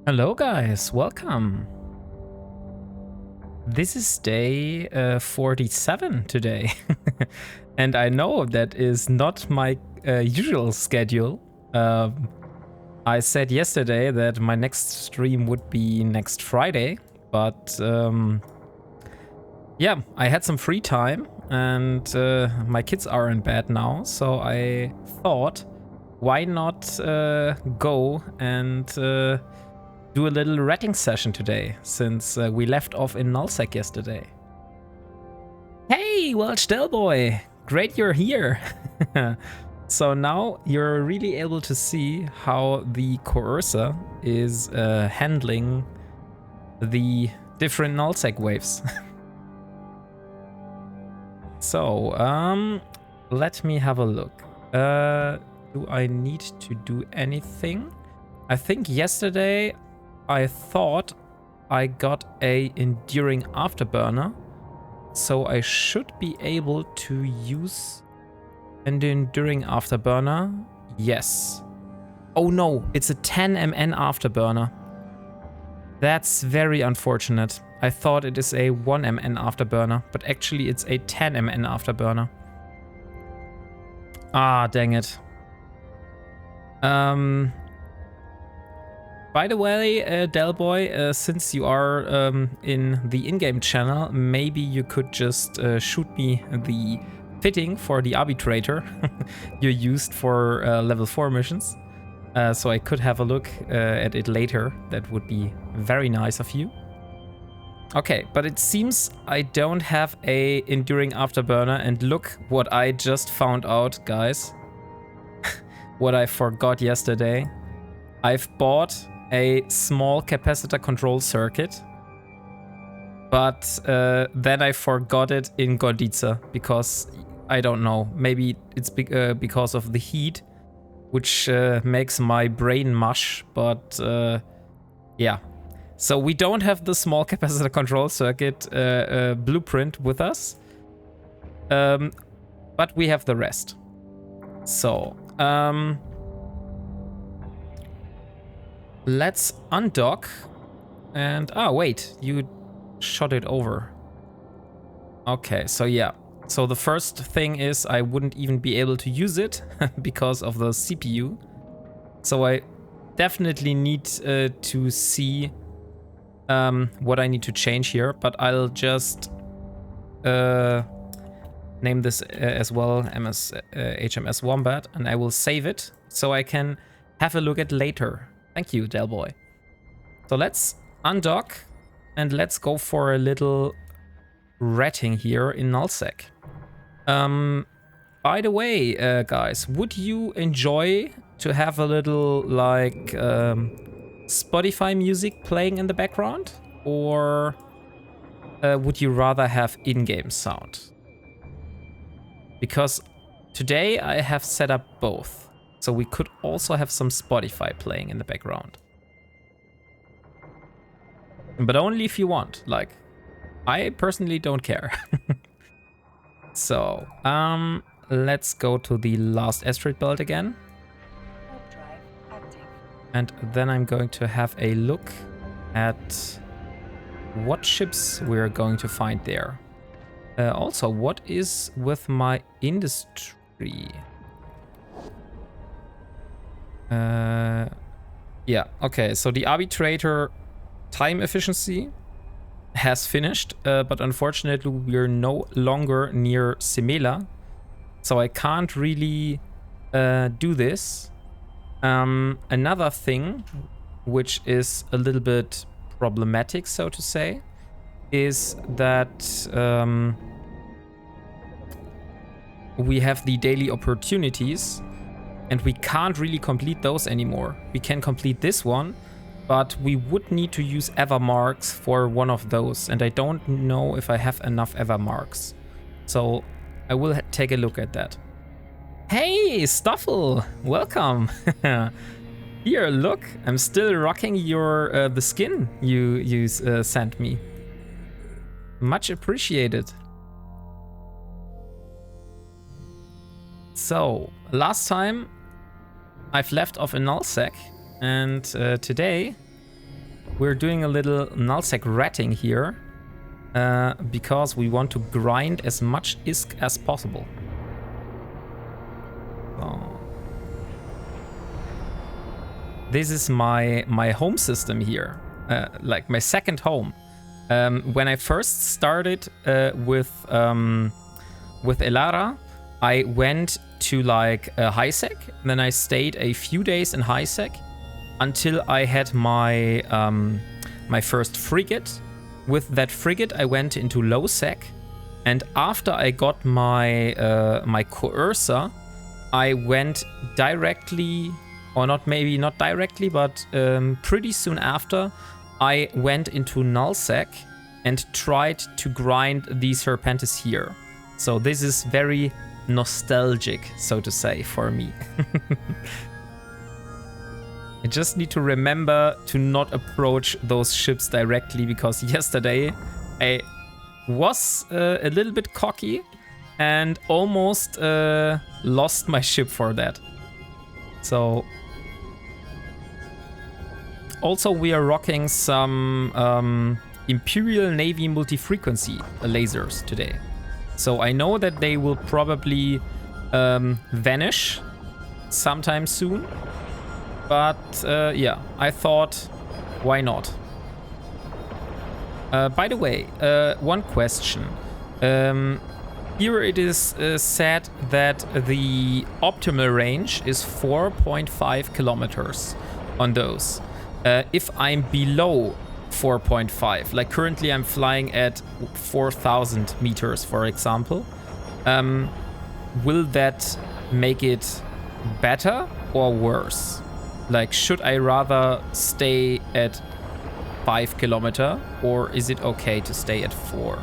Hello guys, welcome. This is day 47 today. And I know that is not my usual schedule. I said yesterday that my next stream would be next Friday, but yeah, I had some free time and my kids are in bed now, so I thought, why not go and do a little ratting session today, since we left off in Nullsec yesterday. Hey, Welsh Delboy! Great you're here! So now you're really able to see how the coercer is handling the different Nullsec waves. So, let me have a look. Do I need to do anything? I think yesterday I thought I got a enduring afterburner, so I should be able to use an enduring afterburner. Yes. Oh no, it's a 10 MN afterburner. That's very unfortunate. I thought it is a 1 MN afterburner, but actually it's a 10 MN afterburner. Ah, dang it. By the way, Delboy, since you are in the in-game channel, maybe you could just shoot me the fitting for the arbitrator you used for level 4 missions. So I could have a look at it later. That would be very nice of you. Okay, but it seems I don't have a enduring afterburner, and look what I just found out, guys. What I forgot yesterday. I've bought a small capacitor control circuit, but then I forgot it in Gordica because I don't know, maybe it's because of the heat, which makes my brain mush, but yeah. So we don't have the small capacitor control circuit blueprint with us, but we have the rest. So, let's undock and... Oh, wait, you shot it over. Okay, so yeah. So the first thing is I wouldn't even be able to use it because of the CPU. So I definitely need to see what I need to change here, but I'll just name this as well HMS Wombat, and I will save it so I can have a look at later. Thank you, Delboy. So let's undock and let's go for a little ratting here in Nullsec. By the way, guys, would you enjoy to have a little like Spotify music playing in the background, or would you rather have in-game sound? Because today I have set up both. So we could also have some Spotify playing in the background. But only if you want. Like, I personally don't care. So, let's go to the last asteroid belt again. And then I'm going to have a look at what ships we're going to find there. Also, what is with my industry? Yeah, okay, so the arbitrator time efficiency has finished, but unfortunately we're no longer near Semela, so I can't really do this. Another thing, which is a little bit problematic, so to say, is that we have the daily opportunities, and we can't really complete those anymore. We can complete this one, but we would need to use ever marks for one of those, and I don't know if I have enough ever marks. So I will take a look at that. Hey, Stuffle! Welcome! Here, look, I'm still rocking your the skin you sent me. Much appreciated. So, last time I've left off in Nullsec, and today we're doing a little Nullsec ratting here because we want to grind as much ISK as possible. So this is my home system here, like my second home. When I first started with Elara, I went to like HiSec, then I stayed a few days in HiSec until I had my my first frigate. With that frigate, I went into Lowsec, and after I got my my coercer, I went directly, or not directly, but pretty soon after, I went into Nullsec and tried to grind the Serpentis here. So this is very nostalgic, so to say, for me. I just need to remember to not approach those ships directly, because yesterday I was a little bit cocky and almost lost my ship for that. So also we are rocking some Imperial Navy multi-frequency lasers today. So I know that they will probably vanish sometime soon. But yeah, I thought, why not? By the way, one question. Here it is said that the optimal range is 4.5 kilometers on those. If I'm below 4.5, like currently I'm flying at 4,000 meters, for example, will that make it better or worse? Like, should I rather stay at 5 kilometer, or is it okay to stay at 4?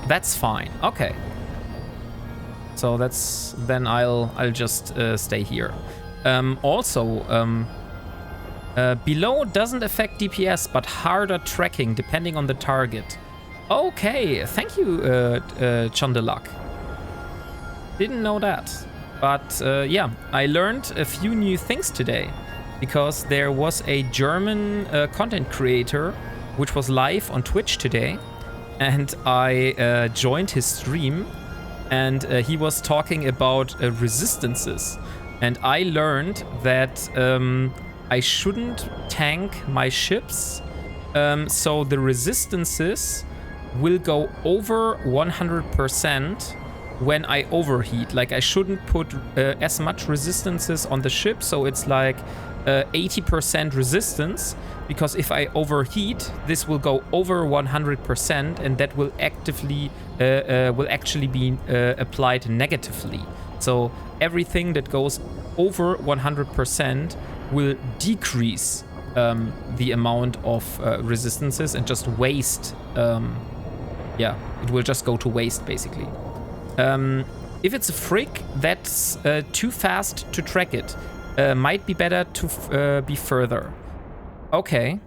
That's fine. Okay. So that's, then I'll just stay here. Also, below doesn't affect DPS, but harder tracking depending on the target. Okay, thank you, Chandelak. Didn't know that. But yeah, I learned a few new things today, because there was a German content creator which was live on Twitch today, and I joined his stream, and he was talking about resistances, and I learned that I shouldn't tank my ships, so the resistances will go over 100% when I overheat. Like, I shouldn't put as much resistances on the ship, so it's like 80% resistance, because if I overheat, this will go over 100%, and that will actually be applied negatively. So everything that goes over 100% will decrease the amount of resistances and just waste. Yeah, it will just go to waste, basically. If it's a frig that's too fast to track it, might be better to be further. Okay.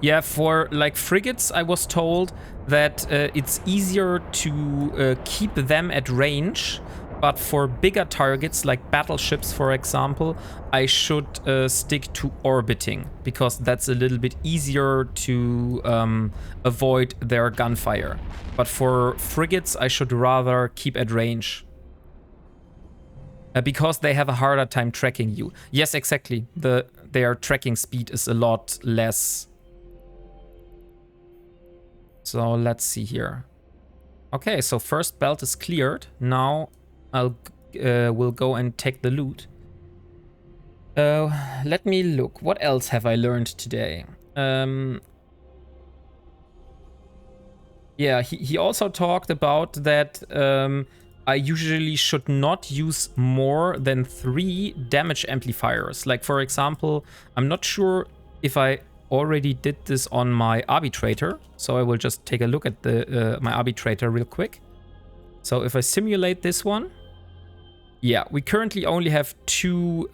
Yeah, for like frigates, I was told that it's easier to keep them at range, but for bigger targets like battleships, for example, I should stick to orbiting, because that's a little bit easier to avoid their gunfire. But for frigates, I should rather keep at range. Because they have a harder time tracking you. Yes, exactly. Their tracking speed is a lot less. So let's see here. Okay, so first belt is cleared. Now we'll go and take the loot. Let me look. What else have I learned today? Yeah, he also talked about that I usually should not use more than 3 damage amplifiers. Like, for example, I'm not sure if I already did this on my arbitrator, so I will just take a look at the my arbitrator real quick. So if I simulate this one, yeah, we currently only have 2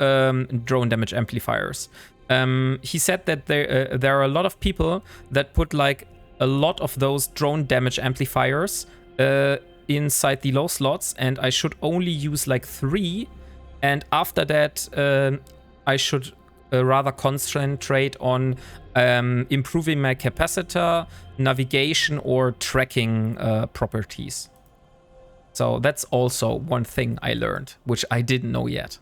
drone damage amplifiers. He said that there are a lot of people that put like a lot of those drone damage amplifiers inside the low slots, and I should only use like 3, and after that I should rather concentrate on improving my capacitor, navigation, or tracking properties. So that's also one thing I learned, which I didn't know yet.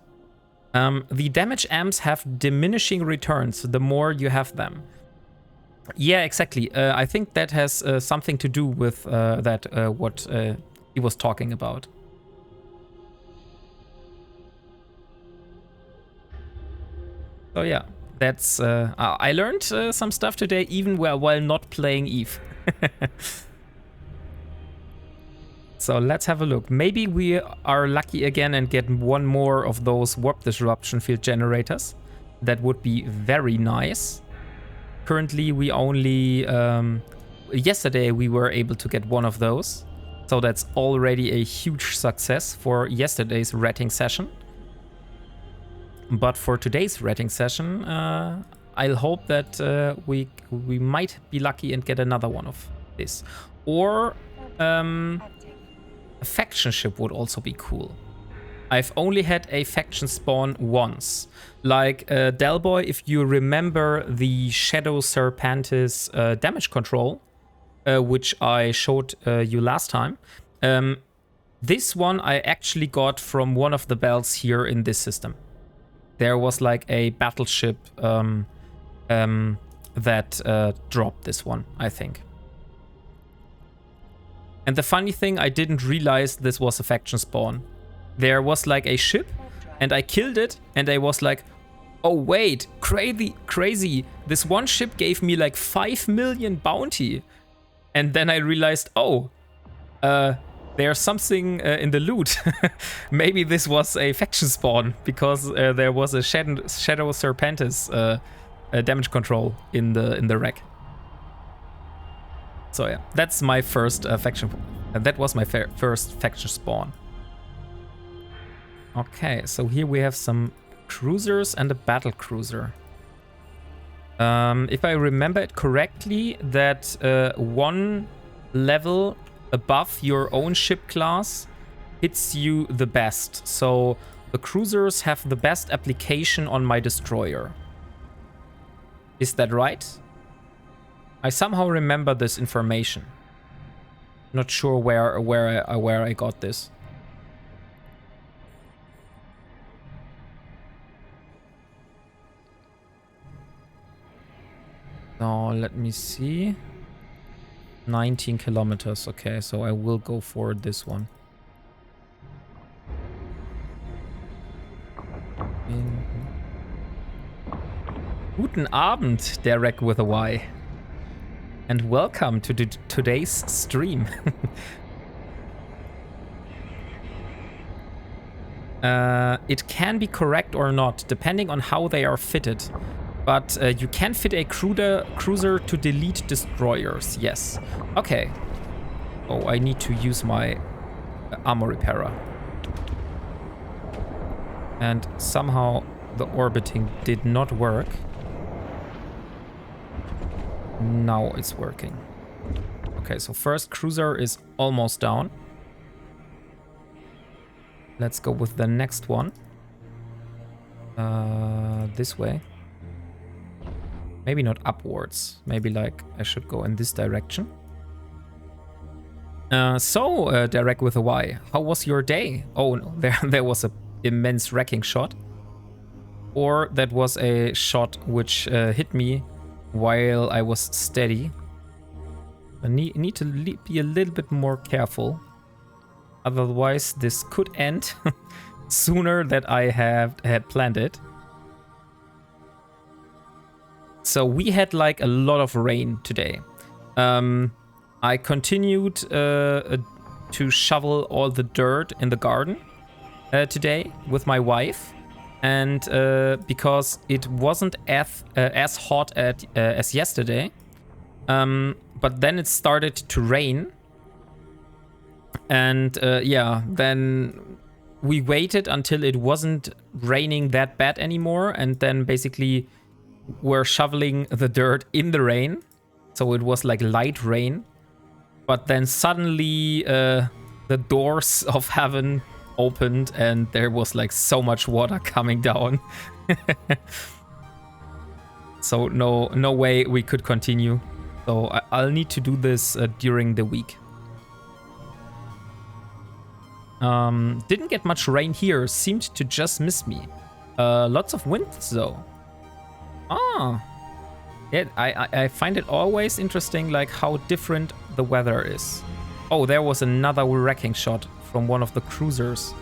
The damage amps have diminishing returns the more you have them. Yeah, exactly. I think that has something to do with what he was talking about. So yeah, that's I learned some stuff today, even while not playing Eve. So let's have a look. Maybe we are lucky again and get one more of those warp disruption field generators. That would be very nice. Currently, we only... yesterday, we were able to get one of those. So that's already a huge success for yesterday's rating session. But for today's rating session, I'll hope that we might be lucky and get another one of this. Or... a faction ship would also be cool. I've only had a faction spawn once. Like Delboy, if you remember the Shadow Serpentis damage control, which I showed you last time. This one I actually got from one of the belts here in this system. There was like a battleship that dropped this one, I think. And the funny thing, I didn't realize this was a faction spawn. There was like a ship, and I killed it, and I was like, oh wait, crazy. This one ship gave me like 5 million bounty. And then I realized, oh, there's something in the loot. Maybe this was a faction spawn, because there was a Shadow Serpentis damage control in the wreck. So yeah, that's my first faction. That was my first faction spawn. Okay, so here we have some cruisers and a battle cruiser. If I remember it correctly, that one level above your own ship class hits you the best. So the cruisers have the best application on my destroyer. Is that right? I somehow remember this information. Not sure where I got this. So let me see. 19 kilometers. Okay, so I will go for this one. Guten Abend, Derek with a Y. And welcome to today's stream. It can be correct or not, depending on how they are fitted. But you can fit a cruiser to delete destroyers, yes. Okay. Oh, I need to use my armor repairer. And somehow the orbiting did not work. Now it's working. Okay, so first cruiser is almost down. Let's go with the next one. This way. Maybe not upwards. Maybe like I should go in this direction. Derek with a Y, how was your day? Oh no, there was an immense wrecking shot. Or that was a shot which hit me while I was steady. I need to be a little bit more careful. Otherwise, this could end sooner than I had planned it. So we had like a lot of rain today. I continued to shovel all the dirt in the garden today with my wife. And because it wasn't as hot as yesterday, but then it started to rain. And yeah, then we waited until it wasn't raining that bad anymore. And then basically we're shoveling the dirt in the rain. So it was like light rain. But then suddenly the doors of heaven opened and there was like so much water coming down. So no way we could continue. So I'll need to do this during the week. Didn't get much rain here. Seemed to just miss me. Lots of wind though. Ah. Yeah, I find it always interesting like how different the weather is. Oh, there was another wrecking shot from one of the cruisers.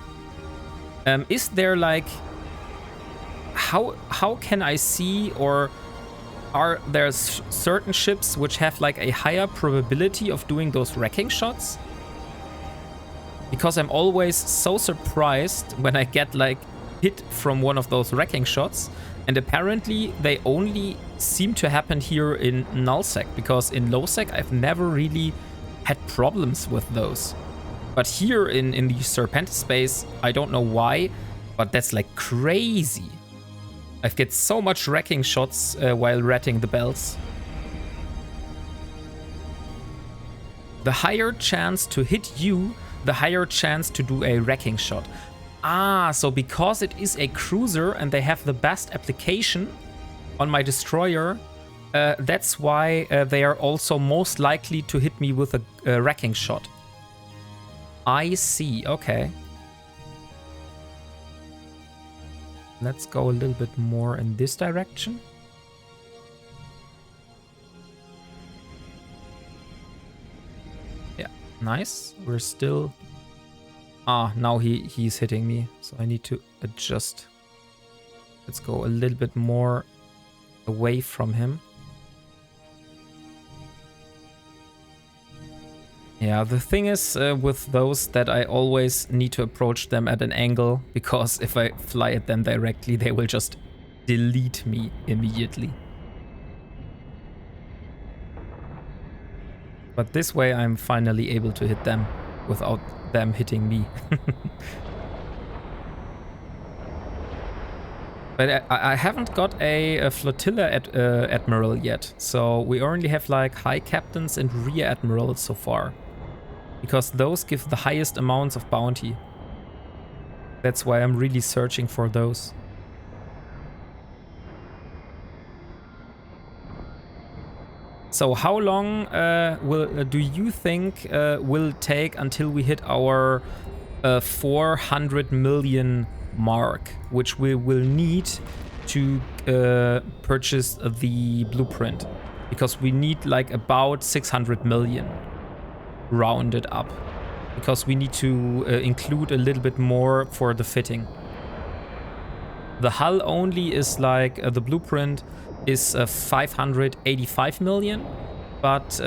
Is there like... How can I see, or are there certain ships which have like a higher probability of doing those wrecking shots? Because I'm always so surprised when I get like hit from one of those wrecking shots, and apparently they only seem to happen here in Nullsec, because in Lowsec I've never really had problems with those. But here in the Serpentis space, I don't know why, but that's like crazy. I get so much wrecking shots while ratting the bells. The higher chance to hit you, the higher chance to do a wrecking shot. Ah, so because it is a cruiser and they have the best application on my destroyer, that's why they are also most likely to hit me with a wrecking shot. I see, okay. Let's go a little bit more in this direction. Yeah, nice. We're still... Ah, now he's hitting me, so I need to adjust. Let's go a little bit more away from him. Yeah, the thing is with those that I always need to approach them at an angle, because if I fly at them directly, they will just delete me immediately. But this way I'm finally able to hit them without them hitting me. But I haven't got a flotilla admiral yet, so we only have like high captains and rear admirals so far. Because those give the highest amounts of bounty. That's why I'm really searching for those. So how long do you think will take until we hit our 400 million mark, which we will need to purchase the blueprint? Because we need like about 600 million. Rounded up, because we need to include a little bit more for the fitting. The hull only is like the blueprint is 585 million, but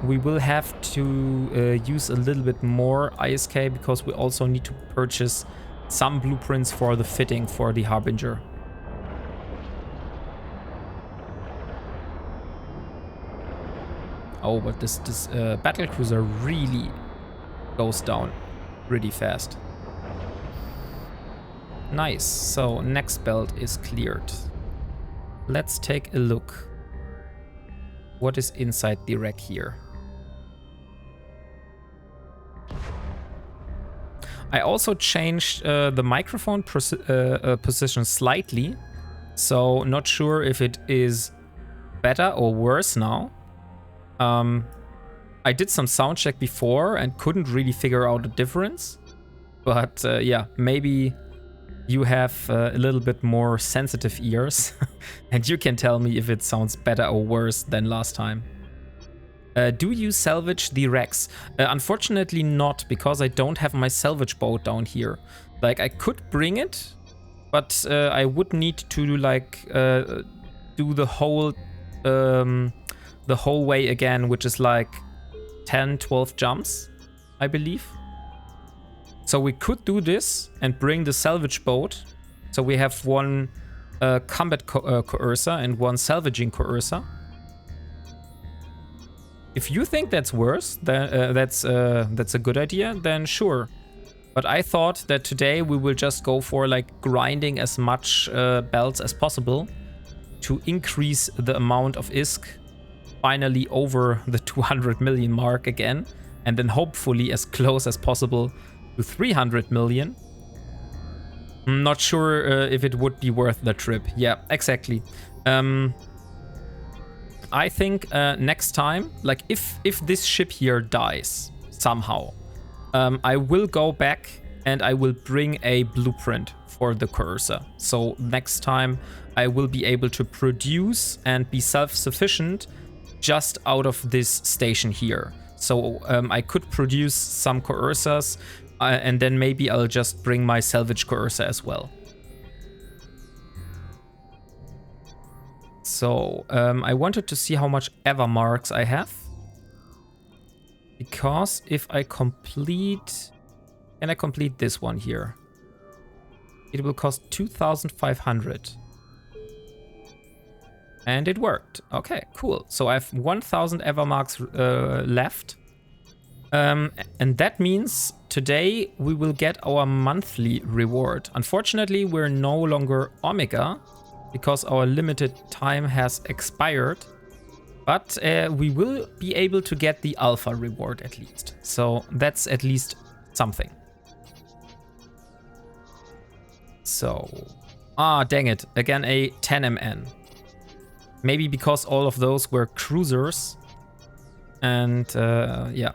we will have to use a little bit more ISK, because we also need to purchase some blueprints for the fitting for the Harbinger. Oh, but this battlecruiser really goes down pretty fast. Nice, so next belt is cleared. Let's take a look. What is inside the wreck here? I also changed the microphone position slightly, so not sure if it is better or worse now. I did some sound check before and couldn't really figure out the difference. But yeah, maybe you have a little bit more sensitive ears and you can tell me if it sounds better or worse than last time. Do you salvage the wrecks? Unfortunately not, because I don't have my salvage boat down here. Like, I could bring it, but I would need to like do the whole way again, which is like 10-12 jumps, I believe. So we could do this and bring the salvage boat. So we have one combat coercer and one salvaging coercer. If you think that's worse, then that's a good idea, then sure. But I thought that today we will just go for like grinding as much belts as possible to increase the amount of ISK finally over the 200 million mark again, and then hopefully as close as possible to 300 million. I'm not sure if it would be worth the trip. Yeah, exactly. I think next time, like if this ship here dies somehow, I will go back and I will bring a blueprint for the cursor. So next time I will be able to produce and be self-sufficient just out of this station here. So I could produce some coercers and then maybe I'll just bring my salvage coercer as well. So I wanted to see how much ever marks I have. Because if I complete... Can I complete this one here? It will cost 2,500. And it worked. Okay, cool. So I have 1,000 ever marks left. And that means today we will get our monthly reward. Unfortunately, we're no longer Omega because our limited time has expired. But we will be able to get the Alpha reward at least. So that's at least something. So, dang it. Again, a 10MN. Maybe because all of those were cruisers. And yeah.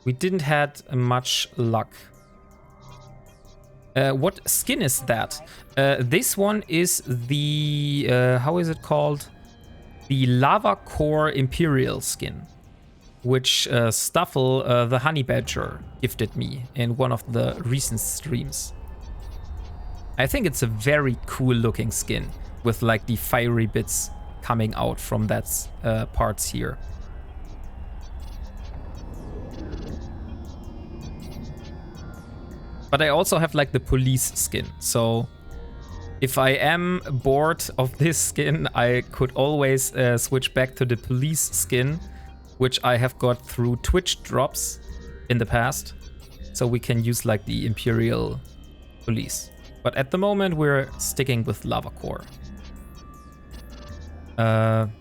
We didn't had much luck. What skin is that? This one is the, how is it called? The Lava Core Imperial skin, which Stuffle, the Honey Badger, gifted me in one of the recent streams. I think it's a very cool looking skin with like the fiery bits coming out from that parts here. But I also have like the police skin, so if I am bored of this skin, I could always switch back to the police skin, which I have got through Twitch drops in the past. So we can use like the Imperial police. But at the moment, we're sticking with Lava Core.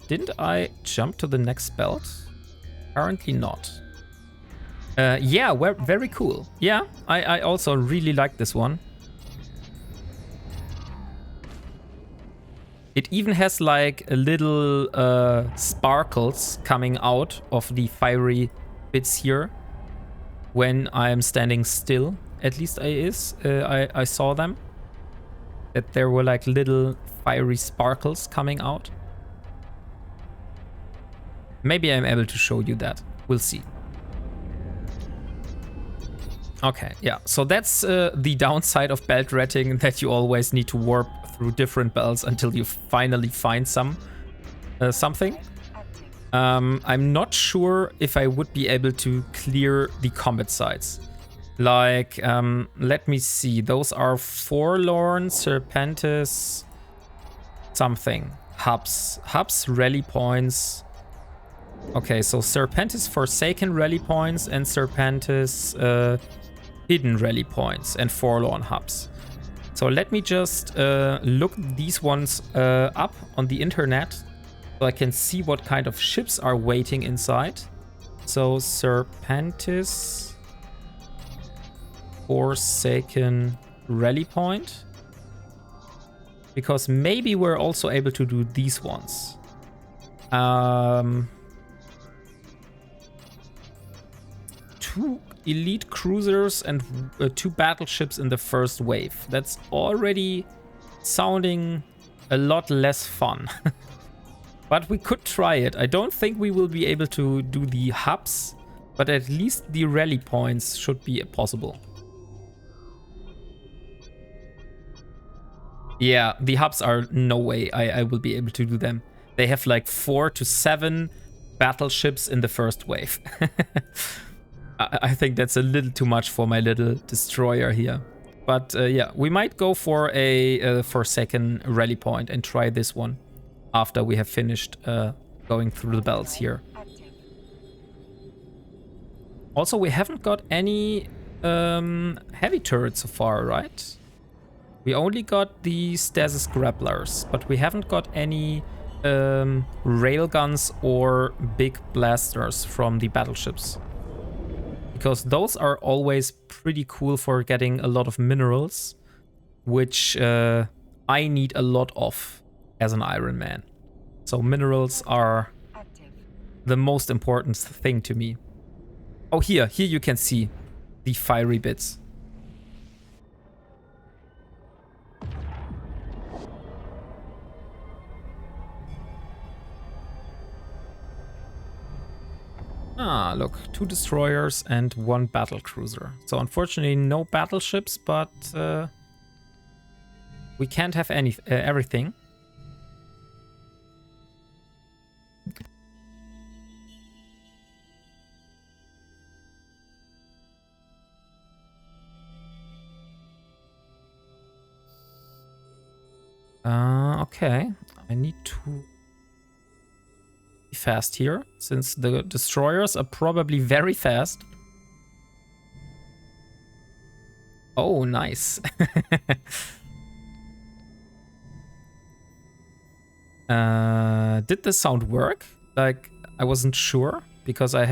Didn't I jump to the next belt? Apparently not. Yeah, very cool. Yeah, I also really like this one. It even has like a little sparkles coming out of the fiery bits here when I'm standing still. At least I saw them. That there were like little fiery sparkles coming out. Maybe I'm able to show you that. We'll see. Okay, yeah. So that's the downside of belt ratting, that you always need to warp through different belts until you finally find something. I'm not sure if I would be able to clear the combat sites. Like, let me see. Those are Forlorn, Serpentis, something. Hubs, rally points. Okay, so Serpentis Forsaken rally points and Serpentis hidden rally points and Forlorn hubs. So let me just look these ones up on the internet so I can see what kind of ships are waiting inside. So Serpentis Forsaken rally point. Because maybe we're also able to do these ones. 2 elite cruisers and 2 battleships in the first wave. That's already sounding a lot less fun. But we could try it. I don't think we will be able to do the hubs, but at least the rally points should be possible. Yeah, the hubs are no way I will be able to do them. They have like 4 to 7 battleships in the first wave. I think that's a little too much for my little destroyer here. But yeah, we might go for a Forsaken rally point and try this one after we have finished going through the belts here. Also, we haven't got any heavy turrets so far, right? We only got the stasis grapplers, but we haven't got any railguns or big blasters from the battleships. Because those are always pretty cool for getting a lot of minerals, which I need a lot of as an Ironman. So minerals are the most important thing to me. Oh, here you can see the fiery bits. Ah, look, 2 destroyers and 1 battle cruiser. So unfortunately no battleships, but we can't have everything. Okay, I need to be fast here, since the destroyers are probably very fast. Oh, nice. Did the sound work? Like, I wasn't sure, because I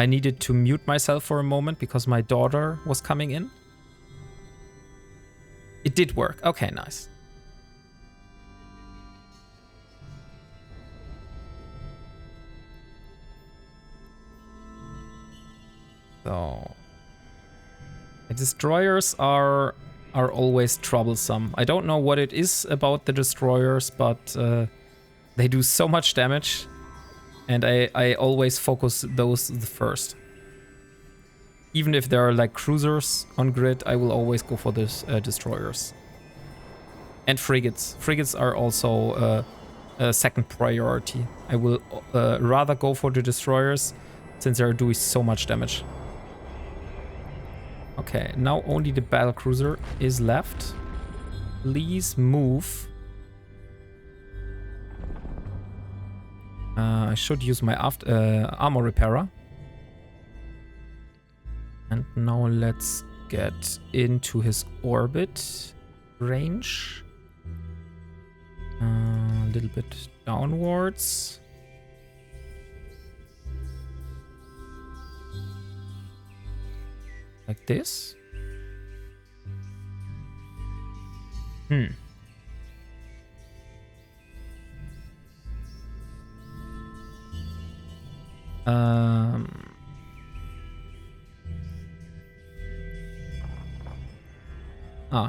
needed to mute myself for a moment because my daughter was coming in. It did work. Okay, nice. So the destroyers are always troublesome. I don't know what it is about the destroyers, but they do so much damage, and I always focus those the first. Even if there are like cruisers on grid, I will always go for this destroyers. And frigates. Frigates are also a second priority. I will rather go for the destroyers since they are doing so much damage. Okay, now only the battle cruiser is left. Please move. I should use my armor repairer. And now let's get into his orbit range. A little bit downwards. Like this.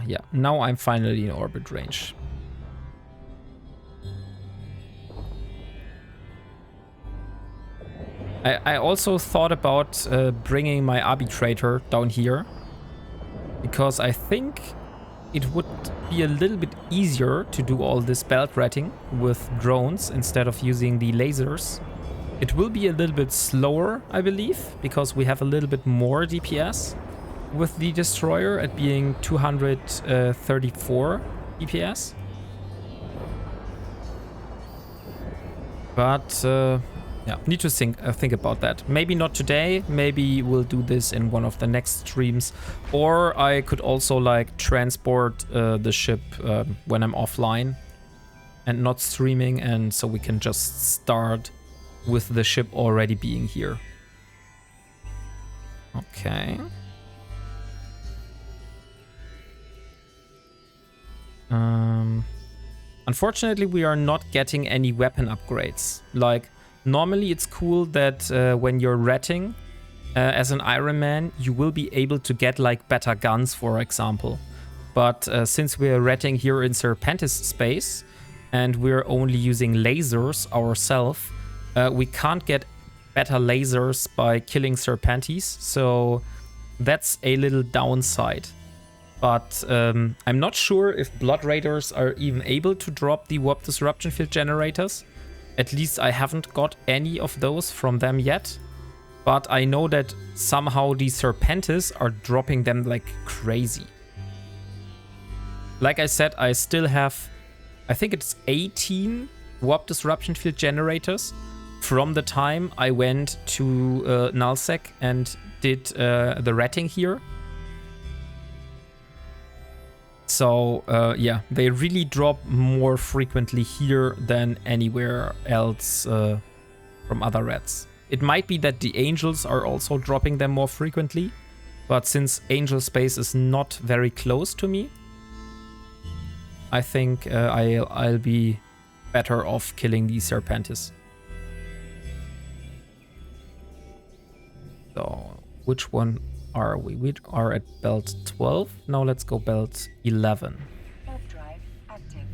Yeah. Now I'm finally in orbit range. I also thought about bringing my arbitrator down here, because I think it would be a little bit easier to do all this belt ratting with drones instead of using the lasers. It will be a little bit slower, I believe, because we have a little bit more DPS with the destroyer at being 234 DPS. But yeah, need to think about that. Maybe not today. Maybe we'll do this in one of the next streams. Or I could also like transport the ship when I'm offline and not streaming, and so we can just start with the ship already being here. Okay. Unfortunately, we are not getting any weapon upgrades. Like, normally it's cool that when you're ratting as an Ironman, you will be able to get like better guns, for example. But since we're ratting here in Serpentis space and we're only using lasers ourselves, we can't get better lasers by killing Serpentis. So that's a little downside. But I'm not sure if Blood Raiders are even able to drop the warp disruption field generators. At least I haven't got any of those from them yet. But I know that somehow the Serpentis are dropping them like crazy. Like I said, I still have, I think it's 18 warp disruption field generators from the time I went to Nullsec and did the ratting here. So yeah, they really drop more frequently here than anywhere else from other rats. It might be that the angels are also dropping them more frequently, but since angel space is not very close to me, I think I'll be better off killing the Serpentis. So, which one are we? We are at belt 12. Now let's go belt 11. Drive active.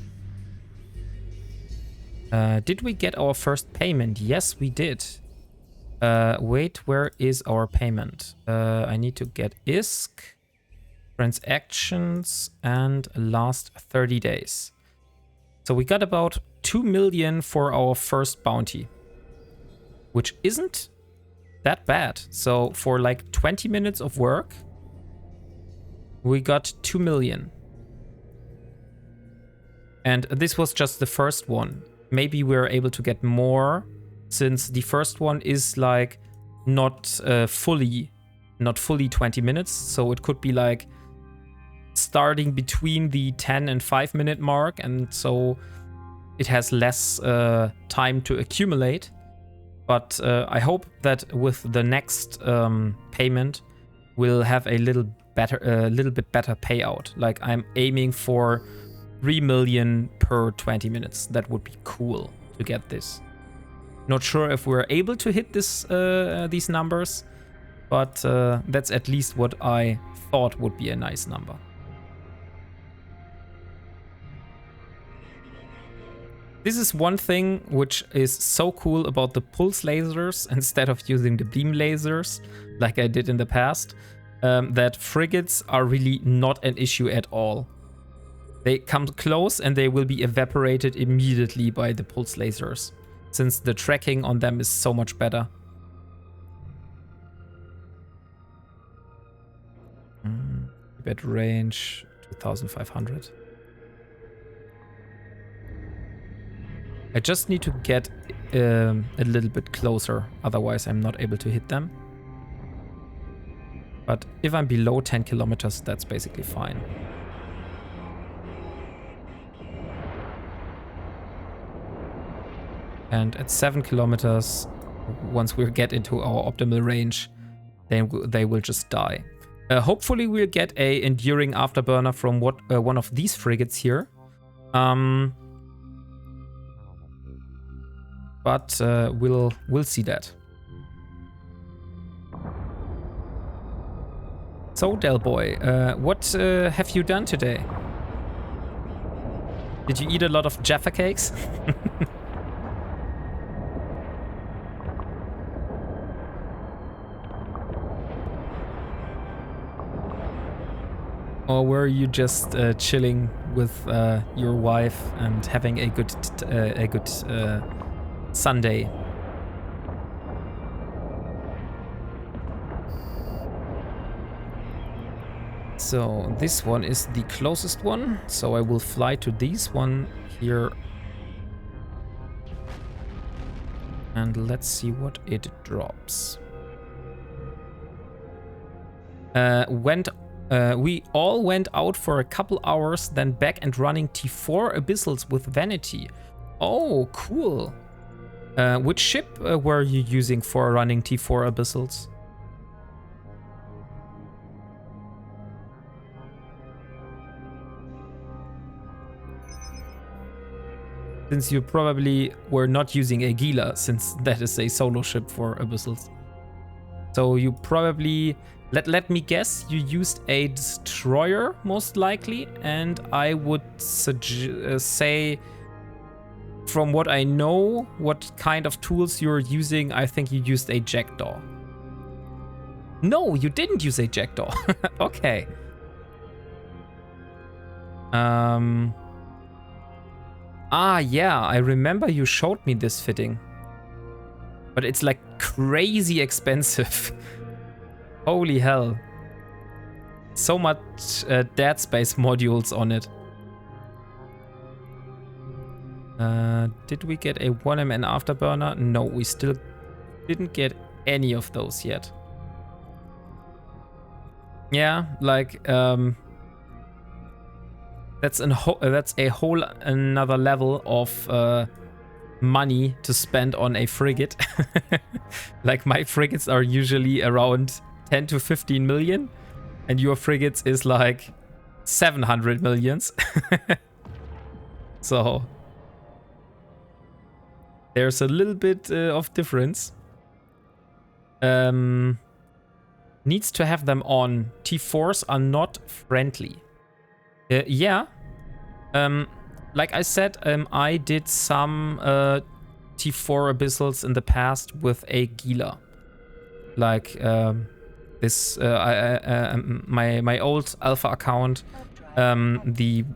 Did we get our first payment? Yes, we did. Wait, where is our payment? I need to get ISK, transactions, and last 30 days. So we got about 2 million for our first bounty, which isn't that bad. So for like 20 minutes of work, we got 2 million. And this was just the first one. Maybe we're able to get more, since the first one is like not fully 20 minutes. So it could be like starting between the 10 and 5 minute mark, and so it has less time to accumulate. But I hope that with the next payment, we'll have a little bit better payout. Like I'm aiming for 3 million per 20 minutes. That would be cool to get this. Not sure if we're able to hit these numbers, but that's at least what I thought would be a nice number. This is one thing which is so cool about the pulse lasers instead of using the beam lasers like I did in the past, that frigates are really not an issue at all. They come close and they will be evaporated immediately by the pulse lasers, since the tracking on them is so much better. Bed range 2500. I just need to get a little bit closer, otherwise I'm not able to hit them. But if I'm below 10 kilometers, that's basically fine. And at 7 kilometers, once we get into our optimal range, then they will just die. Hopefully we'll get a enduring afterburner from one of these frigates here. But we'll see that. So, Del Boy, what have you done today? Did you eat a lot of Jaffa cakes? Or were you just chilling with your wife and having a good Sunday? So this one is the closest one, so I will fly to this one here. And let's see what it drops. We all went out for a couple hours, then back and running T4 abyssals with Vanity. Oh, cool. Which ship were you using for running T4 abyssals? Since you probably were not using a Gila, since that is a solo ship for abyssals. So you probably, let me guess, you used a destroyer most likely, and I would say, from what I know, what kind of tools you're using, I think you used a jackdaw. No, you didn't use a jackdaw. Okay. Ah, yeah, I remember you showed me this fitting. But it's like crazy expensive. Holy hell. So much dead space modules on it. Did we get a 1MN afterburner? No, we still didn't get any of those yet. Yeah, like, that's a whole another level of money to spend on a frigate. Like, my frigates are usually around 10 to 15 million, and your frigates is like 700 millions. So There's a little bit of difference. Needs to have them on. T4s are not friendly. Yeah. Like I said, I did some T4 abyssals in the past with a Gila. Like this, my old alpha account, the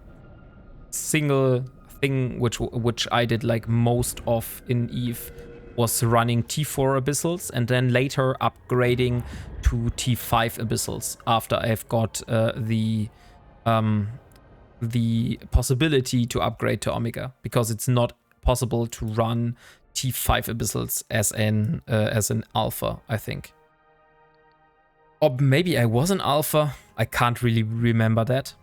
single thing which I did like most of in EVE was running T4 abyssals and then later upgrading to T5 abyssals after I've got the possibility to upgrade to Omega, because it's not possible to run T5 abyssals as an alpha, I think. Or maybe I was an alpha. I can't really remember that.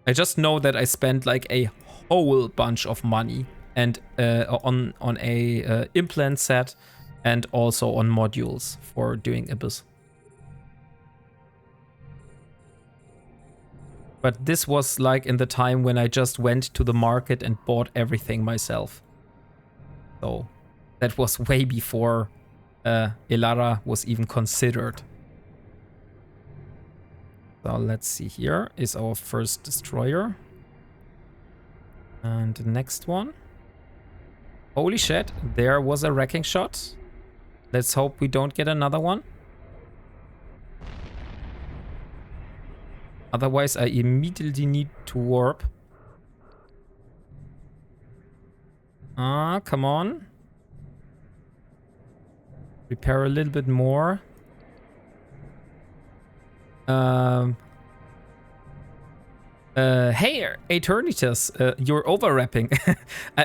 I just know that I spent like a whole bunch of money and on a implant set and also on modules for doing Abyss. But this was like in the time when I just went to the market and bought everything myself. So that was way before Elara was even considered. So let's see, here is our first destroyer. And the next one. Holy shit, there was a wrecking shot. Let's hope we don't get another one. Otherwise, I immediately need to warp. Ah, come on. Repair a little bit more. Hey, Eternitas, you're overwrapping.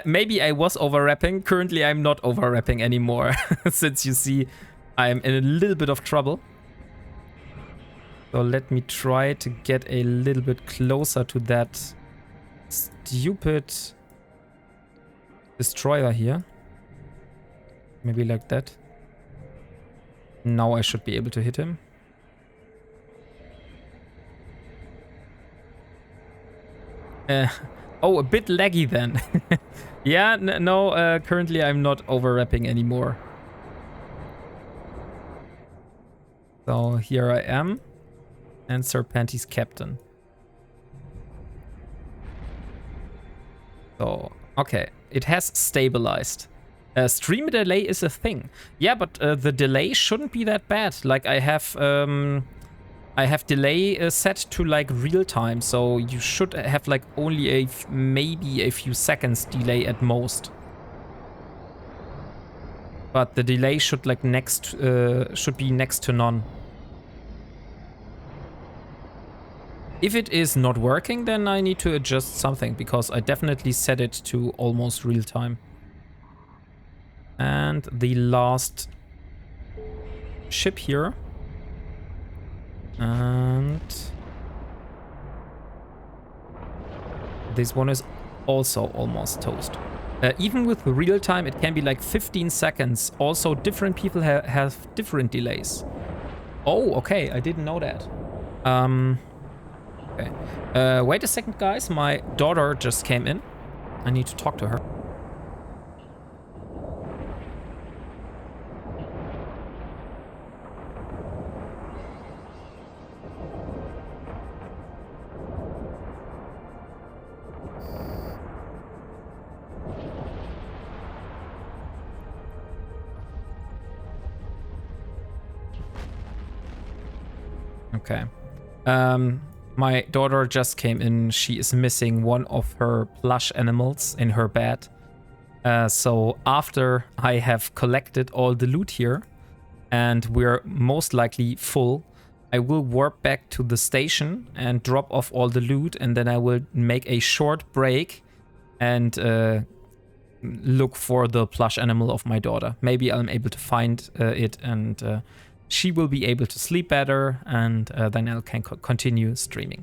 Maybe I was overwrapping. Currently, I'm not overwrapping anymore. Since you see, I'm in a little bit of trouble. So let me try to get a little bit closer to that stupid destroyer here. Maybe like that. Now I should be able to hit him. Oh, a bit laggy then. Yeah, no, currently I'm not overwrapping anymore. So here I am. And Serpentis Captain. So, okay. It has stabilized. Stream delay is a thing. Yeah, but the delay shouldn't be that bad. Like I have delay set to like real time, so you should have like only maybe a few seconds delay at most. But the delay should like should be next to none. If it is not working, then I need to adjust something, because I definitely set it to almost real time. And the last ship here. And this one is also almost toast. Even with real time, it can be like 15 seconds. Also, different people have different delays. Oh, okay. I didn't know that. Okay. Wait a second, guys. My daughter just came in. I need to talk to her. Okay. My daughter just came in. She is missing one of her plush animals in her bed. So after I have collected all the loot here, and we're most likely full, I will warp back to the station and drop off all the loot, and then I will make a short break and look for the plush animal of my daughter. Maybe I'm able to find it, and she will be able to sleep better, and then I can continue streaming.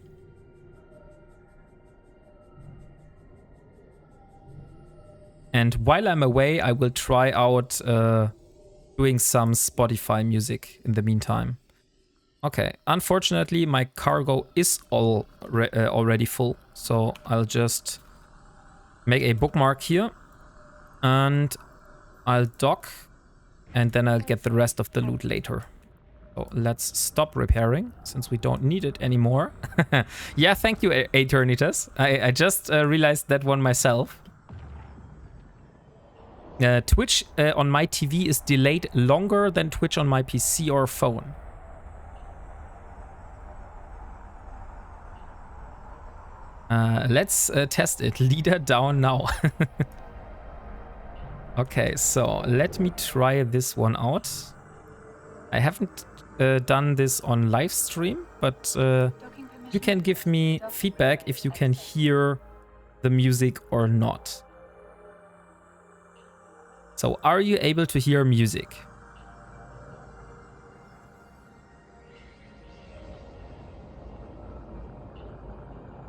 And while I'm away, I will try out doing some Spotify music in the meantime. Okay, unfortunately, my cargo is already full, so I'll just make a bookmark here. And I'll dock and then I'll get the rest of the loot later. So let's stop repairing since we don't need it anymore. Yeah, thank you, Eternitas. I just realized that one myself. Twitch on my TV is delayed longer than Twitch on my PC or phone. Let's test it. Leader down now. Okay, so let me try this one out. I haven't done this on live stream, but you can give me feedback if you can hear the music or not. So, are you able to hear music?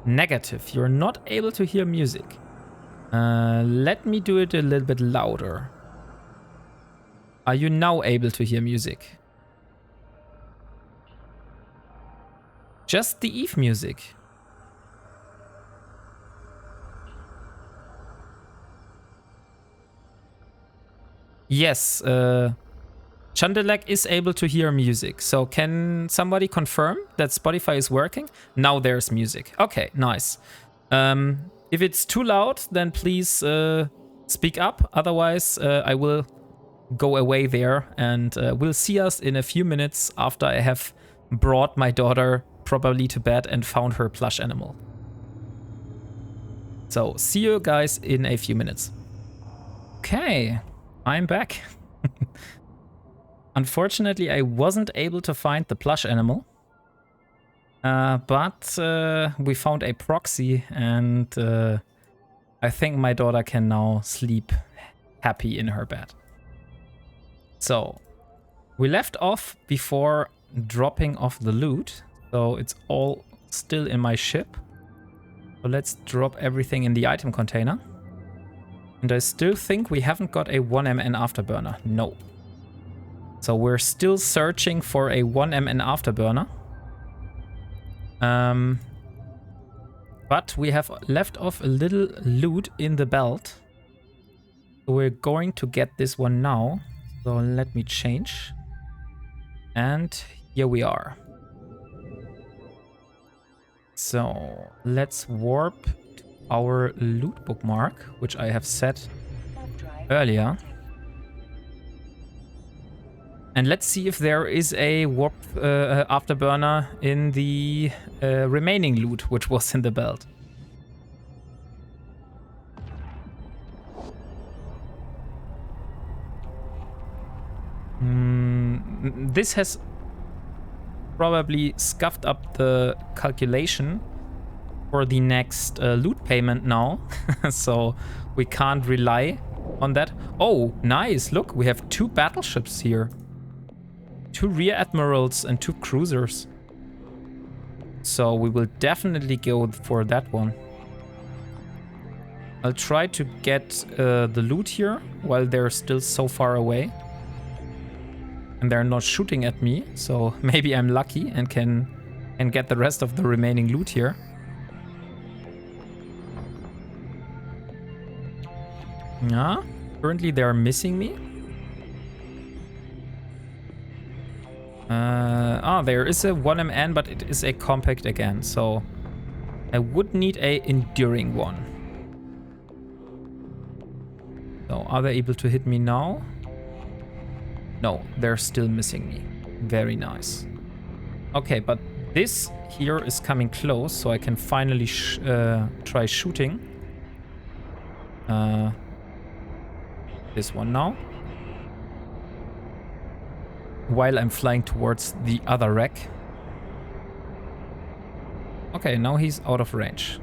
Negative, you're not able to hear music. Let me do it a little bit louder. Are you now able to hear music? Just the Eve music. Yes, Chandelek is able to hear music. So can somebody confirm that Spotify is working? Now there's music. Okay, nice. If it's too loud, then please speak up. Otherwise, I will go away there and we'll see us in a few minutes after I have brought my daughter properly to bed and found her plush animal. So see you guys in a few minutes. Okay, I'm back. Unfortunately, I wasn't able to find the plush animal. But we found a proxy and I think my daughter can now sleep happy in her bed. So we left off before dropping off the loot. So it's all still in my ship. So let's drop everything in the item container. And I still think we haven't got a 1MN afterburner. No. So we're still searching for a 1MN afterburner. But we have left off a little loot in the belt. So we're going to get this one now. So let me change. And here we are. So let's warp to our loot bookmark, which I have set earlier. And let's see if there is a warp afterburner in the remaining loot, which was in the belt. This has probably scuffed up the calculation for the next loot payment now. So we can't rely on that. Oh, nice. Look, we have 2 battleships here. 2 rear admirals and 2 cruisers. So we will definitely go for that one. I'll try to get the loot here while they're still so far away. And they're not shooting at me, so maybe I'm lucky and can get the rest of the remaining loot here. Yeah, currently they are missing me. There is a 1MN, but it is a compact again, so I would need a enduring one. So are they able to hit me now? No, they're still missing me. Very nice. Okay, but this here is coming close, so I can finally try shooting. This one now. While I'm flying towards the other wreck. Okay, now he's out of range.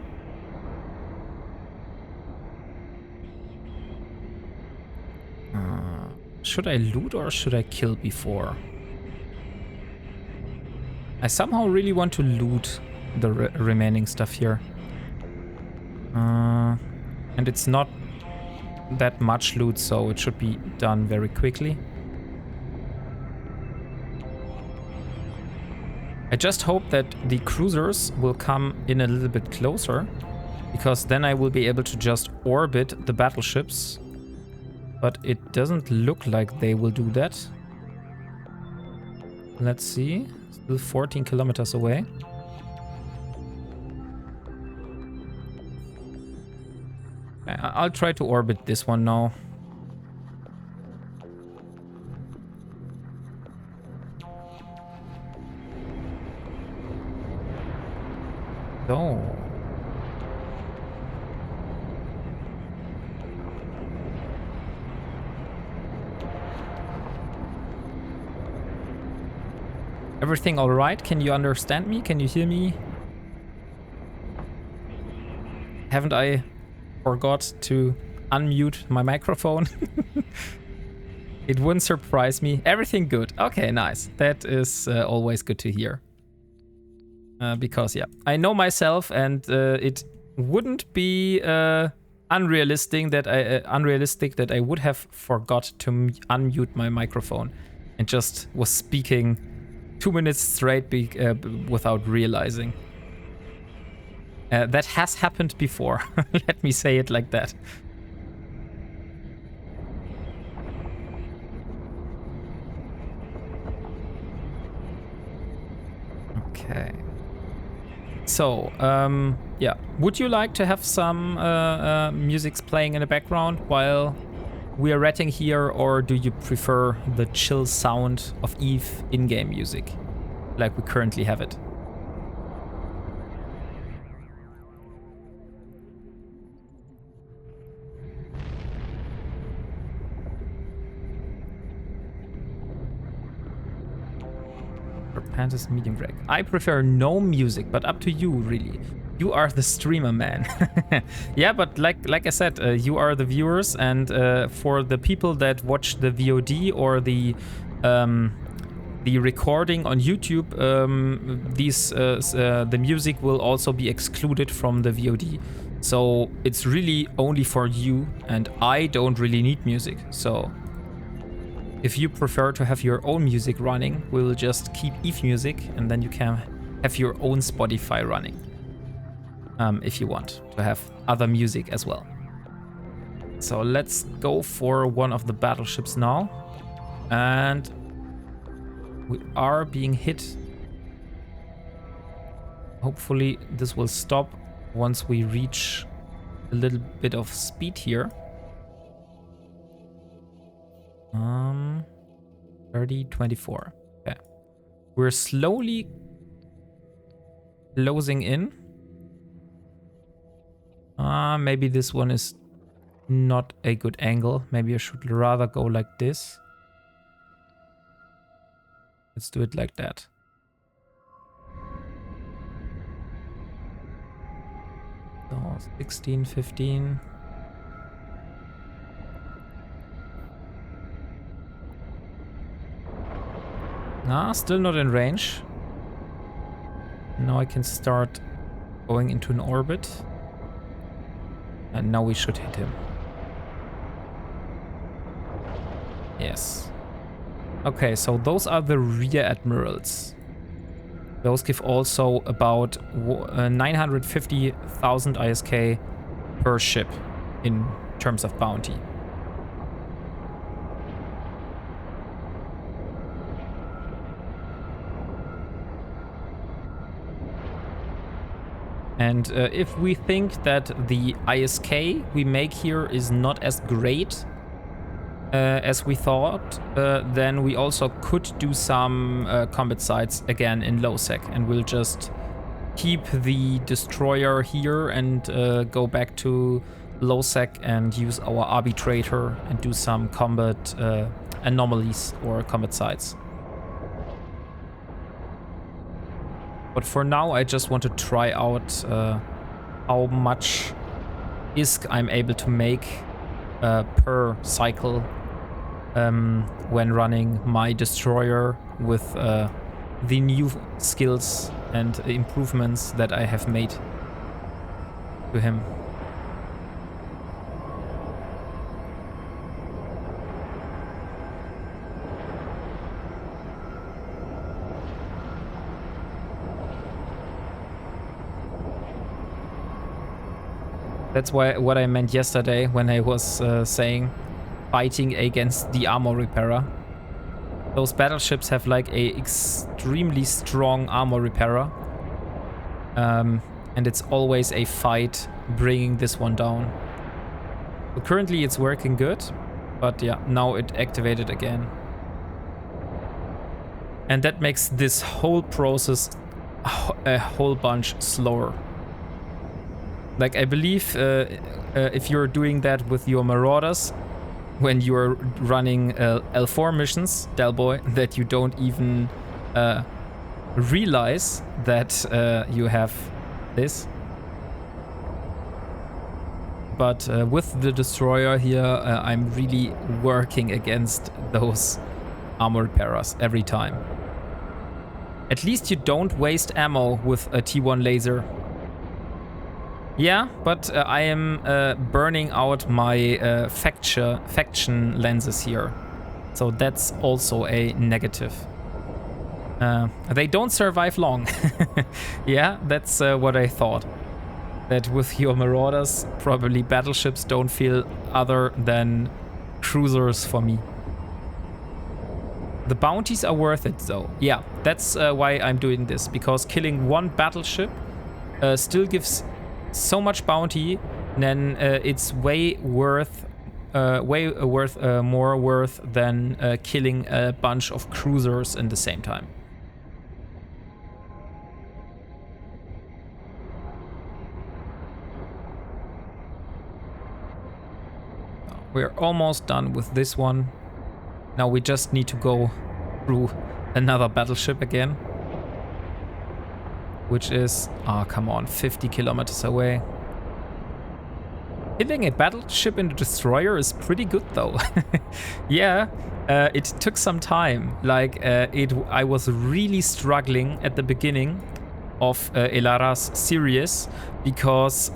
Should I loot or should I kill before? I somehow really want to loot the remaining stuff here. And it's not that much loot, so it should be done very quickly. I just hope that the cruisers will come in a little bit closer, because then I will be able to just orbit the battleships But it doesn't look like they will do that. Let's see. Still 14 kilometers away. I'll try to orbit this one now. So. Everything all right? Can you understand me? Can you hear me? Haven't I forgot to unmute my microphone? It wouldn't surprise me. Everything good. Okay, nice. That is always good to hear. Because, yeah, I know myself, and it wouldn't be unrealistic that I would have forgot to unmute my microphone and just was speaking 2 minutes straight without realizing. That has happened before. Let me say it like that. Okay. So, yeah. Would you like to have some music playing in the background while we are ratting here, or do you prefer the chill sound of EVE in-game music, like we currently have it? Panthers medium drag. I prefer no music, but up to you, really. You are the streamer, man. Yeah, but like I said, you are the viewers, and for the people that watch the VOD or the recording on YouTube, the music will also be excluded from the VOD. So it's really only for you, and I don't really need music. So if you prefer to have your own music running, we'll just keep EVE music, and then you can have your own Spotify running. If you want to have other music as well. So let's go for one of the battleships now. And we are being hit. Hopefully this will stop once we reach a little bit of speed here. 30, 24. Okay. We're slowly closing in. Maybe this one is not a good angle. Maybe I should rather go like this. Let's do it like that. So 16, 15. Still not in range. Now I can start going into an orbit. And now we should hit him. Yes. Okay, so those are the rear admirals. Those give also about 950,000 ISK per ship in terms of bounty. And if we think that the ISK we make here is not as great as we thought, then we also could do some combat sites again in Nullsec, and we'll just keep the destroyer here and go back to Nullsec and use our arbitrator and do some combat anomalies or combat sites. But for now, I just want to try out how much ISK I'm able to make per cycle when running my destroyer with the new skills and improvements that I have made to him. That's what I meant yesterday when I was saying fighting against the armor repairer. Those battleships have like a extremely strong armor repairer. And it's always a fight bringing this one down. So currently it's working good, but yeah, now it activated again. And that makes this whole process a whole bunch slower. Like, I believe if you're doing that with your Marauders, when you're running L4 missions, Delboy, that you don't even realize that you have this. But with the Destroyer here, I'm really working against those armor repairers every time. At least you don't waste ammo with a T1 laser. Yeah, but I am burning out my faction lenses here. So that's also a negative. They don't survive long. Yeah, that's what I thought. That with your Marauders, probably battleships don't feel other than cruisers for me. The bounties are worth it though. Yeah, that's why I'm doing this. Because killing one battleship still gives so much bounty, then it's way more worth than killing a bunch of cruisers in the same time. We're almost done with this one. Now we just need to go through another battleship again. Which is, come on, 50 kilometers away. Hitting a battleship in a destroyer is pretty good though. Yeah, it took some time. Like, I was really struggling at the beginning of Elara's series because,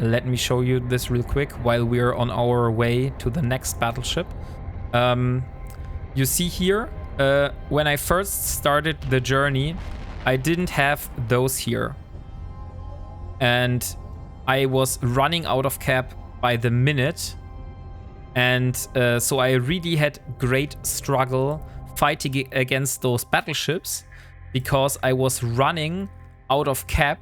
let me show you this real quick while we're on our way to the next battleship. You see here, when I first started the journey, I didn't have those here. And I was running out of cap by the minute. And so I really had great struggle fighting against those battleships because I was running out of cap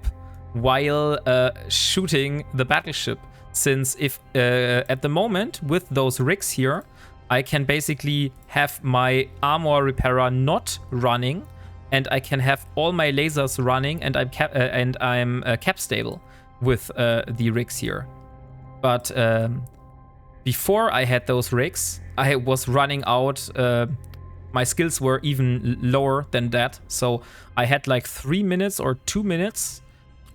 while shooting the battleship. Since if at the moment with those rigs here, I can basically have my armor repairer not running, and I can have all my lasers running, and I'm cap stable with the rigs here. But before I had those rigs, I was running out. My skills were even lower than that, so I had like 3 minutes or 2 minutes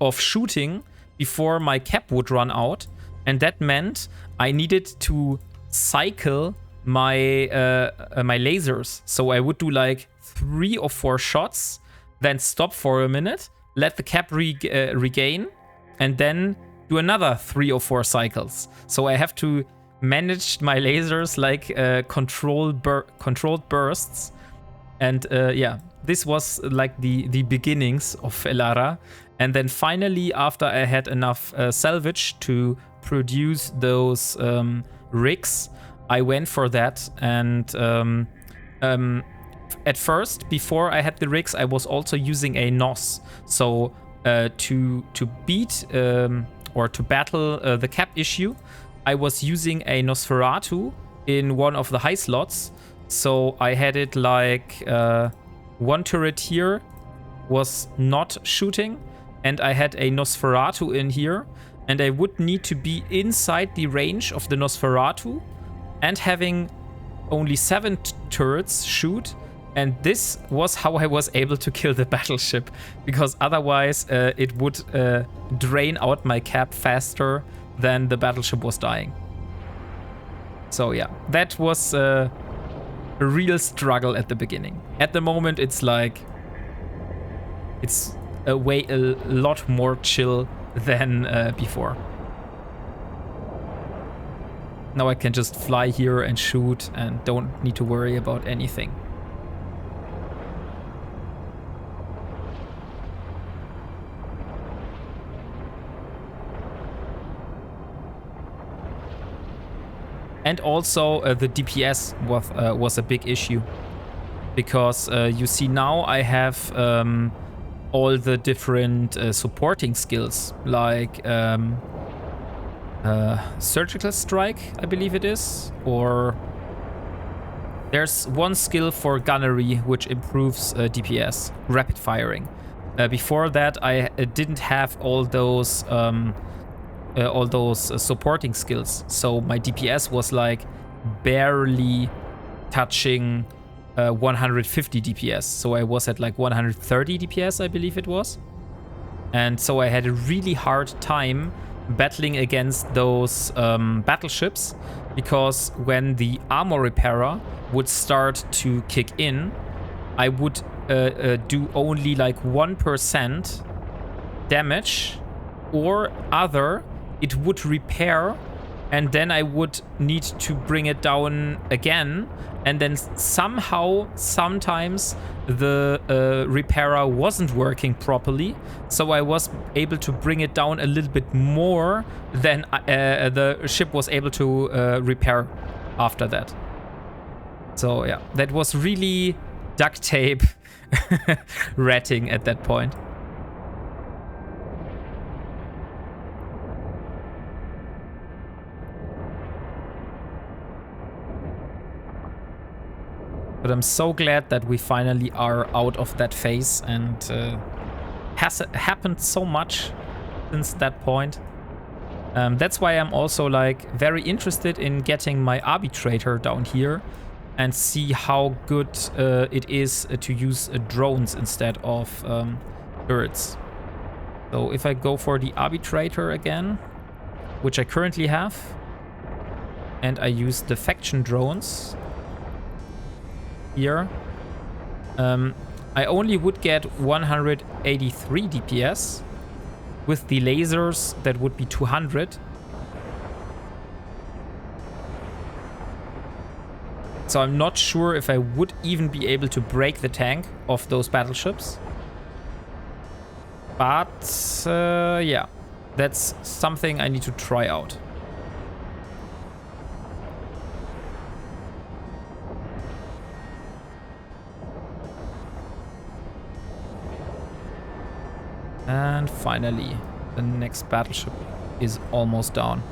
of shooting before my cap would run out, and that meant I needed to cycle my my lasers. So I would do like 3 or 4 shots, then stop for a minute, let the cap regain, and then do another 3 or 4 cycles. So I have to manage my lasers like controlled bursts. And yeah, this was like the beginnings of Elara. And then finally, after I had enough salvage to produce those rigs, I went for that. And at first, before I had the rigs, I was also using a NOS. So to beat or to battle the cap issue, I was using a Nosferatu in one of the high slots. So I had it like one turret here was not shooting, and I had a Nosferatu in here, and I would need to be inside the range of the Nosferatu and having only 7 turrets shoot. And this was how I was able to kill the battleship, because otherwise it would drain out my cap faster than the battleship was dying. So yeah, that was a real struggle at the beginning. At the moment, it's like, it's a lot more chill than before. Now I can just fly here and shoot and don't need to worry about anything. And also the DPS was a big issue. Because you see now I have all the different supporting skills, like Surgical Strike, I believe it is, or there's one skill for gunnery which improves DPS, rapid firing. Before that, I didn't have all those supporting skills, so my DPS was like barely touching 150 DPS, so I was at like 130 DPS, I believe it was. And so I had a really hard time battling against those battleships, because when the armor repairer would start to kick in, I would do only like 1% damage, or other, it would repair, and then I would need to bring it down again, and then somehow, sometimes the repairer wasn't working properly, so I was able to bring it down a little bit more than the ship was able to repair after that. So yeah, that was really duct tape ratting at that point. But I'm so glad that we finally are out of that phase, and has happened so much since that point. That's why I'm also like very interested in getting my arbitrator down here and see how good it is to use drones instead of turrets. So if I go for the arbitrator again, which I currently have, and I use the faction drones here, I only would get 183 DPS. With the lasers, that would be 200. So I'm not sure if I would even be able to break the tank of those battleships. But yeah, that's something I need to try out. And finally, the next battleship is almost down.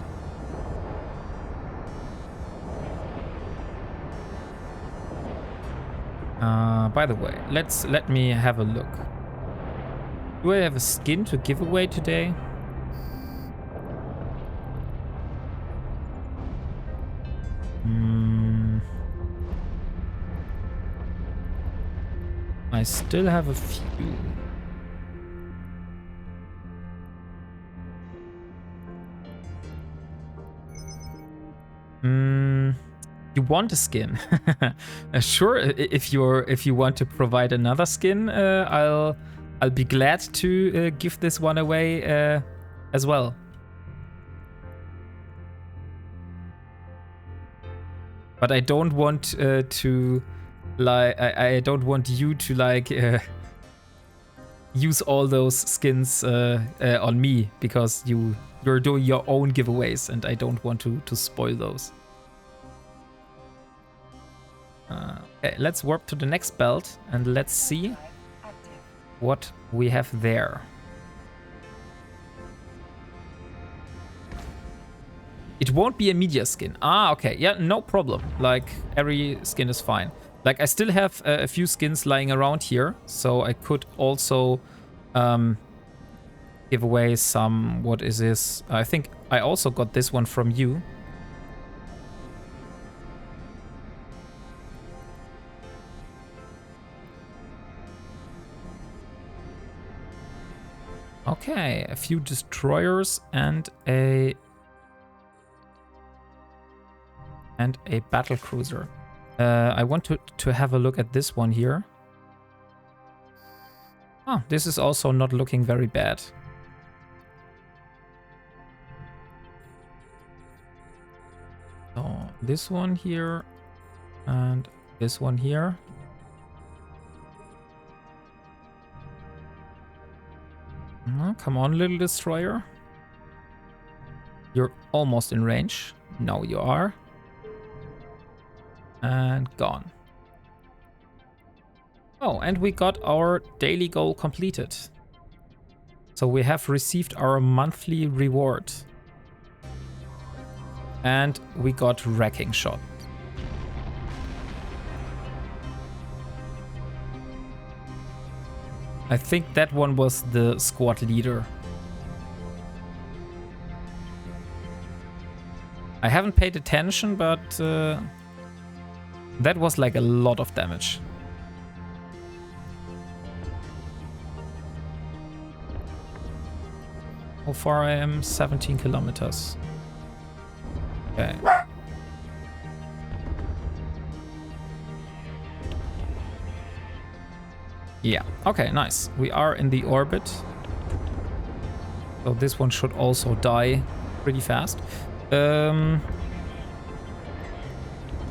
By the way, let me have a look. Do I have a skin to give away today? I still have a few. You want a skin? Sure. If you want to provide another skin, I'll be glad to give this one away as well. But I don't want to like I don't want you to like use all those skins on me, because you're doing your own giveaways, and I don't want to spoil those. Okay, let's warp to the next belt and let's see what we have there. It won't be a media skin. Ah, okay. Yeah, no problem. Like, every skin is fine. Like, I still have a few skins lying around here, so I could also give away some... What is this? I think I also got this one from you. Okay, a few destroyers and a battle cruiser. I want to have a look at this one here. Oh, this is also not looking very bad. So this one here and this one here. Come on, little destroyer. You're almost in range. Now you are. And gone. Oh, and we got our daily goal completed. So we have received our monthly reward. And we got wrecking shot. I think that one was the squad leader. I haven't paid attention, but that was like a lot of damage. How far I am? 17 kilometers. Okay. Yeah, okay, nice. We are in the orbit. So this one should also die pretty fast. Yeah,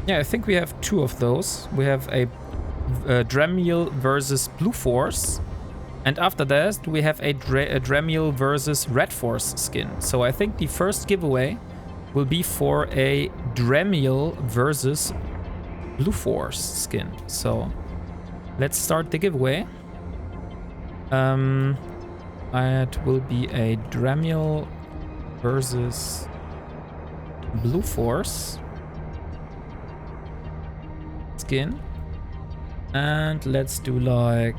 I think we have two of those. We have a Dremiel versus Blue Force. And after that, we have a Dremiel versus Red Force skin. So I think the first giveaway will be for a Dremiel versus Blue Force skin. So let's start the giveaway. It will be a Dremiel versus Blue Force skin. And let's do like...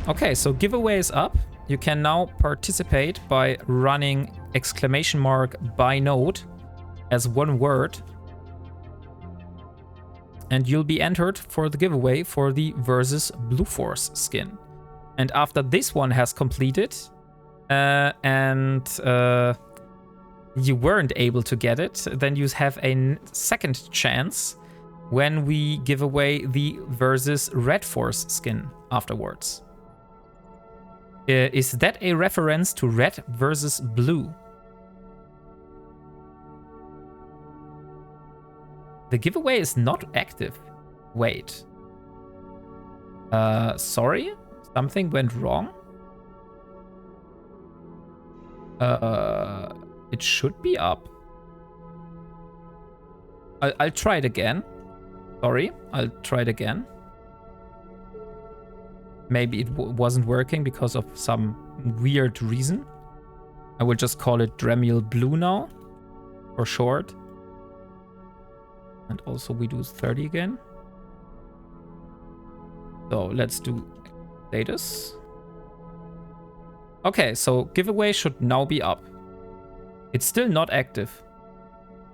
Okay, so giveaway is up. You can now participate by running !by node as one word. And you'll be entered for the giveaway for the versus Blue Force skin. And after this one has completed, and you weren't able to get it, then you have a second chance when we give away the versus Red Force skin afterwards. Is that a reference to red versus blue? The giveaway is not active. Wait. Sorry? Something went wrong? It should be up. I'll try it again. Sorry, I'll try it again. Maybe it wasn't working because of some weird reason. I will just call it Dremiel Blue now, for short. And also we do 30 again. So let's do status. Okay, so giveaway should now be up. It's still not active.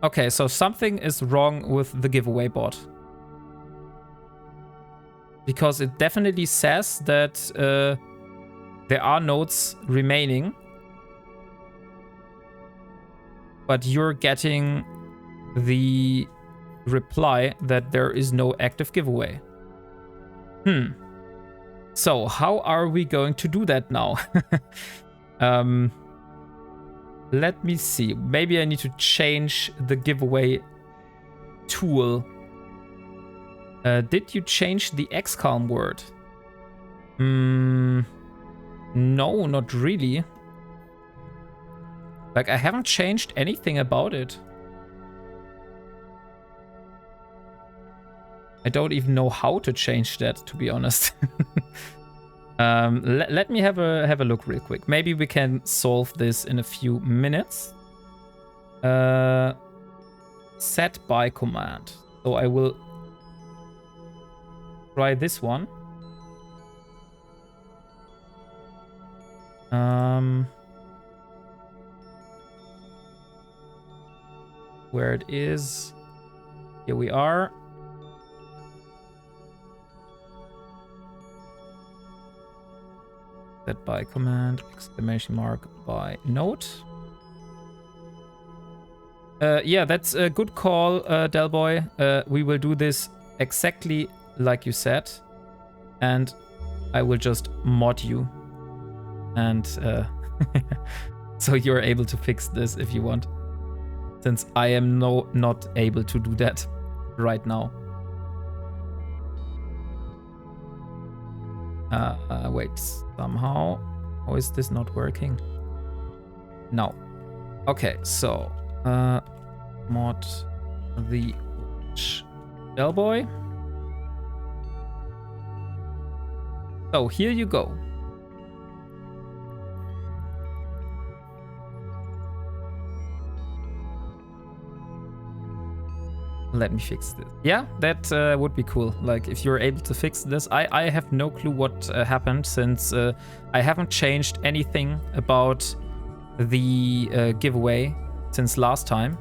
Okay, so something is wrong with the giveaway bot. Because it definitely says that there are nodes remaining. But you're getting the reply that there is no active giveaway. So how are we going to do that now? Let me see. Maybe I need to change the giveaway tool. Did you change the XCOM word? No, not really. Like, I haven't changed anything about it. I don't even know how to change that, to be honest. Let me have a look real quick. Maybe we can solve this in a few minutes. Set by command. So I will try this one. Where it is. Here we are. Set by command, ! by node. Yeah, that's a good call, Delboy. We will do this exactly like you said. And I will just mod you. And so you're able to fix this if you want. Since I am not able to do that right now. Wait, somehow. Or is this not working? No. Okay, so mod the Bellboy. So here you go. Let me fix this. Yeah, that would be cool. Like, if you're able to fix this. I have no clue what happened, since I haven't changed anything about the giveaway since last time.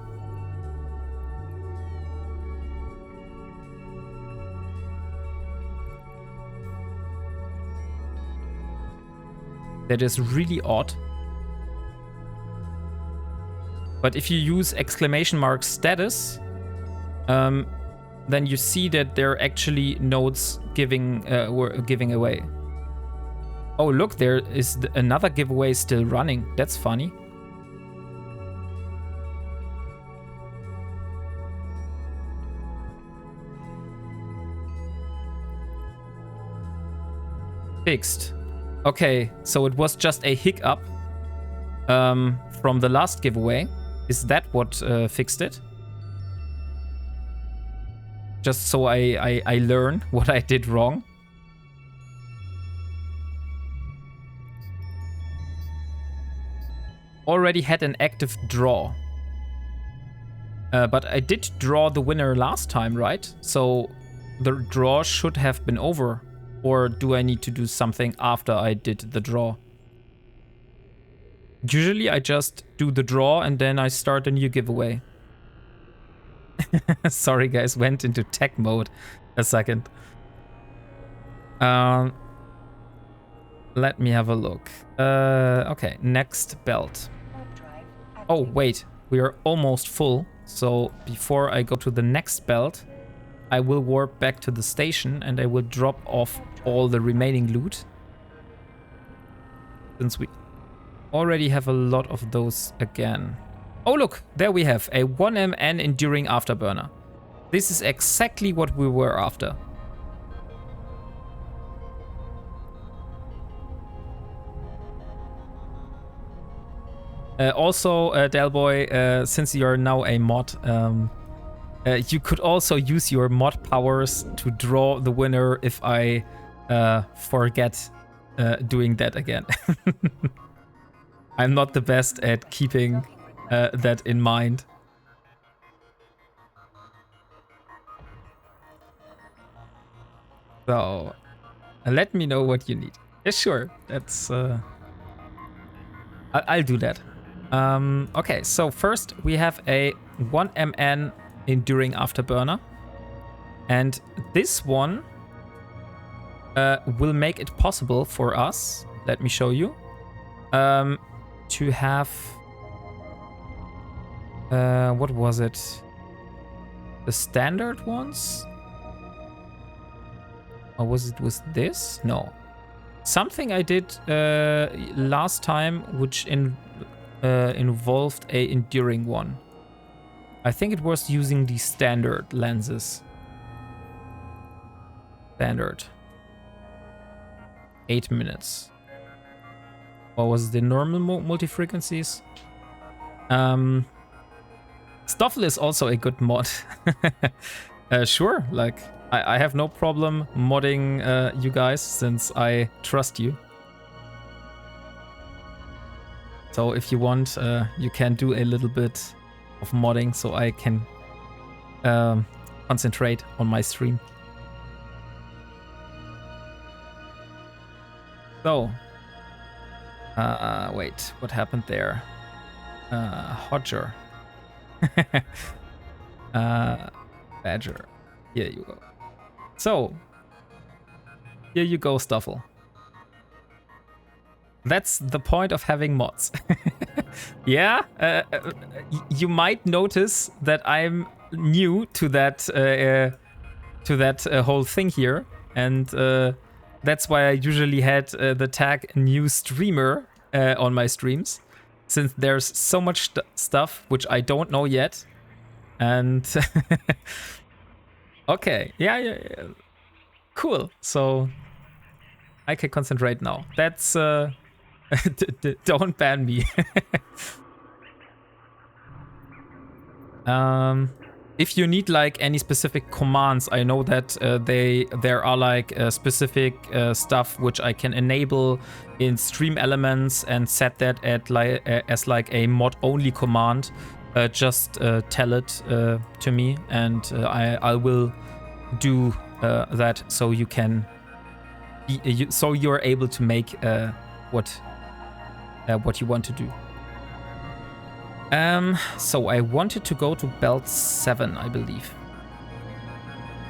That is really odd. But if you use exclamation mark status, then you see that there are actually nodes giving away. Oh, look, there is another giveaway still running. That's funny. Fixed. Okay, so it was just a hiccup from the last giveaway. Is that what fixed it? Just so I learn what I did wrong. Already had an active draw. But I did draw the winner last time, right? So the draw should have been over. Or do I need to do something after I did the draw? Usually I just do the draw and then I start a new giveaway. Sorry guys, went into tech mode a second. Let me have a look. Okay, next belt. Oh wait, we are almost full. So before I go to the next belt, I will warp back to the station and I will drop off all the remaining loot. Since we already have a lot of those again. Oh look, there we have a 1MN enduring afterburner. This is exactly what we were after. Also, Delboy, since you are now a mod, you could also use your mod powers to draw the winner if I forget doing that again. I'm not the best at keeping that in mind. So, let me know what you need. Yeah, sure. That's... I'll do that. Okay, so first we have a 1MN enduring afterburner. And this one will make it possible for us, let me show you, to have... what was it? The standard ones? Or was it with this? No. Something I did last time, which involved a enduring one. I think it was using the standard lenses. Standard. 8 minutes. Or was it the normal multi-frequencies? Stoffel is also a good mod. Sure, like, I have no problem modding you guys, since I trust you. So if you want, you can do a little bit of modding so I can concentrate on my stream. So, wait, what happened there? Hodger. Badger. Here you go. So, here you go, Stoffel. That's the point of having mods. Yeah, you might notice that I'm new to that whole thing here, and that's why I usually had the tag new streamer on my streams, since there's so much stuff which I don't know yet. And okay, yeah, cool. So I can concentrate now. That's don't ban me. if you need like any specific commands, I know that there are like specific stuff which I can enable in stream elements and set that at as like a mod only command. Just tell it to me, and I will do that so you can so you're able to make what you want to do. So I wanted to go to belt 7, I believe.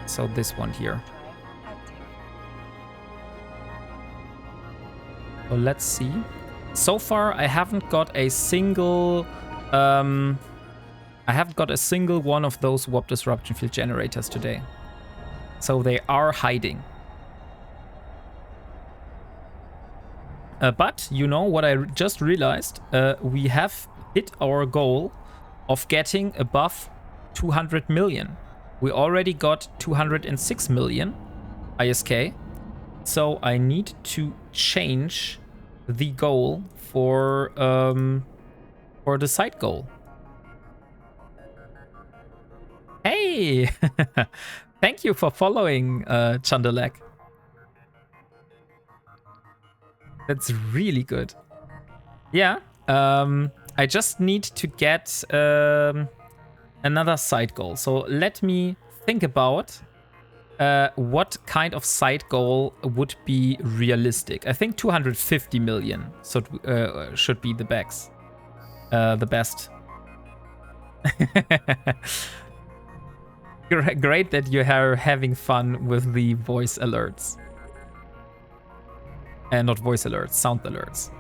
So this one here. So let's see. So far I haven't got a single one of those warp disruption field generators today. So they are hiding. But you know what I just realized? We have hit our goal of getting above 200 million. We already got 206 million ISK. So I need to change the goal for the side goal. Hey! Thank you for following, Chandelek. That's really good. Yeah, I just need to get another side goal. So let me think about what kind of side goal would be realistic. I think 250 million should be the best. Great that you are having fun with the voice alerts. And not voice alerts, sound alerts.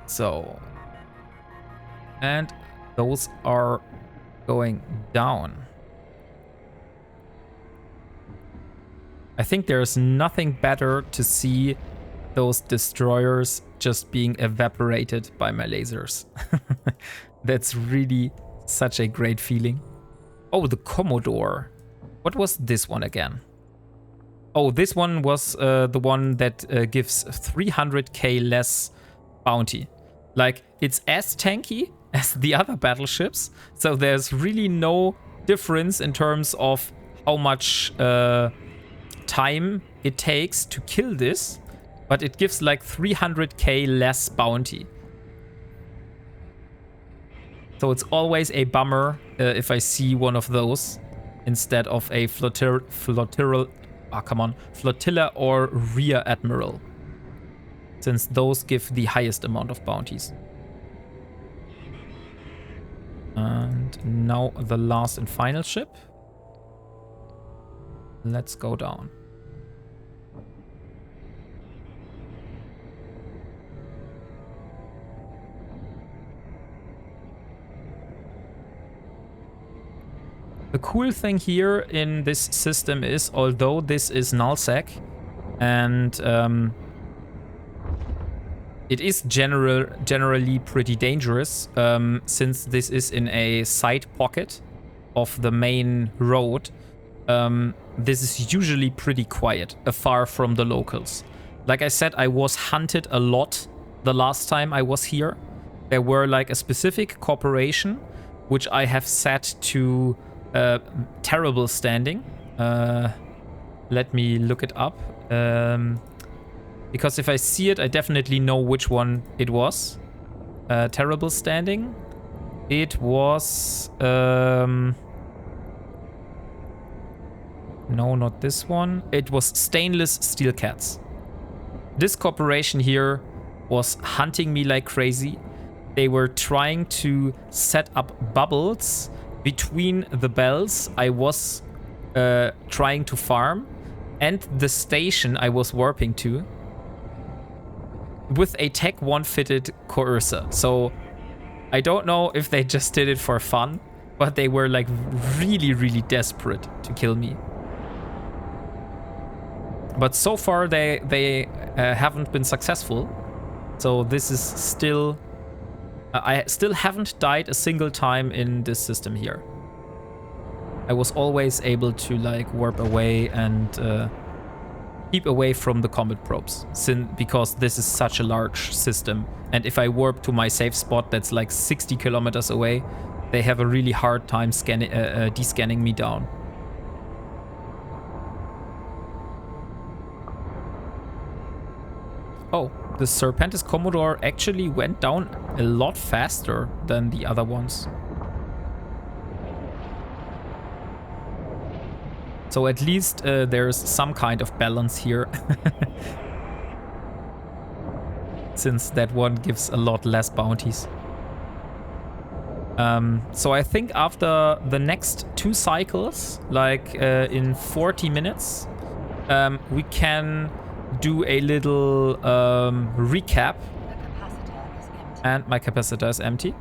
So, and those are going down. I think there's nothing better to see those destroyers just being evaporated by my lasers. That's really such a great feeling. Oh, the Commodore. What was this one again? Oh, this one was the one that gives 300k less bounty. Like, it's as tanky as the other battleships, so there's really no difference in terms of how much time it takes to kill this, but it gives like 300k less bounty. So it's always a bummer if I see one of those instead of a flotilla or rear admiral, since those give the highest amount of bounties. And now the last and final ship. Let's go down. The cool thing here in this system is, although this is Nullsec, and it is generally pretty dangerous, since this is in a side pocket of the main road. This is usually pretty quiet, far from the locals. Like I said, I was hunted a lot the last time I was here. There were like a specific corporation, which I have set to terrible standing. Let me look it up. Because if I see it, I definitely know which one it was. Terrible standing. It was... no, not this one. It was Stainless Steel Cats. This corporation here was hunting me like crazy. They were trying to set up bubbles between the bells I was trying to farm and the station I was warping to with a Tech 1 fitted coercer. So I don't know if they just did it for fun, but they were like really, really desperate to kill me. But so far they haven't been successful. So this is still... I still haven't died a single time in this system here. I was always able to like warp away and keep away from the combat probes, because this is such a large system. And if I warp to my safe spot that's like 60 kilometers away, they have a really hard time descanning me down. Oh, the Serpentis Commodore actually went down a lot faster than the other ones. So at least there's some kind of balance here. Since that one gives a lot less bounties. So I think after the next 2 cycles, like in 40 minutes, we can do a little recap. And my capacitor is empty.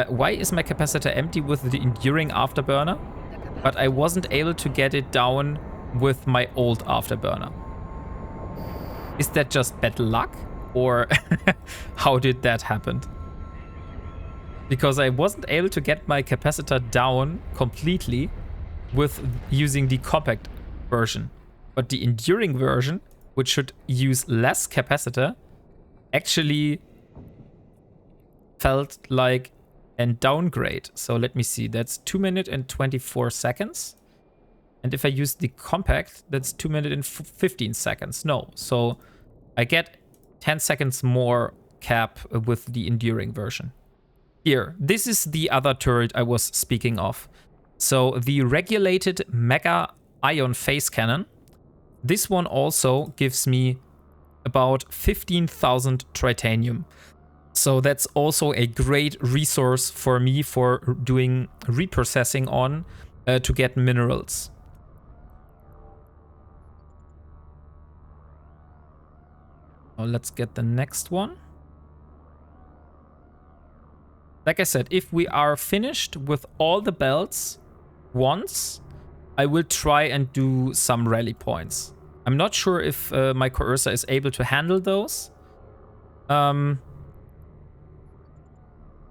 Why is my capacitor empty with the enduring afterburner? But I wasn't able to get it down with my old afterburner. Is that just bad luck? Or how did that happen? Because I wasn't able to get my capacitor down completely with using the compact version. But the enduring version, which should use less capacitor, actually felt like a downgrade. So let me see, that's 2 minutes and 24 seconds. And if I use the compact, that's 2 minutes and 15 seconds. No, so I get 10 seconds more cap with the enduring version. Here, this is the other turret I was speaking of. So the regulated mega ion phase cannon. This one also gives me about 15,000 tritanium. So that's also a great resource for me for doing reprocessing on to get minerals. Now let's get the next one. Like I said, if we are finished with all the belts once, I will try and do some rally points. I'm not sure if my coercer is able to handle those.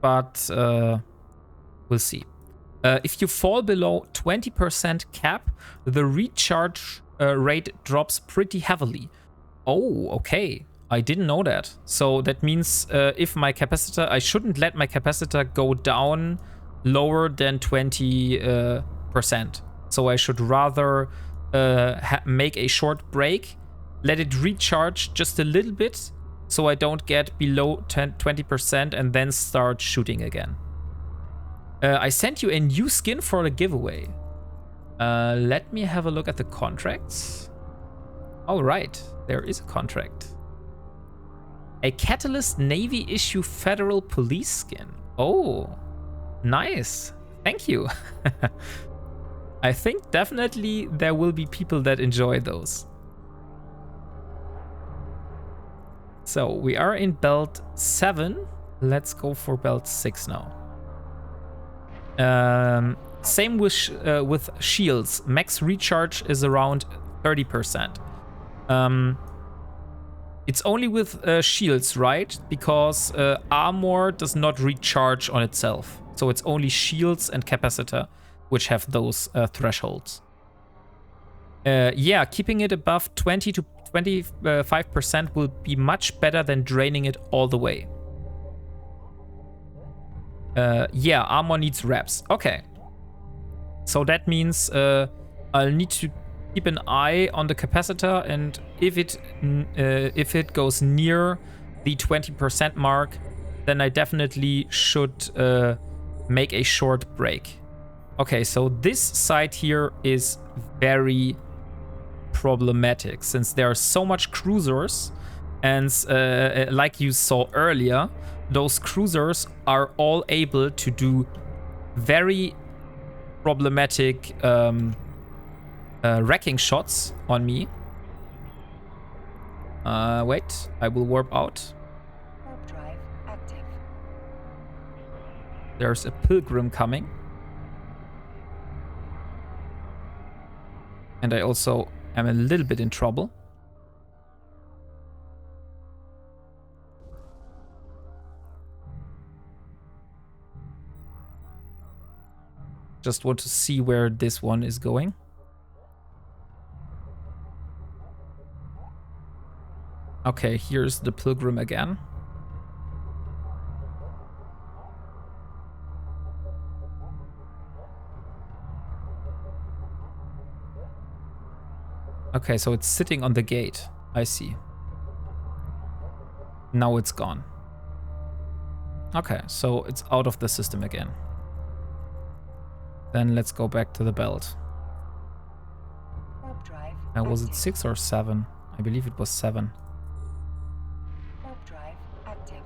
But we'll see. If you fall below 20% cap, the recharge rate drops pretty heavily. Oh, okay. I didn't know that. So that means if my capacitor, I shouldn't let my capacitor go down lower than 20%. So I should rather make a short break, let it recharge just a little bit, so I don't get below 20% and then start shooting again. I sent you a new skin for the giveaway. Let me have a look at the contracts. All right, there is a contract. A Catalyst Navy issue Federal Police skin. Oh, nice. Thank you. I think definitely there will be people that enjoy those. So we are in belt 7. Let's go for belt 6 now. Same with shields. Max recharge is around 30%. It's only with shields, right? Because armor does not recharge on itself. So it's only shields and capacitor which have those thresholds. Yeah, keeping it above 20 to 25% will be much better than draining it all the way. Yeah, armor needs reps. Okay. So that means I'll need to keep an eye on the capacitor, and if it goes near the 20% mark, then I definitely should make a short break. Okay, so this side here is very problematic since there are so much cruisers, and like you saw earlier, those cruisers are all able to do very problematic wrecking shots on me. Wait, I will warp out. Warp drive active. There's a pilgrim coming. And I also am a little bit in trouble. Just want to see where this one is going. Okay, here's the pilgrim again. Okay, so it's sitting on the gate. I see. Now it's gone. Okay, so it's out of the system again. Then let's go back to the belt. Warp drive Was it active. 6 or 7? I believe it was 7. Warp drive active.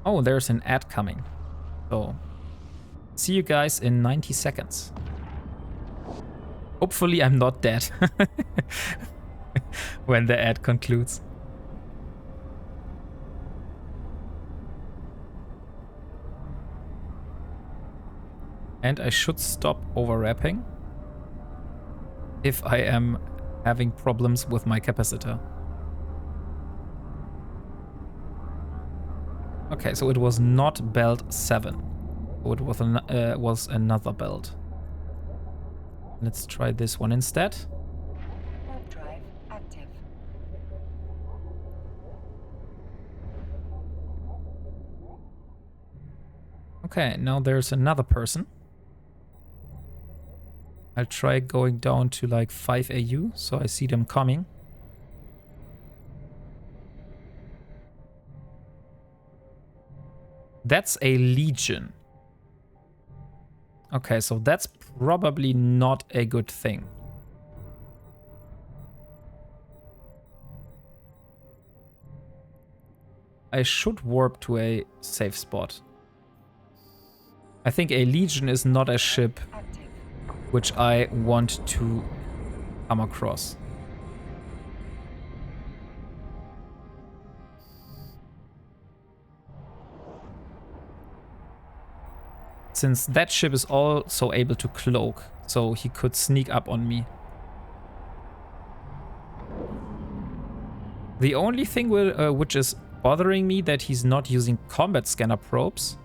Oh, there's an ad coming. So, see you guys in 90 seconds. Hopefully I'm not dead when the ad concludes. And I should stop overwrapping if I am having problems with my capacitor. Okay, so it was not belt 7. So it was another belt. Let's try this one instead. Warp drive active. Okay, now there's another person. I'll try going down to like 5 AU, so I see them coming. That's a legion. Okay, so that's probably not a good thing. I should warp to a safe spot. I think a legion is not a ship Active. which I want to come across. Since that ship is also able to cloak, so he could sneak up on me. The only thing which is bothering me that he's not using combat scanner probes,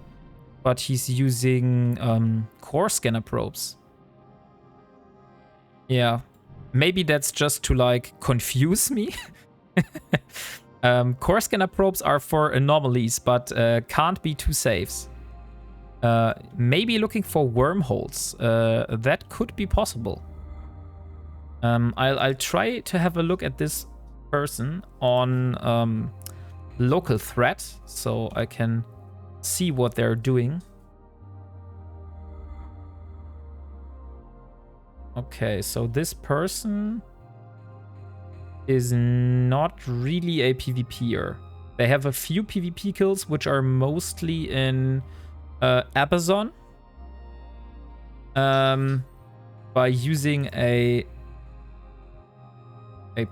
but he's using core scanner probes. Yeah, maybe that's just to like confuse me. Core scanner probes are for anomalies, but can't be too safes. Maybe looking for wormholes. That could be possible. I'll try to have a look at this person on local threat, so I can see what they're doing. Okay, so this person is not really a PvPer. They have a few PvP kills, which are mostly in Amazon, by using a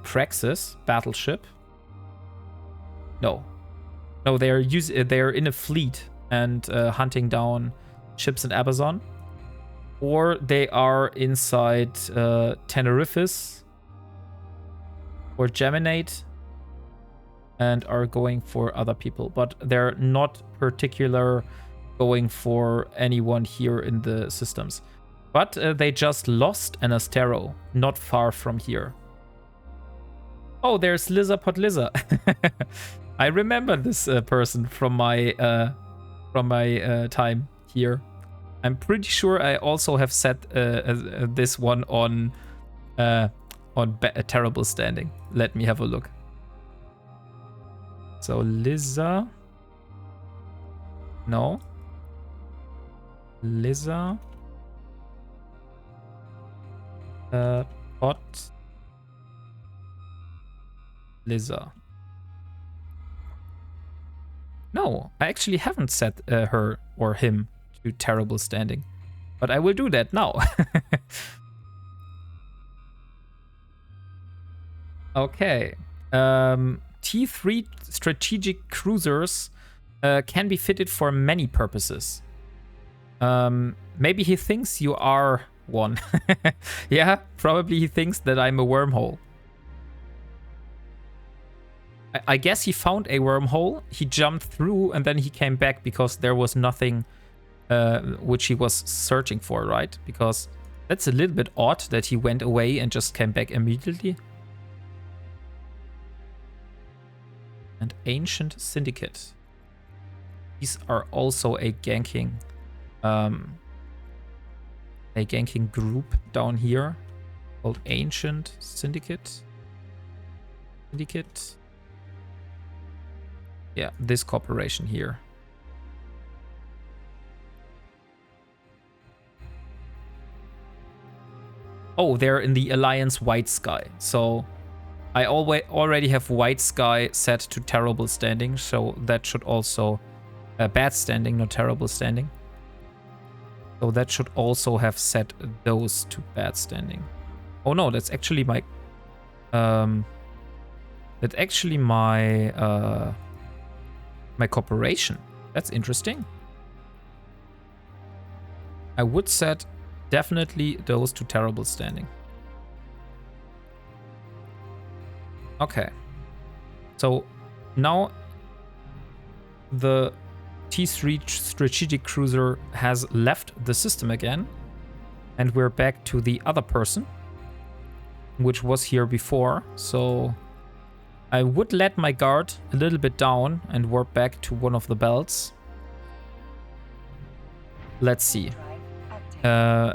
Praxis battleship. No, they're in a fleet and hunting down ships in Amazon, or they are inside Tenerifis or Geminate and are going for other people, but they're not particular going for anyone here in the systems. But they just lost an Astero not far from here. Oh, there's Liza Potliza. I remember this person from my time here. I'm pretty sure I also have set this one on a terrible standing. Let me have a look. So Liza, no. Liza, Pot, Liza. No, I actually haven't set her or him to terrible standing, but I will do that now. Okay. T3 strategic cruisers can be fitted for many purposes. Maybe he thinks you are one. Yeah, probably he thinks that I'm a wormhole. I guess he found a wormhole, he jumped through, and then he came back because there was nothing which he was searching for, right? Because that's a little bit odd that he went away and just came back immediately. And Ancient Syndicate. These are also a ganking group down here called Ancient Syndicate. Yeah, this corporation here. Oh, they're in the Alliance White Sky. So I already have White Sky set to terrible standing, so that should also bad standing, not terrible standing. So that should also have set those to bad standing. Oh no, that's actually my my corporation. That's interesting. I would set definitely those to terrible standing. Okay. So now the T3 strategic cruiser has left the system again, and we're back to the other person, which was here before. So I would let my guard a little bit down and warp back to one of the belts. Let's see.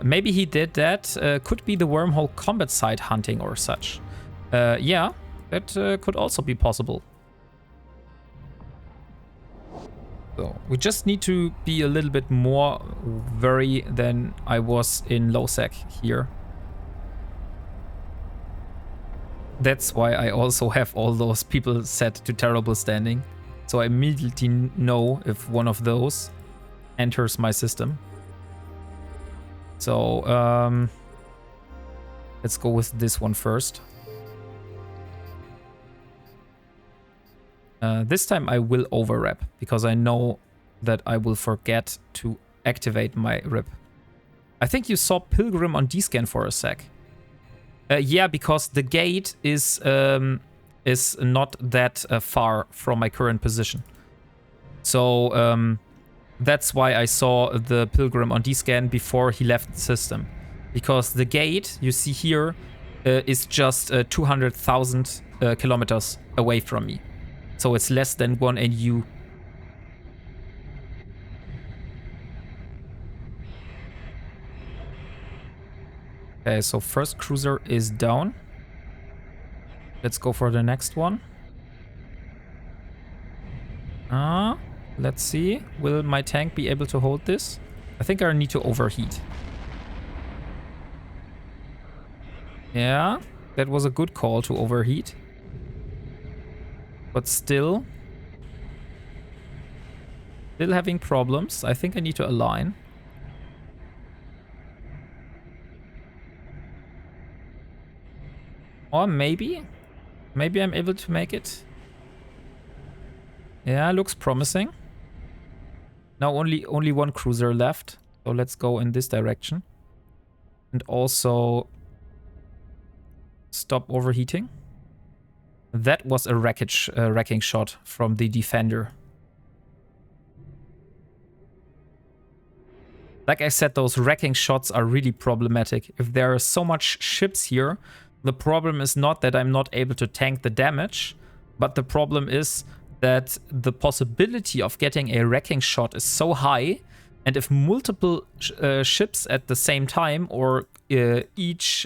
Maybe he did that. Could be the wormhole combat site hunting or such. Yeah, that could also be possible. So we just need to be a little bit more wary than I was in Nullsec here. That's why I also have all those people set to terrible standing. So I immediately know if one of those enters my system. So let's go with this one first. This time I will overwrap because I know that I will forget to activate my rip. I think you saw Pilgrim on D-scan for a sec. Yeah, because the gate is not that far from my current position. So that's why I saw the Pilgrim on D-scan before he left the system. Because the gate, you see here, is just 200,000 kilometers away from me. So it's less than 1 AU. Okay, so first cruiser is down. Let's go for the next one. Let's see. Will my tank be able to hold this? I think I need to overheat. Yeah, that was a good call to overheat. But still having problems. I think I need to align. Or maybe I'm able to make it. Yeah, looks promising. Now only one cruiser left. So let's go in this direction. And also stop overheating. That was a wrecking shot from the defender. Like I said, those wrecking shots are really problematic. If there are so much ships here, the problem is not that I'm not able to tank the damage, but the problem is that the possibility of getting a wrecking shot is so high, and if multiple ships at the same time, or each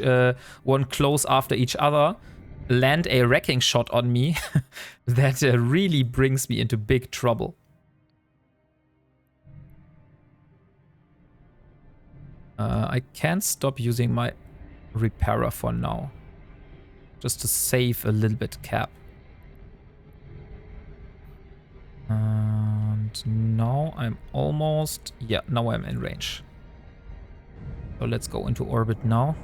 one close after each other, land a wrecking shot on me, that really brings me into big trouble. I can't stop using my repairer for now, just to save a little bit cap. And now I'm almost... Yeah, now I'm in range. So let's go into orbit now.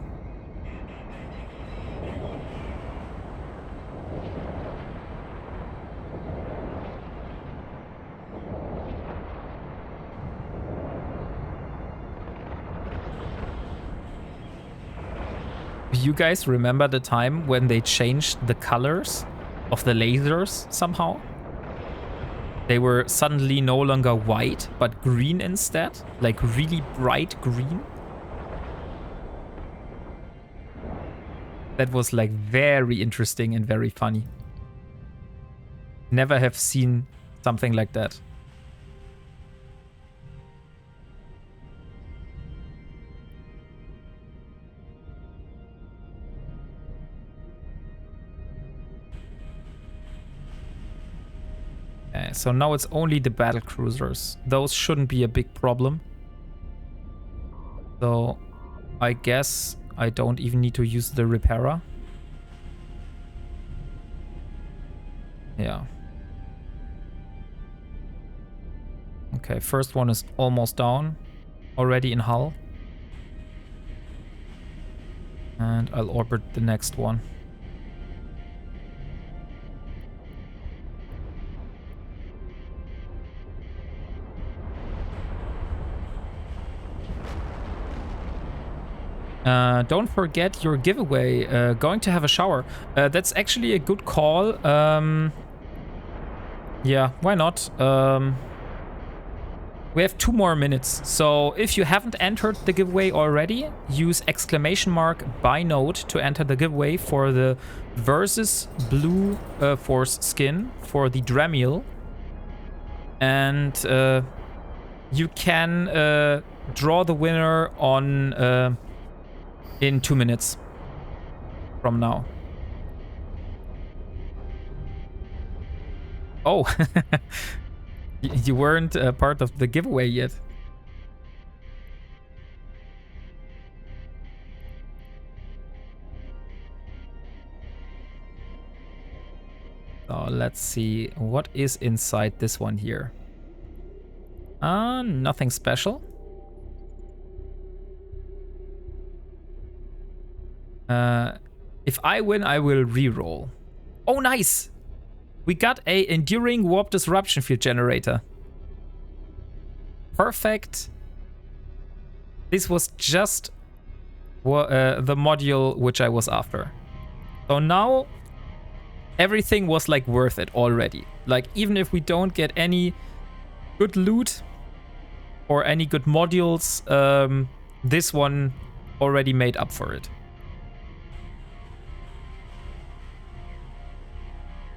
You guys remember the time when they changed the colors of the lasers somehow? They were suddenly no longer white, but green instead. Like really bright green. That was like very interesting and very funny. Never have seen something like that. Okay, so now it's only the battle cruisers. Those shouldn't be a big problem. So I guess I don't even need to use the repairer. Yeah. Okay, first one is almost down. Already in hull. And I'll orbit the next one. Don't forget your giveaway. Going to have a shower. That's actually a good call. Yeah, why not? We have 2 more minutes. So if you haven't entered the giveaway already, use !by node to enter the giveaway for the Versus Blue Force skin for the Dramiel. And you can draw the winner on in 2 minutes from now. Oh, you weren't part of the giveaway yet. So let's see what is inside this one here. Nothing special. If I win, I will re-roll. Oh, nice! We got a enduring warp disruption field generator. Perfect. This was just the module which I was after. So now everything was like worth it already. Like even if we don't get any good loot or any good modules, this one already made up for it.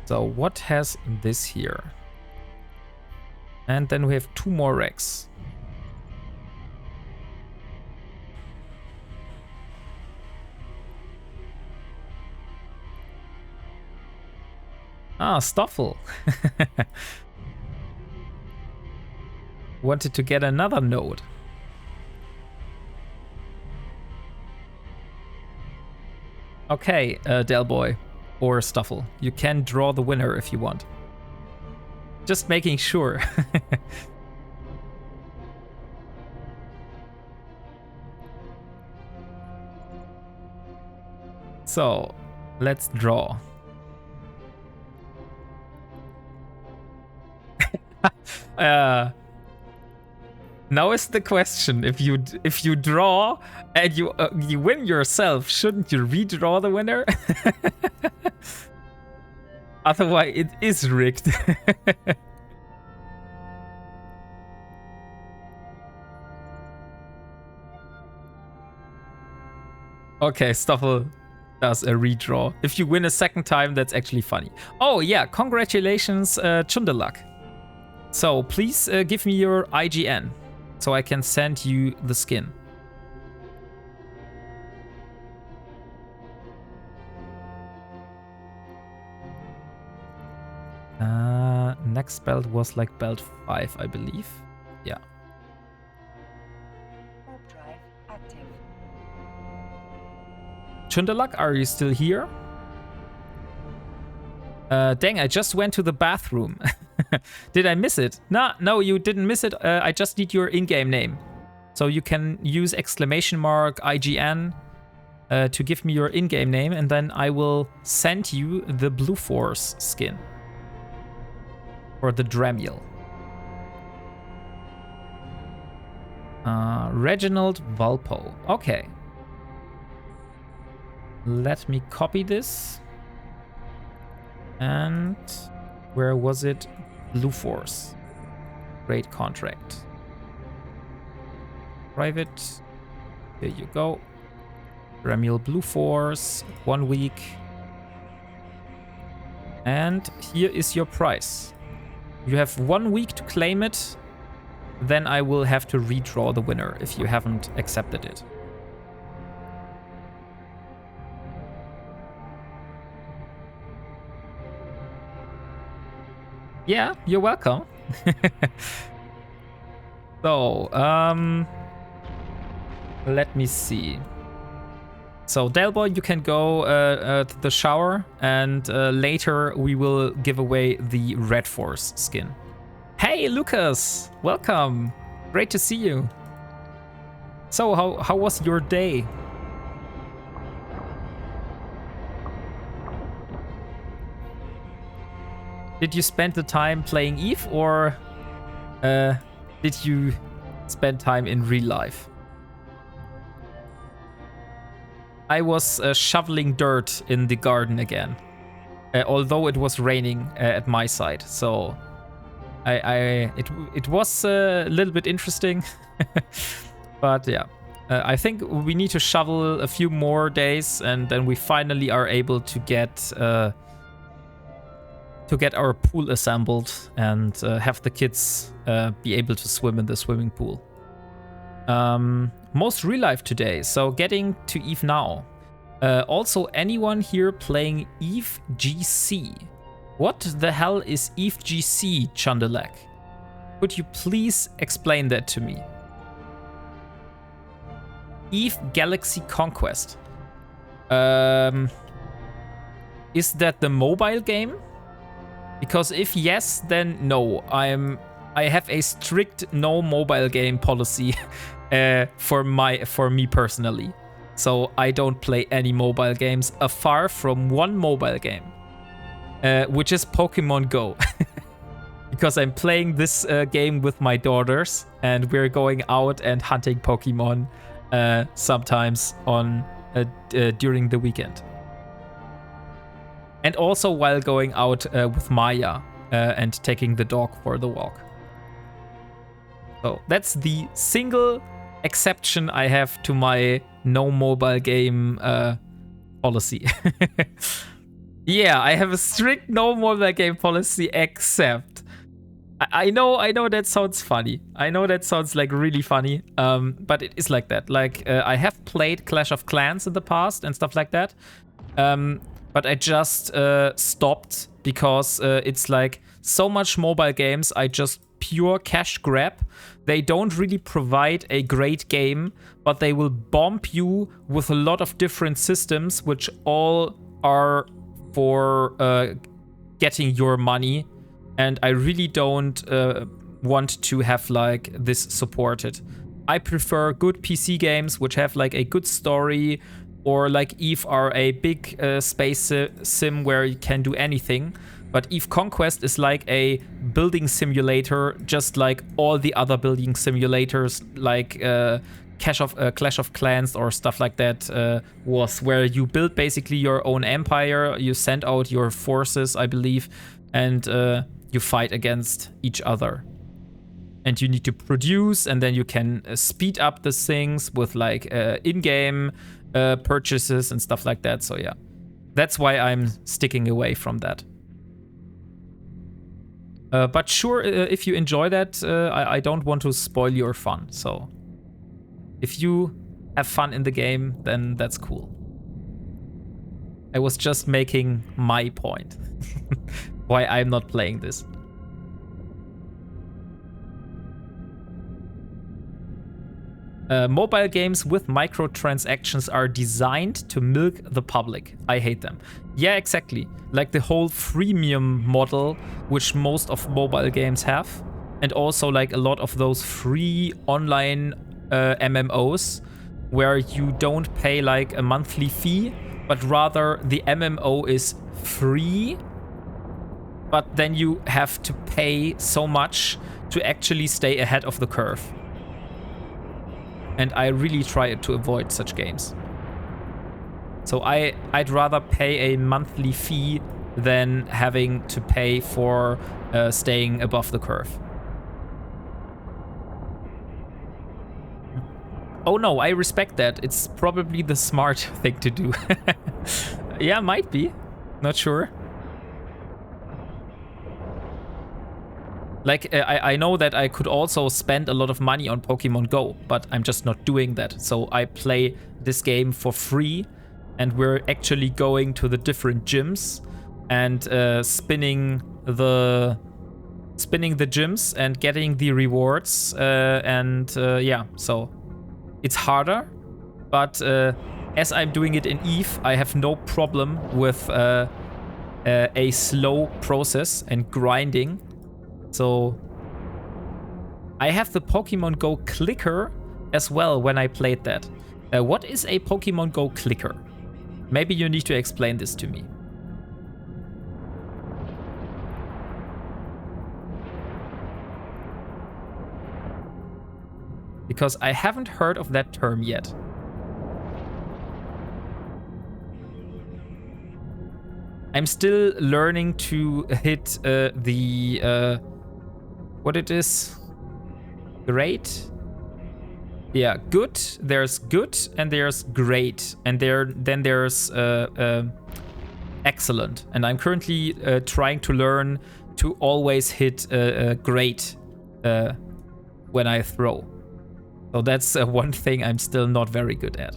So what has this here? And then we have 2 more wrecks. Ah, Stoffel. Wanted to get another node. Okay, Del Boy. Or Stoffel. You can draw the winner if you want. Just making sure. So, let's draw. Now is the question: if you draw and you win yourself, shouldn't you redraw the winner? Otherwise, it is rigged. Okay, Stoffel does a redraw. If you win a second time, that's actually funny. Oh yeah, congratulations, Chundelak. So please give me your IGN so I can send you the skin. Next belt was like belt 5, I believe. Yeah. Warp drive active. Chundelak, are you still here? Dang, I just went to the bathroom. Did I miss it? No, you didn't miss it. I just need your in-game name. So you can use !IGN to give me your in-game name, and then I will send you the Blue Force skin. For the Dramiel. Reginald Valpo. Okay. Let me copy this. And where was it? Blue Force. Great contract. Private. There you go. Dramiel Blue Force. 1 week. And here is your prize. You have 1 week to claim it. Then I will have to redraw the winner if you haven't accepted it. Yeah, you're welcome. So, let me see. So, Delboy, you can go to the shower, and later we will give away the Red Force skin. Hey, Lucas! Welcome! Great to see you. So, how was your day? Did you spend the time playing Eve, or did you spend time in real life? I was shoveling dirt in the garden again, although it was raining at my side. So it was a little bit interesting, but yeah, I think we need to shovel a few more days, and then we finally are able to get our pool assembled and have the kids be able to swim in the swimming pool. Most real life today, so getting to Eve now. Also, anyone here playing Eve GC? What the hell is Eve GC, Chandelek? Could you please explain that to me? Eve Galaxy Conquest. Is that the mobile game? Because if yes, then no. I have a strict no mobile game policy for me personally. So I don't play any mobile games afar from one mobile game, which is Pokemon Go. Because I'm playing this game with my daughters, and we're going out and hunting Pokemon sometimes on during the weekend. And also while going out with Maya and taking the dog for the walk. So that's the single exception I have to my no mobile game policy. Yeah, I have a strict no mobile game policy, except I know that sounds funny. I know that sounds like really funny, but it is like that. Like I have played Clash of Clans in the past and stuff like that. But I just stopped because it's like so much mobile games I just pure cash grab. They don't really provide a great game, but they will bomb you with a lot of different systems, which all are for getting your money. And I really don't want to have like this supported. I prefer good PC games which have like a good story, or like Eve are a big space sim where you can do anything. But Eve Conquest is like a building simulator, just like all the other building simulators, like Clash of Clans or stuff like that was, where you build basically your own empire, you send out your forces, I believe, and you fight against each other. And you need to produce, and then you can speed up the things with like in-game purchases and stuff like that. So yeah, that's why I'm sticking away from that. But sure, if you enjoy that, I don't want to spoil your fun. So if you have fun in the game, then that's cool. I was just making my point why I'm not playing this. Mobile games with microtransactions are designed to milk the public. I hate them. Yeah, exactly. Like the whole freemium model, which most of mobile games have. And also like a lot of those free online MMOs, where you don't pay like a monthly fee, but rather the MMO is free, but then you have to pay so much to actually stay ahead of the curve. And I really try to avoid such games. So I'd rather pay a monthly fee than having to pay for staying above the curve. Oh no, I respect that. It's probably the smart thing to do. Yeah, might be. Not sure. Like, I know that I could also spend a lot of money on Pokemon Go, but I'm just not doing that. So I play this game for free, and we're actually going to the different gyms and spinning the gyms and getting the rewards. Yeah, so it's harder, but as I'm doing it in EVE, I have no problem with a slow process and grinding. So I have the Pokemon Go clicker as well when I played that. What is a Pokemon Go clicker? Maybe you need to explain this to me. Because I haven't heard of that term yet. I'm still learning to hit what it is? Great? Yeah, good. There's good and there's great. And then there's excellent. And I'm currently trying to learn to always hit great when I throw. So that's one thing I'm still not very good at.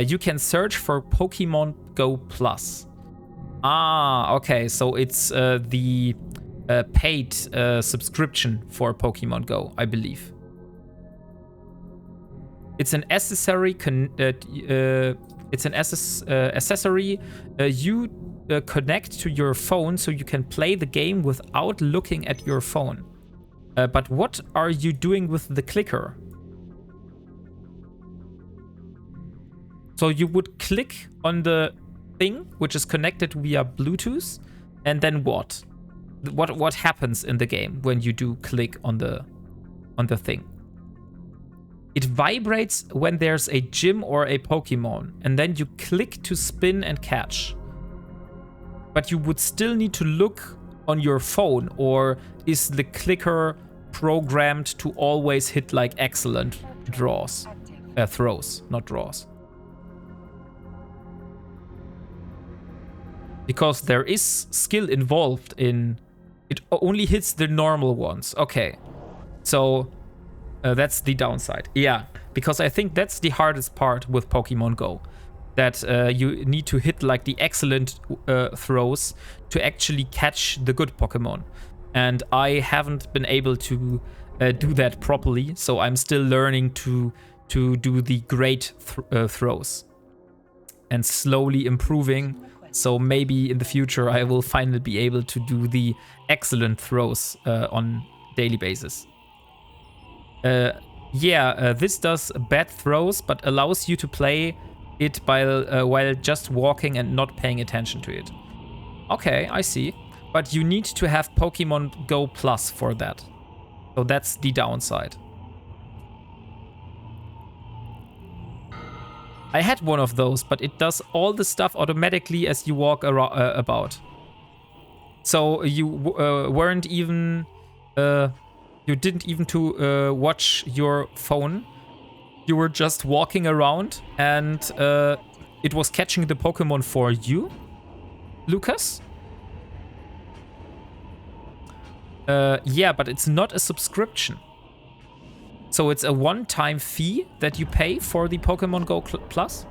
You can search for Pokemon Go Plus. Ah, okay. So it's the paid subscription for Pokemon Go, I believe. It's an accessory. Accessory you connect to your phone so you can play the game without looking at your phone. But what are you doing with the clicker? So you would click on the thing which is connected via Bluetooth, and then what? What happens in the game when you do click on the thing? It vibrates when there's a gym or a Pokemon, and then you click to spin and catch. But you would still need to look on your phone, or is the clicker programmed to always hit like excellent throws, not draws? Because there is skill involved in it. Only hits the normal ones. Okay, so that's the downside. Yeah, because I think that's the hardest part with Pokemon Go, that you need to hit like the excellent throws to actually catch the good Pokemon, and I haven't been able to do that properly. So I'm still learning to do the great throws and slowly improving. So maybe in the future I will finally be able to do the excellent throws on daily basis. This does bad throws, but allows you to play it while just walking and not paying attention to it. Okay, I see. But you need to have Pokemon Go Plus for that. So that's the downside. I had one of those, but it does all the stuff automatically as you walk about. So you weren't even... you didn't even watch your phone. You were just walking around, and it was catching the Pokemon for you, Lucas? Yeah, but it's not a subscription. So it's a one-time fee that you pay for the Pokemon Go Plus?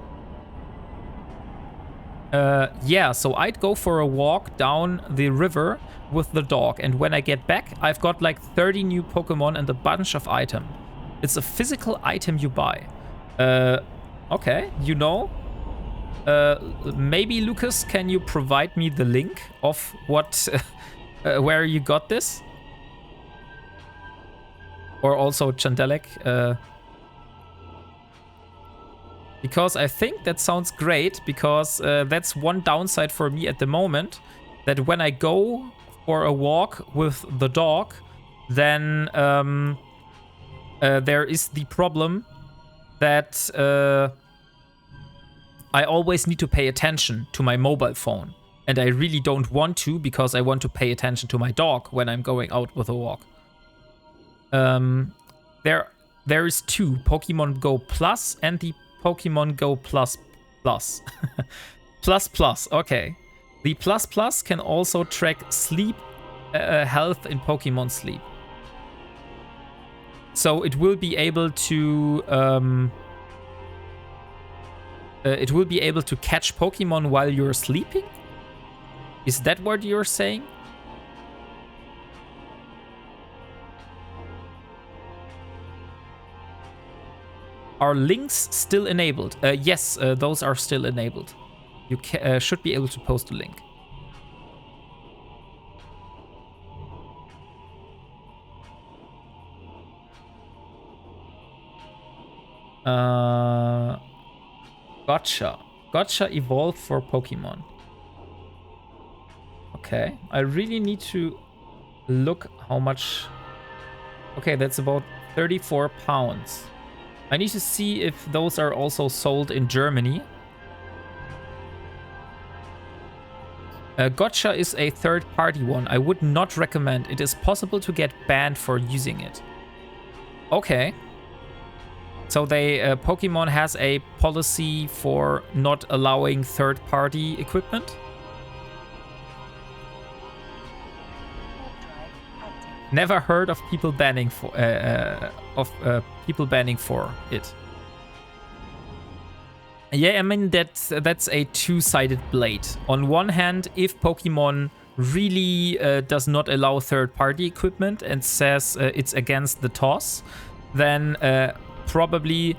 Yeah, so I'd go for a walk down the river with the dog, and when I get back, I've got like 30 new Pokemon and a bunch of items. It's a physical item you buy. Okay, you know. Maybe, Lucas, can you provide me the link of what, where you got this? Or also Chandelek, because I think that sounds great, because that's one downside for me at the moment, that when I go for a walk with the dog, then there is the problem that I always need to pay attention to my mobile phone, and I really don't want to, because I want to pay attention to my dog when I'm going out with a walk. There is two, Pokemon Go Plus and the Pokemon Go Plus Plus. Plus, okay. The Plus can also track sleep health in Pokemon Sleep. So it will be able to catch Pokemon while you're sleeping? Is that what you're saying? Are links still enabled? Yes, those are still enabled. You should be able to post a link. Gotcha. Gotcha evolved for Pokemon. Okay, I really need to look how much... Okay, that's about 34 pounds. I need to see if those are also sold in Germany. Gotcha is a third-party one. I would not recommend. It is possible to get banned for using it. Okay. So Pokemon has a policy for not allowing third-party equipment. Never heard of people banning for it. Yeah, I mean that's a two-sided blade. On one hand, if Pokemon really does not allow third-party equipment and says it's against the toss, then probably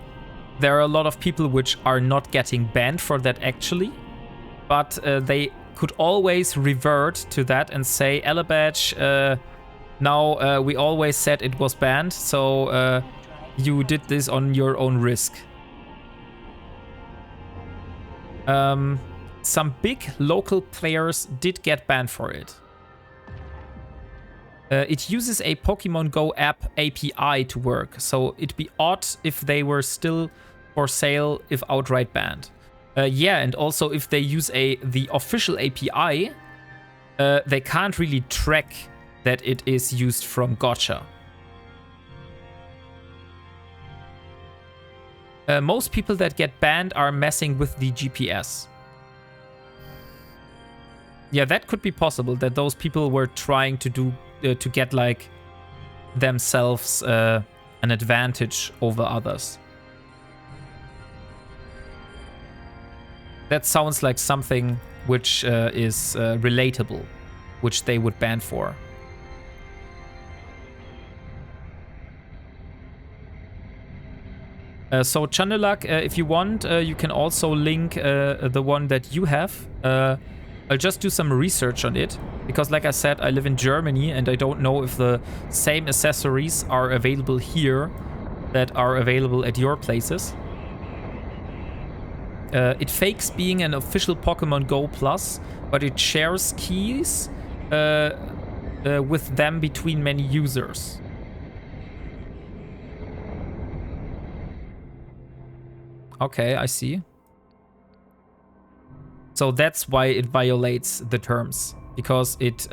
there are a lot of people which are not getting banned for that actually, but they could always revert to that and say, Elabadge, now we always said it was banned, so you did this on your own risk. Some big local players did get banned for it. It uses a Pokemon Go app API to work, so it'd be odd if they were still for sale if outright banned. Yeah, and also if they use the official API, they can't really track that it is used from Gotcha. Most people that get banned are messing with the GPS. Yeah, that could be possible, that those people were trying to do to get like themselves an advantage over others. That sounds like something which is relatable, which they would ban for. So Chandelak, if you want, you can also link the one that you have. I'll just do some research on it, because like I said, I live in Germany and I don't know if the same accessories are available here that are available at your places. It fakes being an official Pokemon Go Plus, but it shares keys with them between many users. Okay, I see. So that's why it violates the terms, because it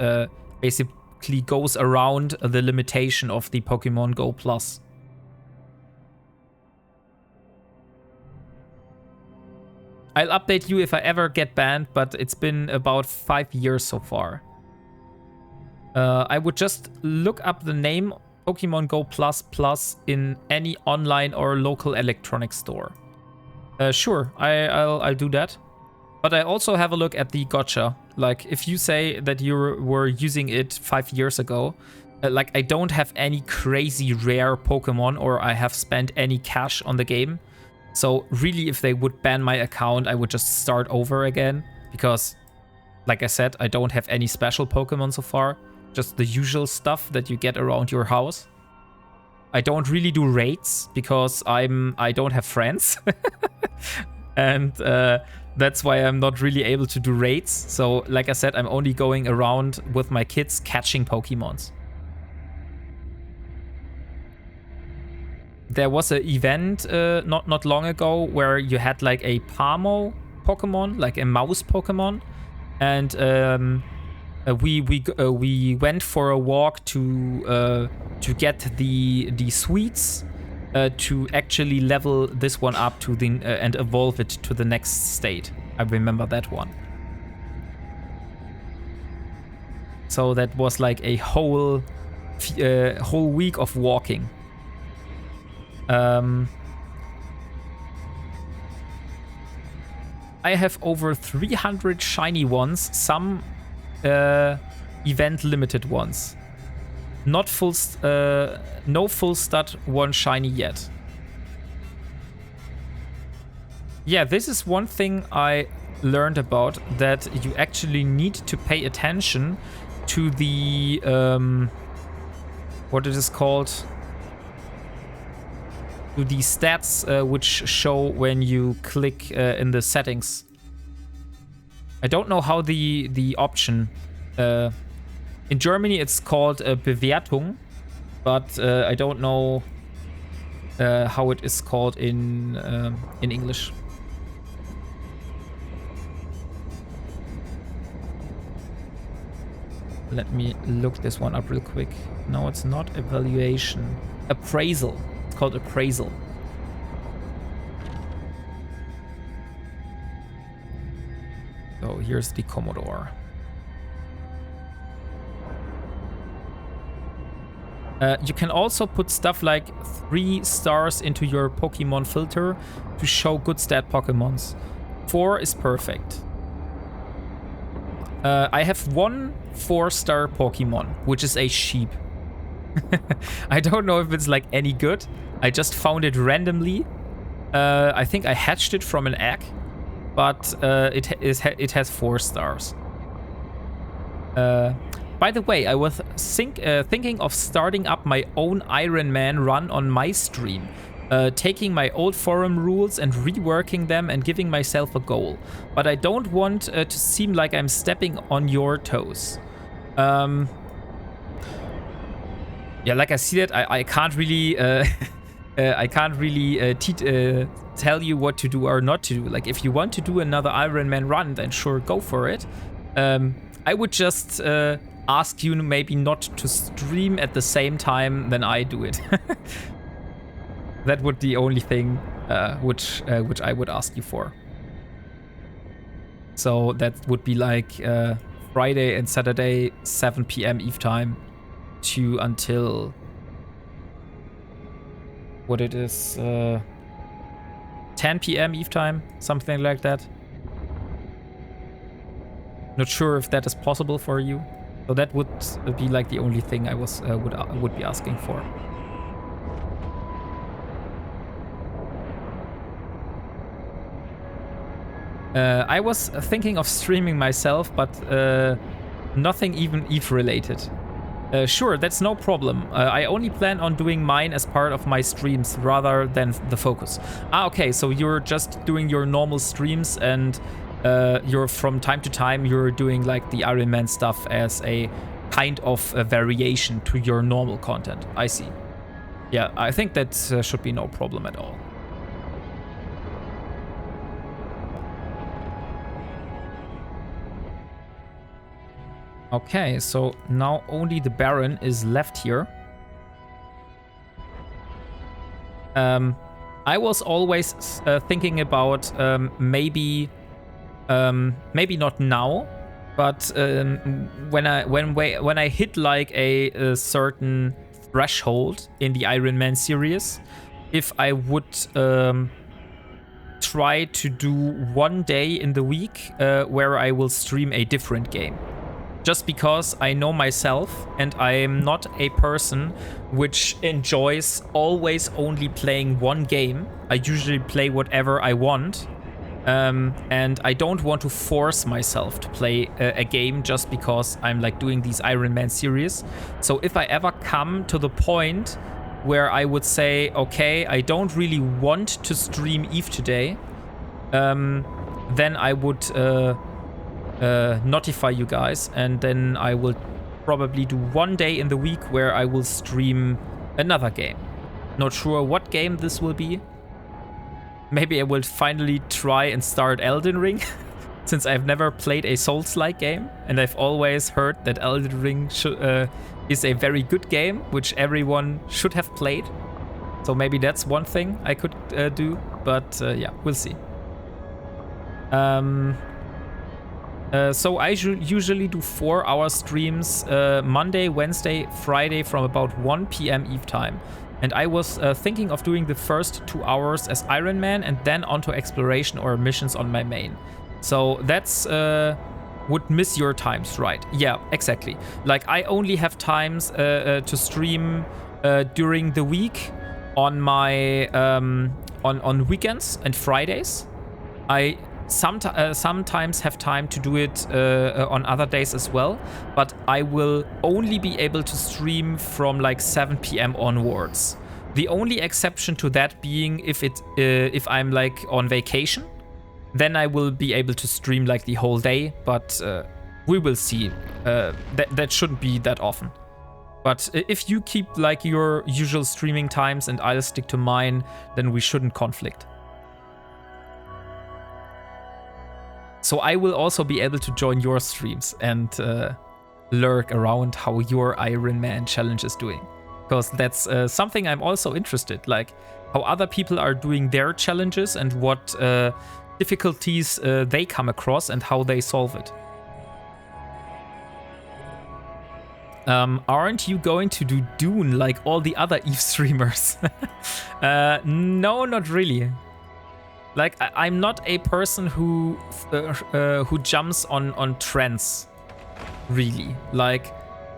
basically goes around the limitation of the Pokemon Go Plus. I'll update you if I ever get banned, but it's been about 5 years so far. I would just look up the name Pokemon Go Plus in any online or local electronics store. Sure, I'll do that. But I also have a look at the Gotcha. Like, if you say that you were using it 5 years ago, like, I don't have any crazy rare Pokemon or I have spent any cash on the game. So really, if they would ban my account, I would just start over again. Because, like I said, I don't have any special Pokemon so far. Just the usual stuff that you get around your house. I don't really do raids because I don't have friends. And that's why I'm not really able to do raids. So, like I said, I'm only going around with my kids catching Pokemons. There was an event not long ago where you had like a Pamo Pokemon, like a mouse Pokemon, and we went for a walk to get the sweets to actually level this one up to the and evolve it to the next state. I remember that one. So that was like a whole week of walking. I have over 300 shiny ones, some event limited ones. Not full, no full stat one shiny yet. Yeah, this is one thing I learned about, that you actually need to pay attention to the what it is called, to the stats which show when you click in the settings. I don't know how the option in Germany it's called Bewertung, but I don't know how it is called in English. Let me look this one up real quick. No, it's not evaluation. Appraisal. It's called appraisal. So here's the Commodore. You can also put stuff like 3 stars into your Pokemon filter to show good stat Pokemons. 4 is perfect. I have 1 4-star Pokemon, which is a sheep. I don't know if it's like any good. I just found it randomly. I think I hatched it from an egg, but it has 4 stars. By the way, I was thinking of starting up my own Ironman run on my stream. Taking my old forum rules and reworking them and giving myself a goal. But I don't want to seem like I'm stepping on your toes. Yeah, like I see that, I can't really tell you what to do or not to do. Like, if you want to do another Ironman run, then sure, go for it. I would just ask you maybe not to stream at the same time than I do it. That would be the only thing which I would ask you for. So that would be like Friday and Saturday, 7 p.m. Eve time to until what it is, 10 p.m. Eve time, something like that. Not sure if that is possible for you. So that would be like the only thing I was would be asking for. I was thinking of streaming myself, but nothing even Eve related. Sure, that's no problem. I only plan on doing mine as part of my streams rather than the focus. Ah, okay, so you're just doing your normal streams and you're from time to time you're doing like the Ironman stuff as a kind of a variation to your normal content. I see. Yeah, I think that should be no problem at all. Okay, so now only the Baron is left here. I was always thinking about maybe not now, but when I hit like a certain threshold in the Ironman series, if I would try to do one day in the week where I will stream a different game. Just because I know myself and I am not a person which enjoys always only playing one game. I usually play whatever I want. And I don't want to force myself to play a game just because I'm like doing these Ironman series. So if I ever come to the point where I would say, okay, I don't really want to stream Eve today, then I would notify you guys, and then I will probably do one day in the week where I will stream another game. Not sure what game this will be. Maybe I will finally try and start Elden Ring, since I've never played a Souls-like game, and I've always heard that Elden Ring is a very good game, which everyone should have played. So maybe that's one thing I could do, but yeah, we'll see. So I usually do 4-hour streams Monday, Wednesday, Friday from about 1 p.m. Eve time. And I was thinking of doing the first 2 hours as Ironman and then onto exploration or missions on my main. So that's would miss your times, right? Yeah, exactly. Like I only have times to stream during the week on my on weekends and Fridays. I sometimes have time to do it on other days as well, but I will only be able to stream from like 7 p.m. onwards. The only exception to that being if I'm like on vacation, then I will be able to stream like the whole day, but we will see. That shouldn't be that often. But if you keep like your usual streaming times and I'll stick to mine, then we shouldn't conflict. So I will also be able to join your streams and lurk around how your Ironman challenge is doing. Because that's something I'm also interested, like how other people are doing their challenges and what difficulties they come across and how they solve it. Aren't you going to do Dune like all the other Eve streamers? No, not really. Like I'm not a person who jumps on trends, really. Like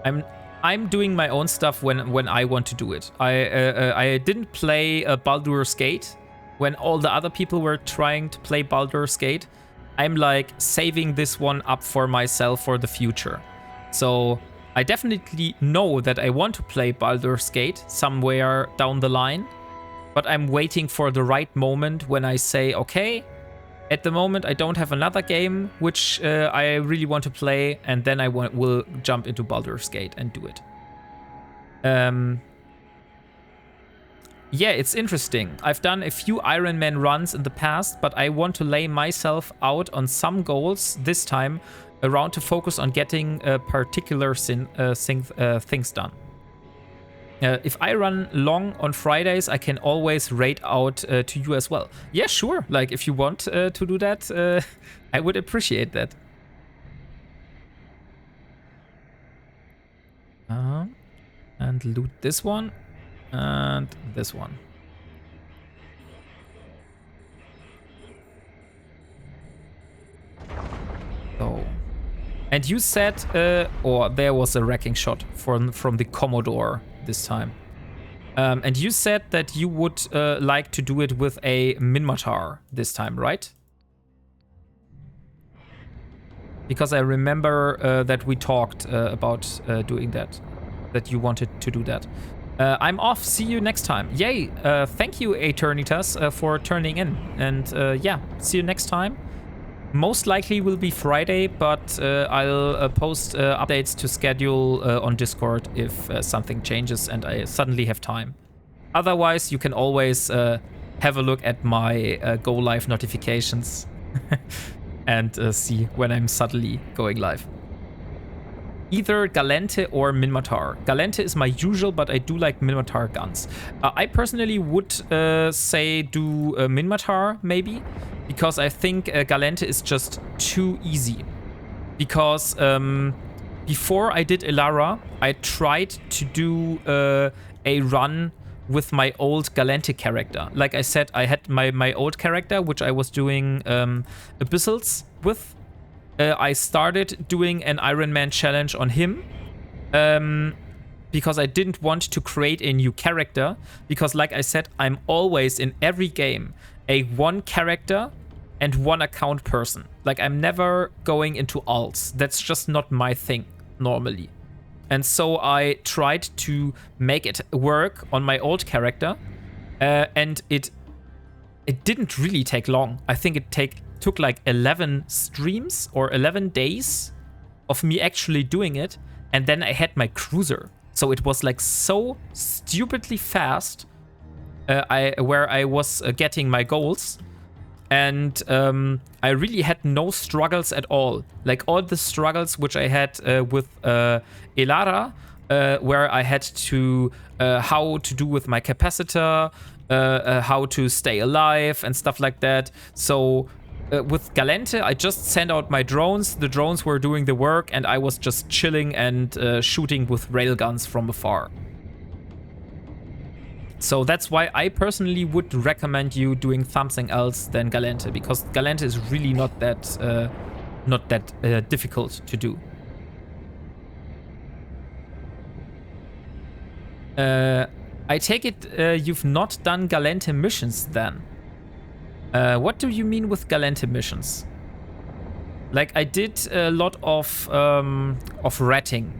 I'm doing my own stuff when I want to do it. I didn't play Baldur's Gate when all the other people were trying to play Baldur's Gate. I'm like saving this one up for myself for the future. So I definitely know that I want to play Baldur's Gate somewhere down the line. But I'm waiting for the right moment when I say, okay, at the moment I don't have another game which I really want to play, and then I will jump into Baldur's Gate and do it. Yeah, it's interesting. I've done a few Ironman runs in the past, but I want to lay myself out on some goals this time around to focus on getting particular things done. If I run long on Fridays, I can always rate out to you as well. Yeah, sure. Like, if you want to do that, I would appreciate that. And loot this one and this one. So, and you said, or there was a wrecking shot from the Commodore this time. And you said that you would like to do it with a Minmatar this time, right? Because I remember that we talked about doing that you wanted to do that. I'm off. See you next time. Yay. Thank you, Eternitas, for turning in. And yeah, see you next time. Most likely will be Friday, but I'll post updates to schedule on Discord if something changes and I suddenly have time. Otherwise, you can always have a look at my go live notifications and see when I'm suddenly going live. Either Galente or Minmatar. Galente is my usual, but I do like Minmatar guns. I personally would say do Minmatar, maybe, because I think Galente is just too easy. Because before I did Elara, I tried to do a run with my old Galente character. Like I said, I had my old character, which I was doing Abyssals with. I started doing an Ironman challenge on him because I didn't want to create a new character. Because like I said, I'm always in every game a one character and one account person. Like I'm never going into alts. That's just not my thing normally. And so I tried to make it work on my old character. And it didn't really take long. I think it took like 11 streams or 11 days of me actually doing it, and then I had my cruiser. So it was like so stupidly fast where I was getting my goals, and I really had no struggles at all. Like all the struggles which I had with Elara, where I had to how to do with my capacitor, how to stay alive and stuff like that. So with Galente, I just sent out my drones. The drones were doing the work, and I was just chilling and shooting with railguns from afar. So that's why I personally would recommend you doing something else than Galente, because Galente is really not that difficult to do. I take it you've not done Galente missions then. What do you mean with Galente missions? Like, I did a lot of ratting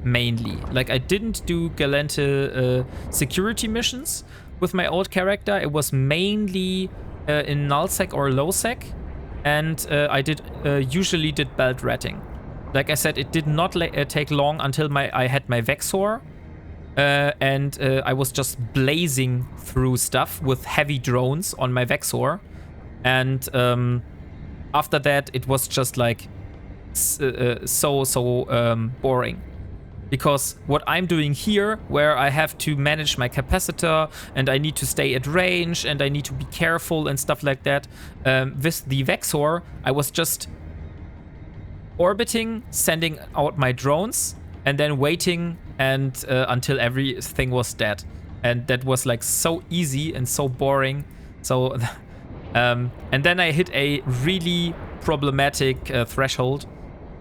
mainly. Like, I didn't do Galente security missions with my old character. It was mainly in Nullsec or Lowsec, and I usually did belt ratting. Like I said, it did not take long until I had my Vexor, and I was just blazing through stuff with heavy drones on my Vexor, and after that, it was just like so boring. Because what I'm doing here, where I have to manage my capacitor and I need to stay at range and I need to be careful and stuff like that, with the Vexor, I was just orbiting, sending out my drones, and then waiting and until everything was dead. And that was like so easy and so boring. So. And then I hit a really problematic threshold,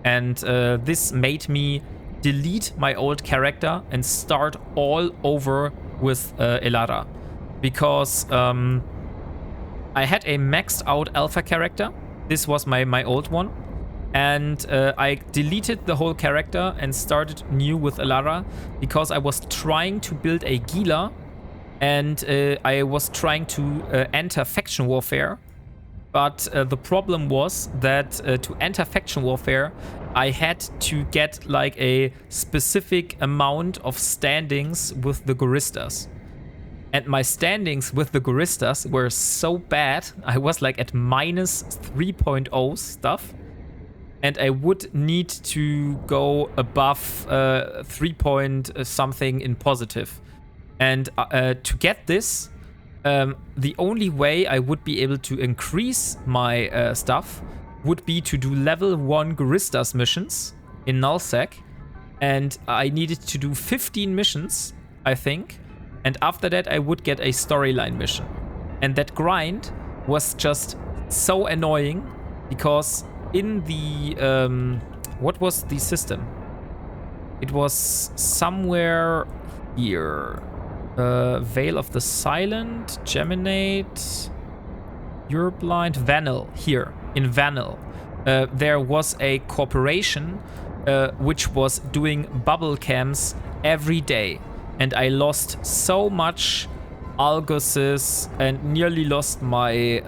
and this made me delete my old character and start all over with Elara, because I had a maxed out alpha character. This was my old one, and I deleted the whole character and started new with Elara because I was trying to build a Gila. And I was trying to enter faction warfare, but the problem was that to enter faction warfare, I had to get like a specific amount of standings with the Goristas. And my standings with the Goristas were so bad, I was like at minus 3.0 stuff. And I would need to go above 3 point something in positive. And to get this, the only way I would be able to increase my stuff would be to do level 1 Goristas missions in Nullsec. And I needed to do 15 missions, I think. And after that, I would get a storyline mission. And that grind was just so annoying because in the... what was the system? It was somewhere here. Veil of the Silent, Geminate, You're Blind, Vanil, here, in Vanil. There was a corporation which was doing bubble cams every day. And I lost so much Algoses and nearly lost my,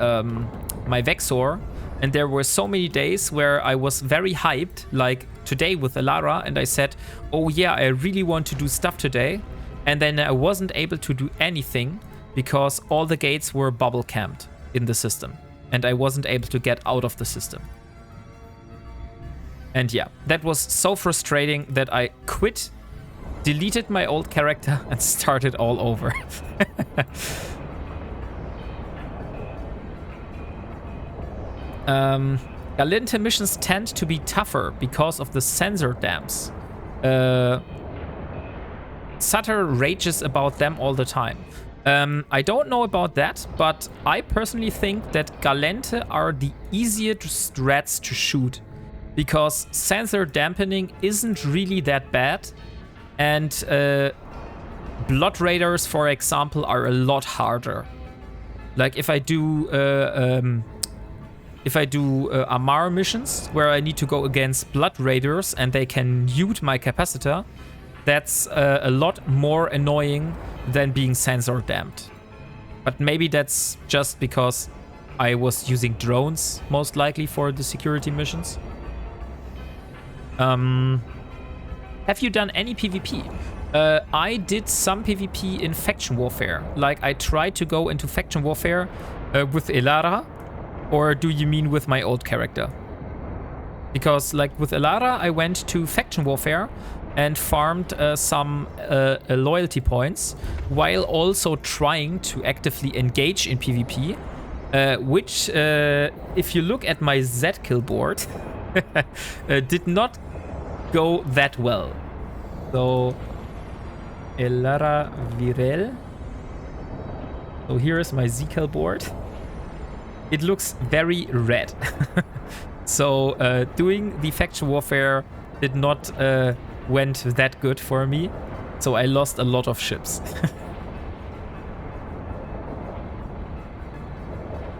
my Vexor. And there were so many days where I was very hyped, like today with Elara, and I said, oh yeah, I really want to do stuff today. And then I wasn't able to do anything because all the gates were bubble camped in the system. And I wasn't able to get out of the system. And yeah, that was so frustrating that I quit, deleted my old character, and started all over. Galente missions tend to be tougher because of the sensor dams. Sutter rages about them all the time. I don't know about that, but I personally think that Galente are the easiest rats to shoot because sensor dampening isn't really that bad, and Blood Raiders, for example, are a lot harder. Like if I do Amar missions where I need to go against Blood Raiders and they can mute my capacitor, that's a lot more annoying than being sensor damped. But maybe that's just because I was using drones, most likely, for the security missions. Have you done any PvP? I did some PvP in faction warfare. Like, I tried to go into faction warfare with Elara. Or do you mean with my old character? Because, like, with Elara, I went to faction warfare and farmed some loyalty points while also trying to actively engage in PvP. which, if you look at my Z-kill board, did not go that well. So, Elara Virel. So here is my Z-kill board. It looks very red. So doing the faction warfare did not went that good for me. So I lost a lot of ships.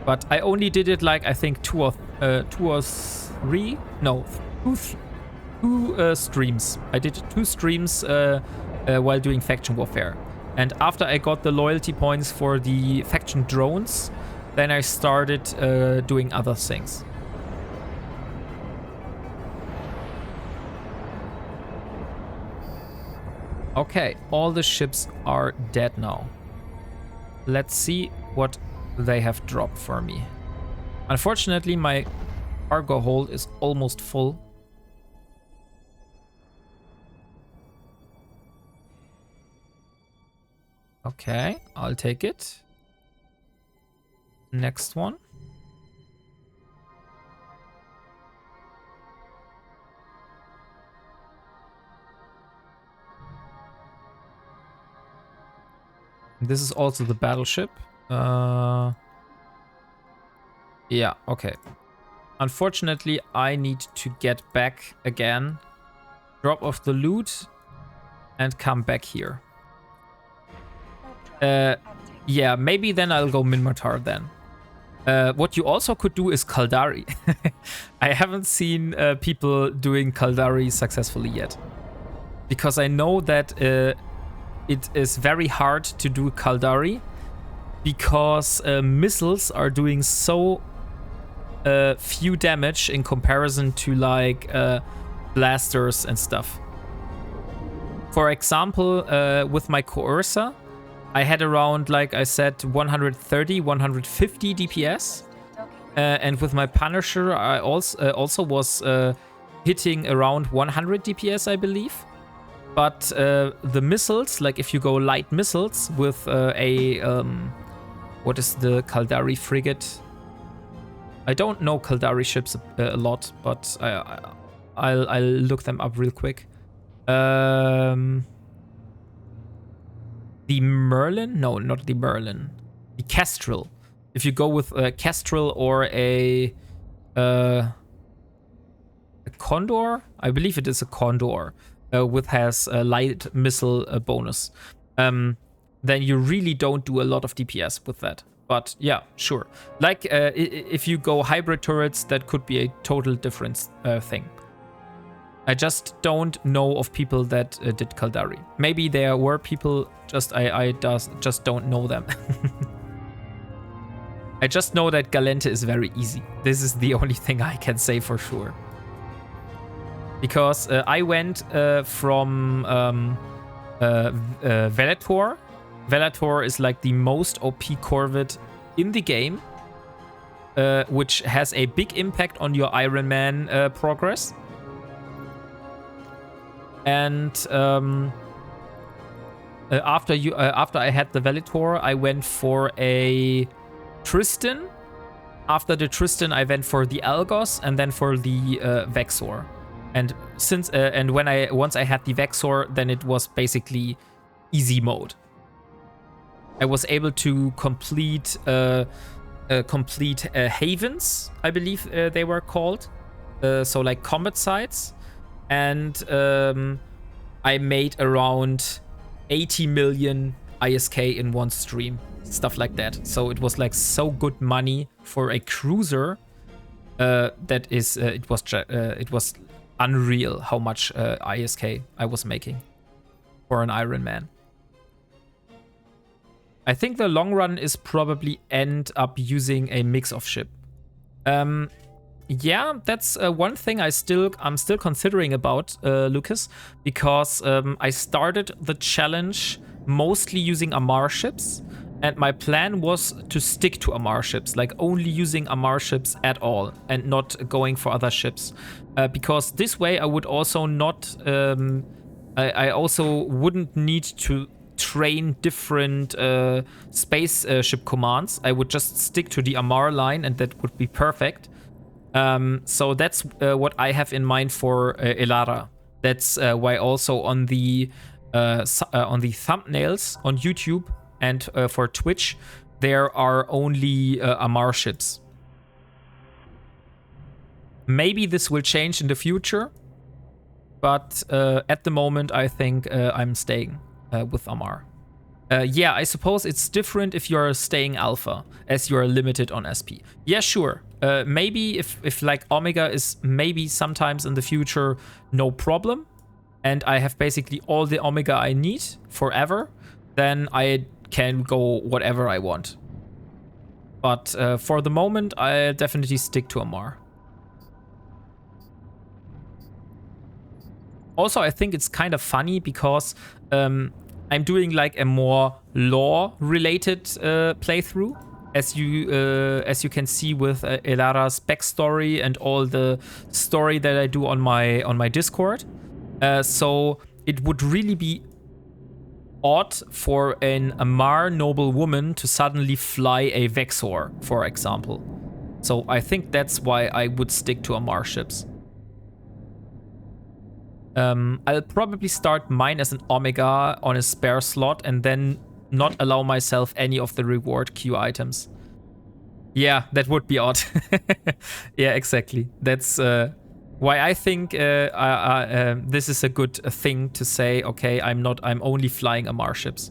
But I only did it like, I think two or three? No, two streams. I did 2 streams while doing faction warfare. And after I got the loyalty points for the faction drones, then I started doing other things. Okay, all the ships are dead now. Let's see what they have dropped for me. Unfortunately, my cargo hold is almost full. Okay, I'll take it. Next one. This is also the battleship. Yeah, okay. Unfortunately, I need to get back again, drop off the loot, and come back here. Yeah, maybe then I'll go Minmatar then. What you also could do is Kaldari. I haven't seen people doing Kaldari successfully yet. Because I know that it is very hard to do Kaldari. Because missiles are doing so few damage in comparison to like blasters and stuff. For example, with my Coercer, I had around, like I said, 130, 150 DPS. And with my Punisher, I also was hitting around 100 DPS, I believe. But the missiles, like if you go light missiles with what is the Kaldari frigate? I don't know Kaldari ships a lot, but I'll look them up real quick. The Merlin? No, not the Merlin. The Kestrel. If you go with a Kestrel or a Condor, I believe it is a Condor, with has a light missile bonus. Then you really don't do a lot of DPS with that. But yeah, sure. Like if you go hybrid turrets, that could be a total different thing. I just don't know of people that did Kaldari. Maybe there were people, just I just don't know them. I just know that Galente is very easy. This is the only thing I can say for sure. Because I went from Venator. Venator is like the most OP corvette in the game, which has a big impact on your Ironman progress. And after I had the Venator, I went for a Tristan. After the Tristan, I went for the Algos and then for the Vexor. And once I had the Vexor, then it was basically easy mode. I was able to complete havens, I believe they were called. So like combat sites. And I made around 80 million ISK in one stream. Stuff like that. So it was like so good money for a cruiser. It was unreal how much ISK I was making for an Ironman. I think the long run is probably end up using a mix of ship. Yeah, that's one thing I'm still considering about, Lucas, because I started the challenge mostly using Amar ships, and my plan was to stick to Amar ships, like only using Amar ships at all and not going for other ships, because this way I would also not, I also wouldn't need to train different spaceship commands. I would just stick to the Amar line, and that would be perfect. So that's what I have in mind for Elara. That's why also on the thumbnails on YouTube and for Twitch, there are only Amar ships. Maybe this will change in the future, but at the moment, I think I'm staying with Amar. Yeah, I suppose it's different if you're staying Alpha, as you're limited on SP. Yeah, sure. Maybe if like Omega is maybe sometimes in the future, no problem, and I have basically all the Omega I need forever, then I can go whatever I want. But for the moment, I definitely stick to Amar. Also, I think it's kind of funny because I'm doing like a more lore-related playthrough, as you can see with Elara's backstory and all the story that I do on my Discord. So it would really be odd for an Amar noble woman to suddenly fly a Vexor, for example. So I think that's why I would stick to Amar ships. I'll probably start mine as an Omega on a spare slot and then not allow myself any of the reward queue items. Yeah, that would be odd. Yeah, exactly. That's why I think this is a good thing to say, okay, I'm only flying Amar ships.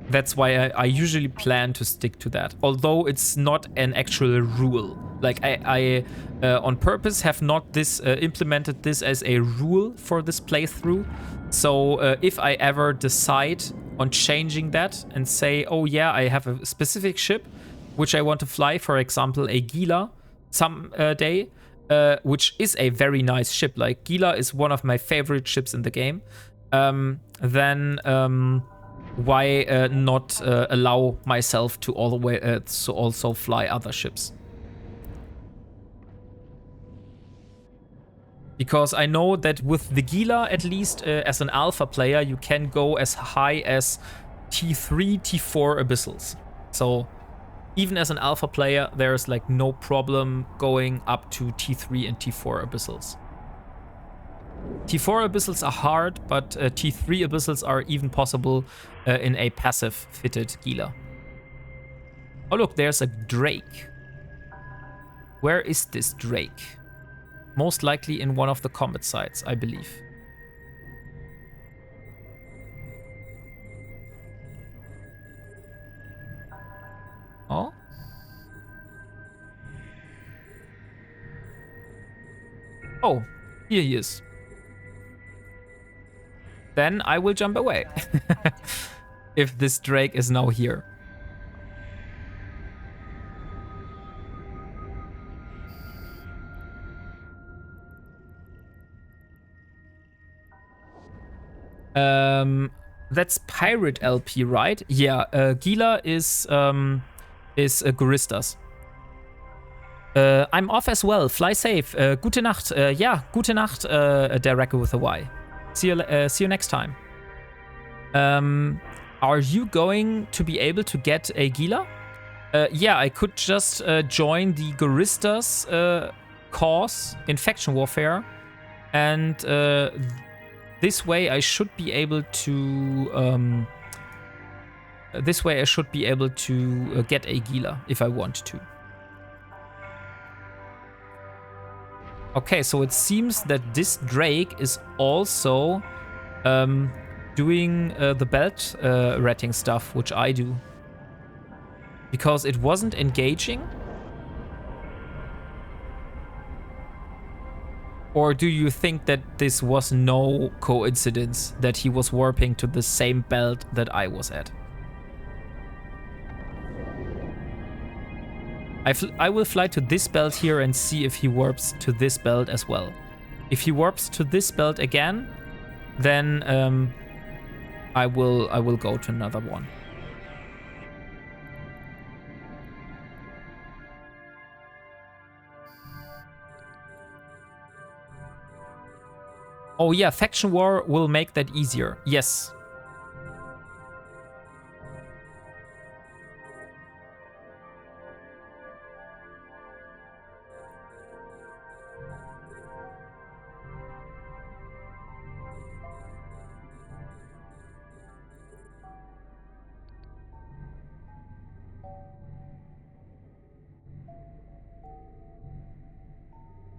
That's why I usually plan to stick to that. Although it's not an actual rule. Like I on purpose have not implemented this as a rule for this playthrough. So if I ever decide on changing that and say, oh yeah, I have a specific ship which I want to fly, for example, a Gila some day, which is a very nice ship. Like Gila is one of my favorite ships in the game. Then why not allow myself to all the way to also fly other ships? Because I know that with the Gila, at least as an alpha player, you can go as high as T3, T4 abyssals. So even as an alpha player, there's like no problem going up to T3 and T4 abyssals. T4 abyssals are hard, but T3 abyssals are even possible in a passive fitted Gila. Oh look, there's a Drake. Where is this Drake? Most likely in one of the combat sites, I believe. Oh? Oh, here he is. Then I will jump away. If this Drake is now here. That's Pirate LP, right? Yeah, Gila is Guristas. I'm off as well. Fly safe. Gute Nacht. Yeah, gute Nacht, Derek with a Y. See you next time. Are you going to be able to get a Gila? Yeah, I could just join the Guristas cause in faction warfare, and this way I should be able to get a Gila if I want to. Okay, so it seems that this Drake is also doing the belt ratting stuff, which I do. Because it wasn't engaging? Or do you think that this was no coincidence that he was warping to the same belt that I was at? I will fly to this belt here and see if he warps to this belt as well. If he warps to this belt again, then I will go to another one. Oh yeah, faction war will make that easier. Yes.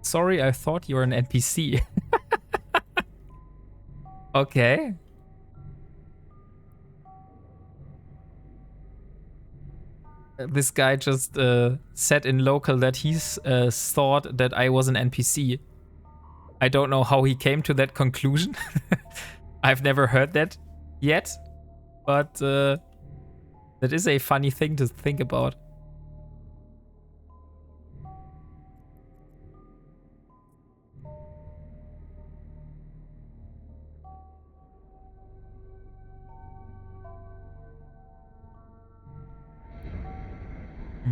Sorry, I thought you were an NPC. Okay. This guy just said in local that he's thought that I was an NPC. I don't know how he came to that conclusion. I've never heard that yet, but that is a funny thing to think about.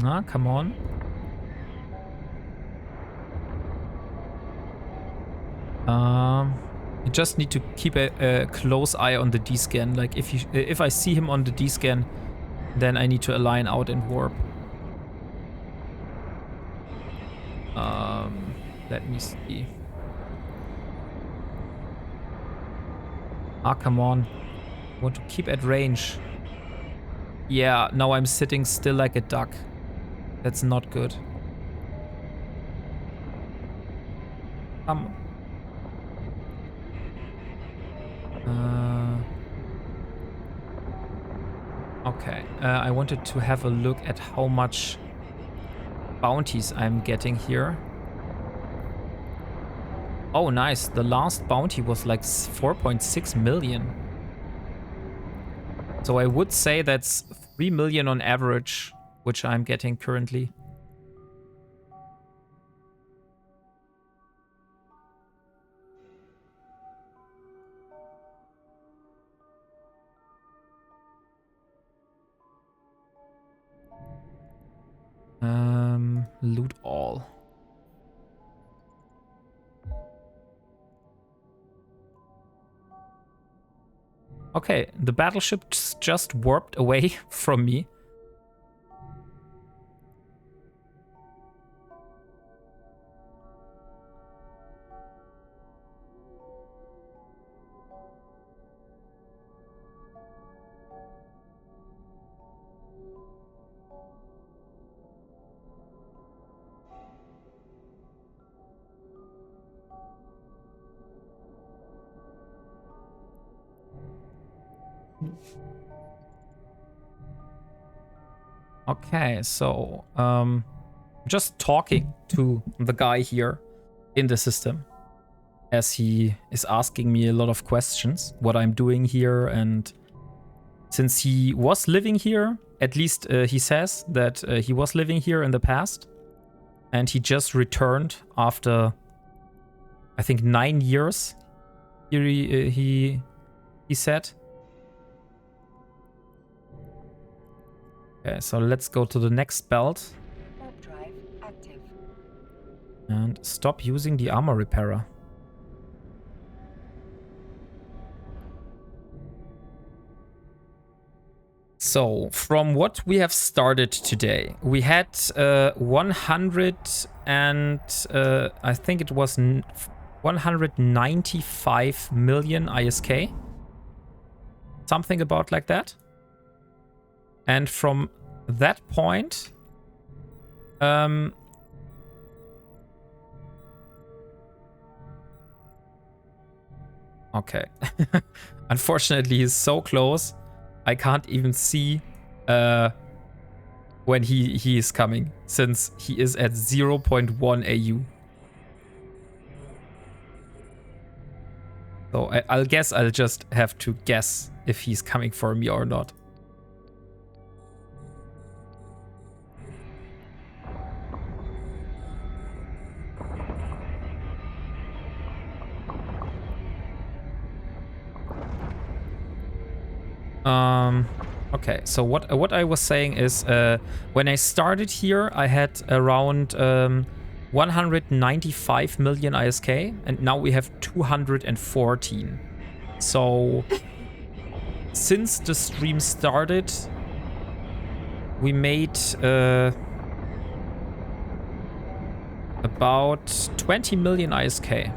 Ah, come on. You just need to keep a close eye on the D-scan. Like if I see him on the D-scan, then I need to align out and warp. Let me see. Ah, come on. I want to keep at range. Yeah, now I'm sitting still like a duck. That's not good. Okay, I wanted to have a look at how much bounties I'm getting here. Oh, nice. The last bounty was like 4.6 million. So I would say that's 3 million on average, which I'm getting currently. Loot all. Okay, the battleship just warped away from me. Okay, so just talking to the guy here in the system as he is asking me a lot of questions, what I'm doing here, and since he was living here, at least he says that he was living here in the past, and he just returned after, I think, 9 years. He said. Okay, so let's go to the next belt. Warp drive active. And stop using the armor repairer. So, from what we have started today, we had 100 and I think it was 195 million ISK. Something about like that. And from that point, okay. Unfortunately, he's so close. I can't even see when he is coming, since he is at 0.1 AU. So I'll guess I'll just have to guess if he's coming for me or not. Okay, so what I was saying is when I started here, I had around 195 million ISK, and now we have 214. So since the stream started, we made about 20 million ISK.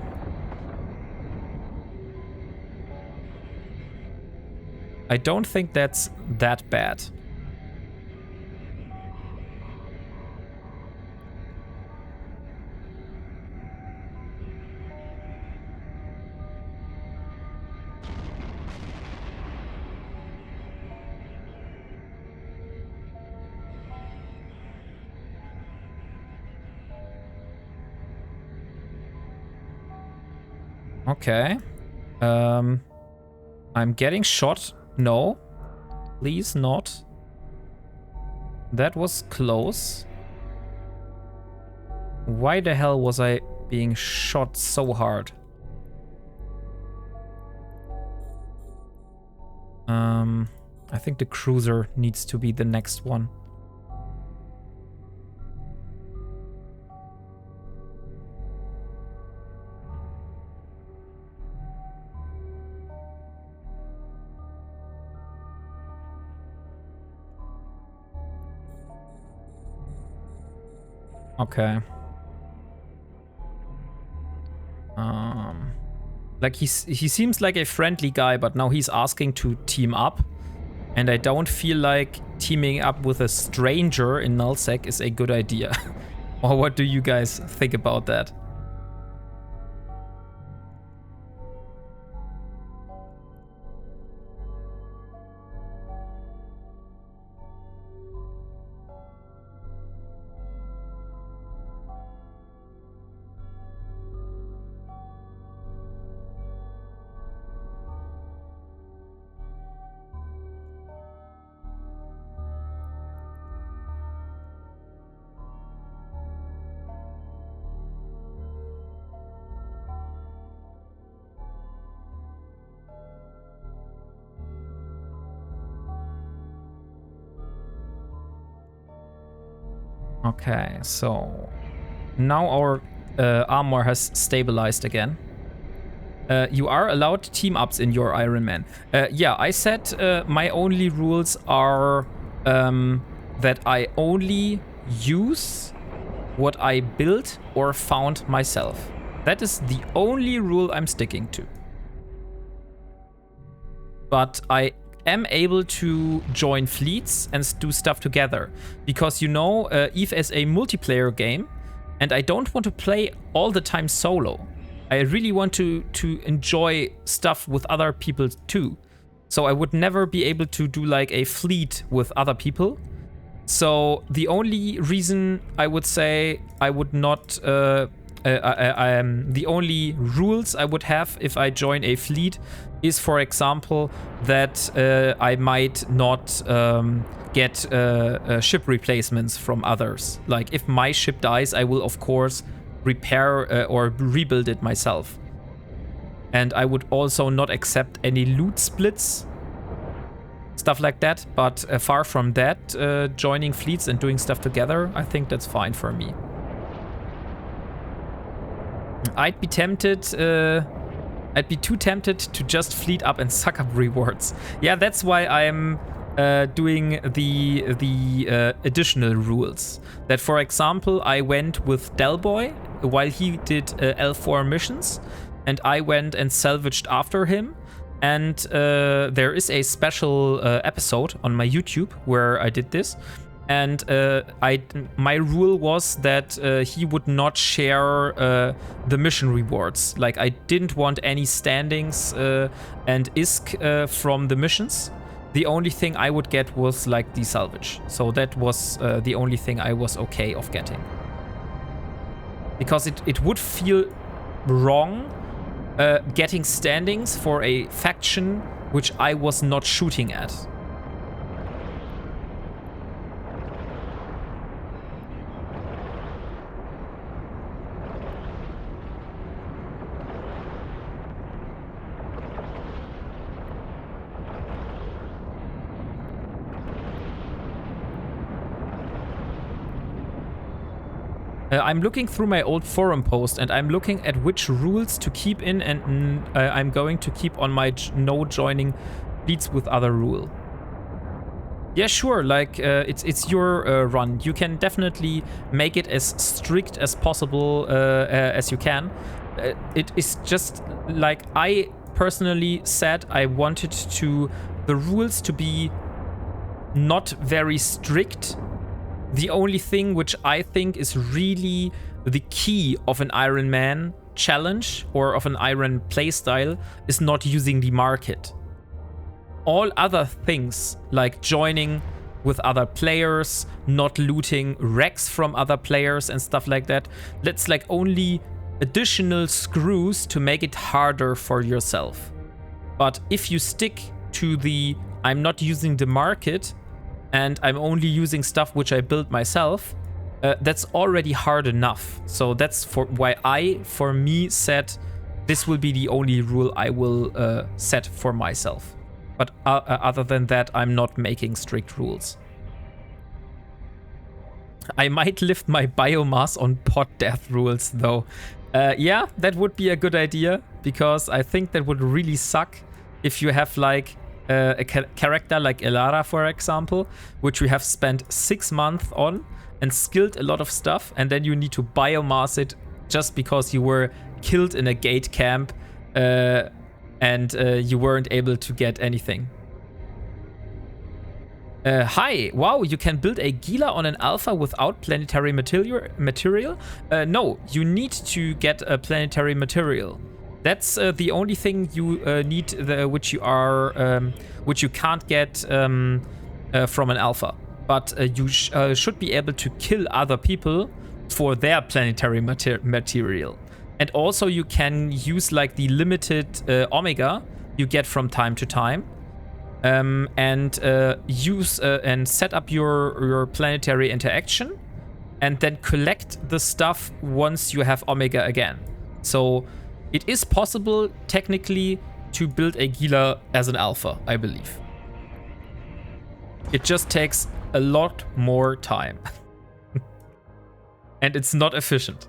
I don't think that's that bad. Okay. I'm getting shot. No. Please not. That was close. Why the hell was I being shot so hard? I think the cruiser needs to be the next one. Okay. Like he seems like a friendly guy, but now he's asking to team up. And I don't feel like teaming up with a stranger in Nullsec is a good idea. Or what do you guys think about that? Okay, so now our armor has stabilized again. You are allowed team ups in your Ironman. Yeah, I said my only rules are that I only use what I built or found myself. That is the only rule I'm sticking to. But I am able to join fleets and do stuff together. Because, you know, EVE is a multiplayer game, and I don't want to play all the time solo. I really want to enjoy stuff with other people too. So I would never be able to do like a fleet with other people. So the only reason I would say I would not... the only rules I would have if I join a fleet is, for example, that I might not get ship replacements from others. Like, if my ship dies, I will, of course, repair or rebuild it myself. And I would also not accept any loot splits, stuff like that. But far from that, joining fleets and doing stuff together, I think that's fine for me. I'd be tempted, I'd be too tempted to just fleet up and suck up rewards. Yeah, that's why I'm doing the additional rules. That, for example, I went with Delboy while he did L4 missions, and I went and salvaged after him. And there is a special episode on my YouTube where I did this. And my rule was that he would not share the mission rewards. Like, I didn't want any standings and ISK from the missions. The only thing I would get was like the salvage. So that was the only thing I was okay of getting. Because it would feel wrong getting standings for a faction which I was not shooting at. I'm looking through my old forum post, and I'm looking at which rules to keep in, and I'm going to keep on my no joining fleets with other rule. Yeah, sure, like, it's your run. You can definitely make it as strict as possible as you can. It is just, like, I personally said I wanted the rules to be not very strict. The only thing which I think is really the key of an Ironman challenge or of an Iron playstyle is not using the market. All other things, like joining with other players, not looting wrecks from other players and stuff like that, that's like only additional screws to make it harder for yourself. But if you stick to the I'm not using the market and I'm only using stuff which I built myself, that's already hard enough. So that's why I, for me, said this will be the only rule I will set for myself. But other than that, I'm not making strict rules. I might lift my biomass on pod death rules, though. Yeah, that would be a good idea, because I think that would really suck if you have like a character like Elara, for example, which we have spent 6 months on and skilled a lot of stuff, and then you need to biomass it just because you were killed in a gate camp and you weren't able to get anything. Hi, wow, you can build a Gila on an alpha without planetary material? No, you need to get a planetary material. That's the only thing you need, which you can't get from an alpha. But you should be able to kill other people for their planetary material. And also you can use like the limited Omega you get from time to time. And use and set up your planetary interaction, and then collect the stuff once you have Omega again. So it is possible technically to build a Gila as an alpha, I believe. It just takes a lot more time. And it's not efficient.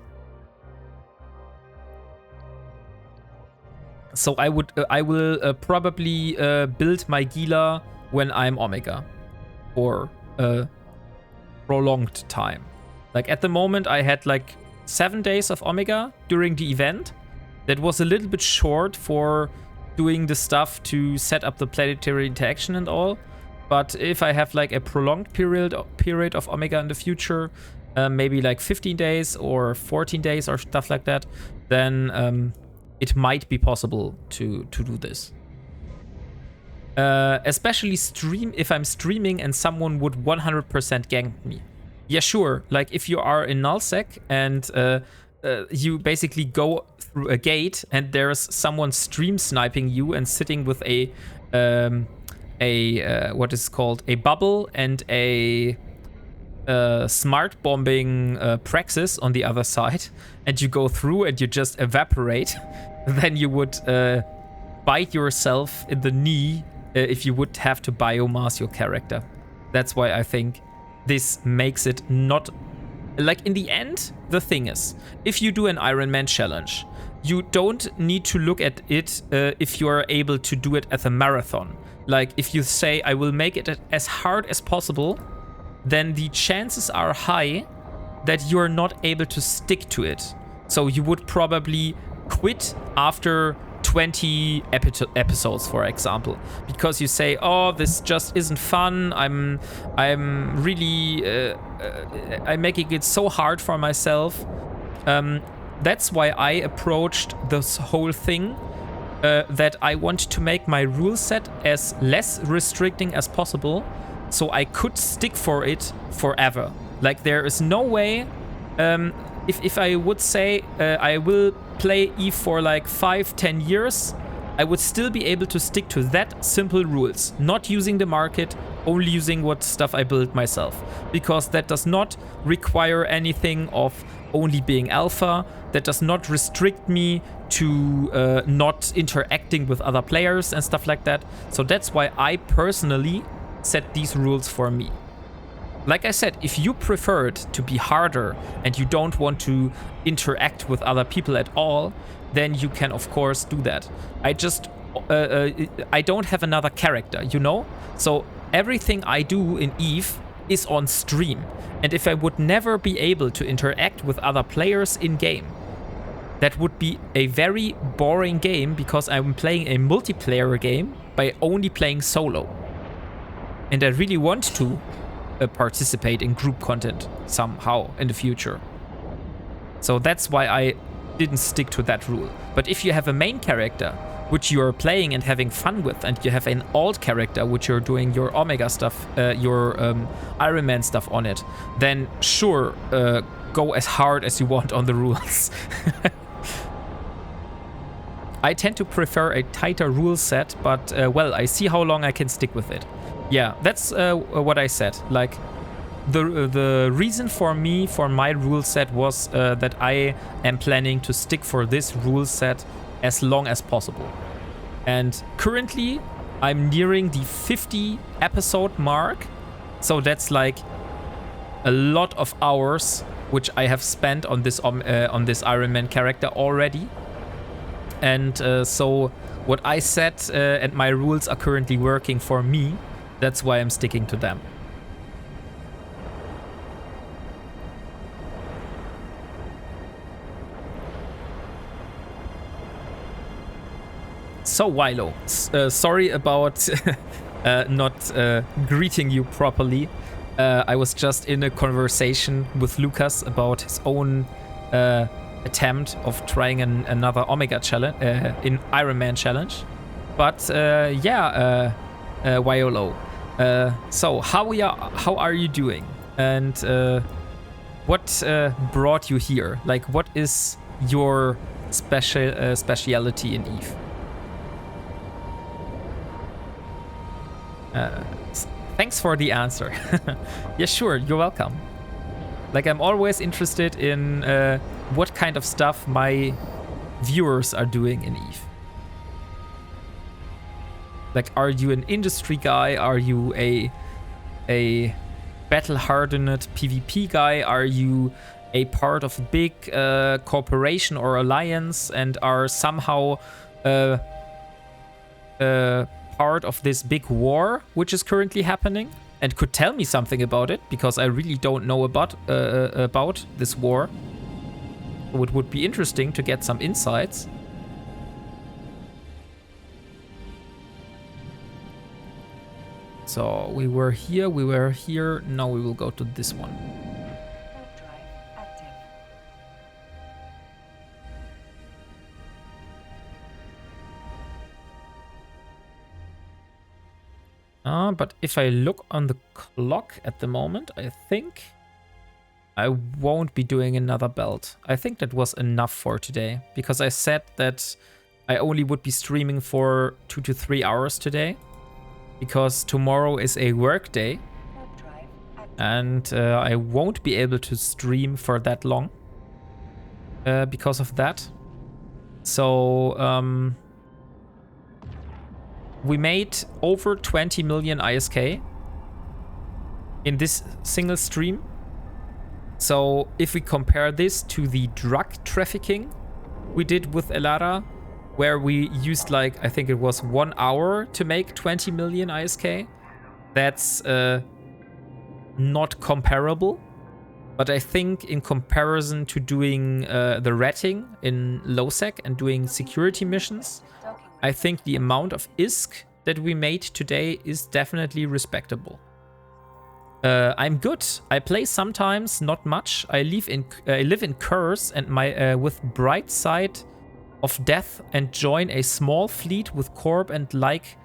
So I will probably build my Gila when I'm Omega for a prolonged time. Like at the moment I had like 7 days of Omega during the event. That was a little bit short for doing the stuff to set up the planetary interaction and all. But if I have like a prolonged period of Omega in the future, maybe like 15 days or 14 days or stuff like that, then it might be possible to do this. Especially if I'm streaming and someone would 100% gank me. Yeah, sure. Like if you are in Nullsec and you basically go through a gate and there's someone stream sniping you and sitting with a what is called a bubble and a smart bombing praxis on the other side, and you go through and you just evaporate, then you would bite yourself in the knee if you would have to biomass your character. That's why I think this makes it not... Like, in the end, the thing is, if you do an Ironman challenge, you don't need to look at it if you are able to do it as a marathon. Like, if you say, I will make it as hard as possible, then the chances are high that you're not able to stick to it. So you would probably quit after 20 episodes, for example, because you say, oh, this just isn't fun. I'm really I'm making it so hard for myself. That's why I approached this whole thing, that I want to make my rule set as less restricting as possible, so I could stick for it forever. Like, there is no way, if I would say I will play EVE for like 5-10 years, I would still be able to stick to that simple rules, not using the market, only using what stuff I built myself, because that does not require anything of only being alpha, that does not restrict me to not interacting with other players and stuff like that. So that's why I personally set these rules for me. Like I said, if you prefer it to be harder and you don't want to interact with other people at all, then you can of course do that. I don't have another character, you know? So everything I do in EVE is on stream. And if I would never be able to interact with other players in game, that would be a very boring game, because I'm playing a multiplayer game by only playing solo. And I really want to participate in group content somehow in the future. So that's why I didn't stick to that rule. But if you have a main character which you are playing and having fun with, and you have an alt character which you're doing your Omega stuff, your Ironman stuff on it, then sure, go as hard as you want on the rules. I tend to prefer a tighter rule set, but well, I see how long I can stick with it. Yeah, that's what I said. Like, the reason for my rule set was that I am planning to stick for this rule set as long as possible. And currently, I'm nearing the 50 episode mark. So that's like a lot of hours which I have spent on this Ironman character already. And so what I said and my rules are currently working for me. That's why I'm sticking to them. So, Wilo, sorry about not greeting you properly. I was just in a conversation with Lucas about his own attempt of trying another Omega challenge, in Ironman challenge. But yeah, Wyolo. So how are you doing? And what brought you here? Like, what is your speciality in Eve? Thanks for the answer. Yeah, sure, you're welcome. Like, I'm always interested in what kind of stuff my viewers are doing in Eve. Like, are you an industry guy? Are you a battle-hardened PvP guy? Are you a part of a big corporation or alliance and are somehow part of this big war which is currently happening, and could tell me something about it, because I really don't know about this war. It would be interesting to get some insights. So we were here, now we will go to this one. But if I look on the clock at the moment, I think I won't be doing another belt. I think that was enough for today, because I said that I only would be streaming for 2 to 3 hours today, because tomorrow is a work day and I won't be able to stream for that long because of that. So we made over 20 million ISK in this single stream. So if we compare this to the drug trafficking we did with Elara, where we used, like, I think it was 1 hour to make 20 million ISK, that's not comparable. But I think in comparison to doing the ratting in Nullsec and doing security missions, I think the amount of ISK that we made today is definitely respectable. I'm good. I play sometimes, not much. I live in Curse and my with Bright Side of Death, and join a small fleet with Corp and like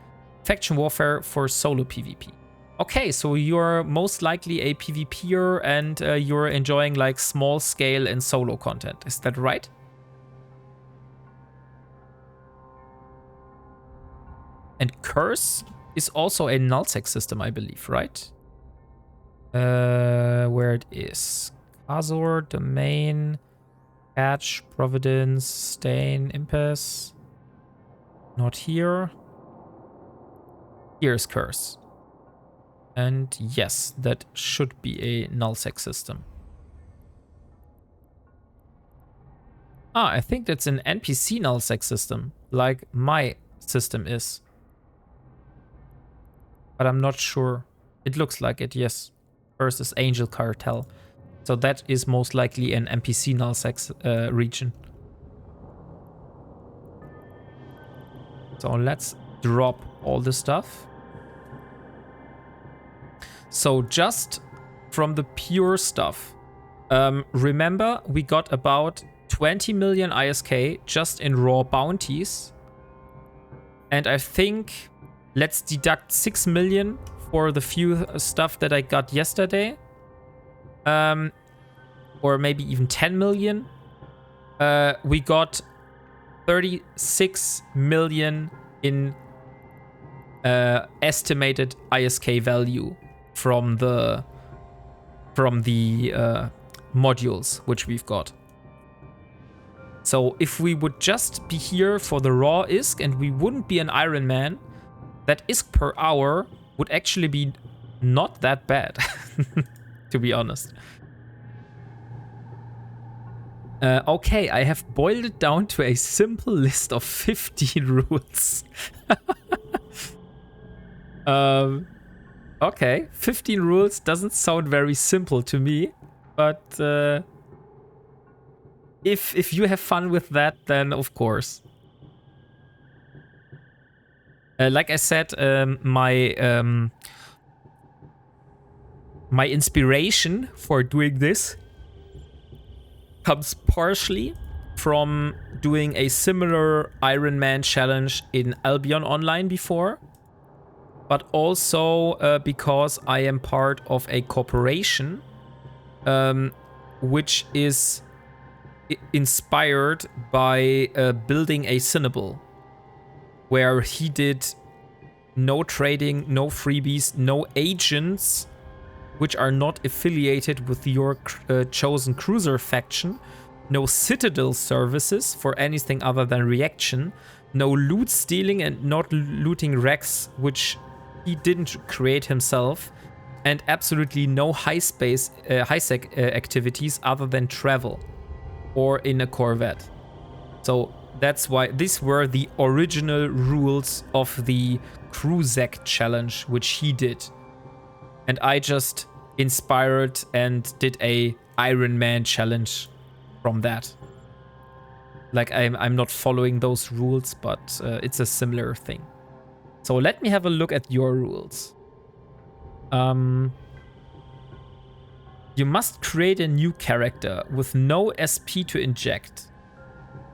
faction warfare for solo PvP. Okay, so you're most likely a PvPer and you're enjoying like small scale and solo content. Is that right? And Curse is also a Nullsec system, I believe, right? Where it is. Azor, Domain, Catch, Providence, Stain, Impasse. Not here. Here's Curse. And yes, that should be a Nullsec system. Ah, I think that's an NPC Nullsec system, like my system is. But I'm not sure. It looks like it, yes. First is Angel Cartel. So that is most likely an NPC Nullsec region. So let's drop all the stuff. So just from the pure stuff, remember we got about 20 million ISK just in raw bounties. And I think let's deduct 6 million for the few stuff that I got yesterday. Or maybe even 10 million. We got 36 million in estimated ISK value from the modules which we've got. So if we would just be here for the raw ISK and we wouldn't be an Ironman, that ISK per hour would actually be not that bad, to be honest. Okay, I have boiled it down to a simple list of 15 rules. Okay, 15 rules doesn't sound very simple to me, but if you have fun with that, then of course. Like I said, my inspiration for doing this comes partially from doing a similar Ironman challenge in Albion Online before, but also because I am part of a corporation which is inspired by building a Cinnable, where he did no trading, no freebies, no agents which are not affiliated with your chosen cruiser faction, no citadel services for anything other than reaction, no loot stealing and not looting wrecks which he didn't create himself, and absolutely no high-sec activities other than travel or in a Corvette. So that's why these were the original rules of the Cruisec challenge which he did. And I just inspired and did a Ironman challenge from that. Like I'm not following those rules, but it's a similar thing. So let me have a look at your rules. You must create a new character with no SP to inject.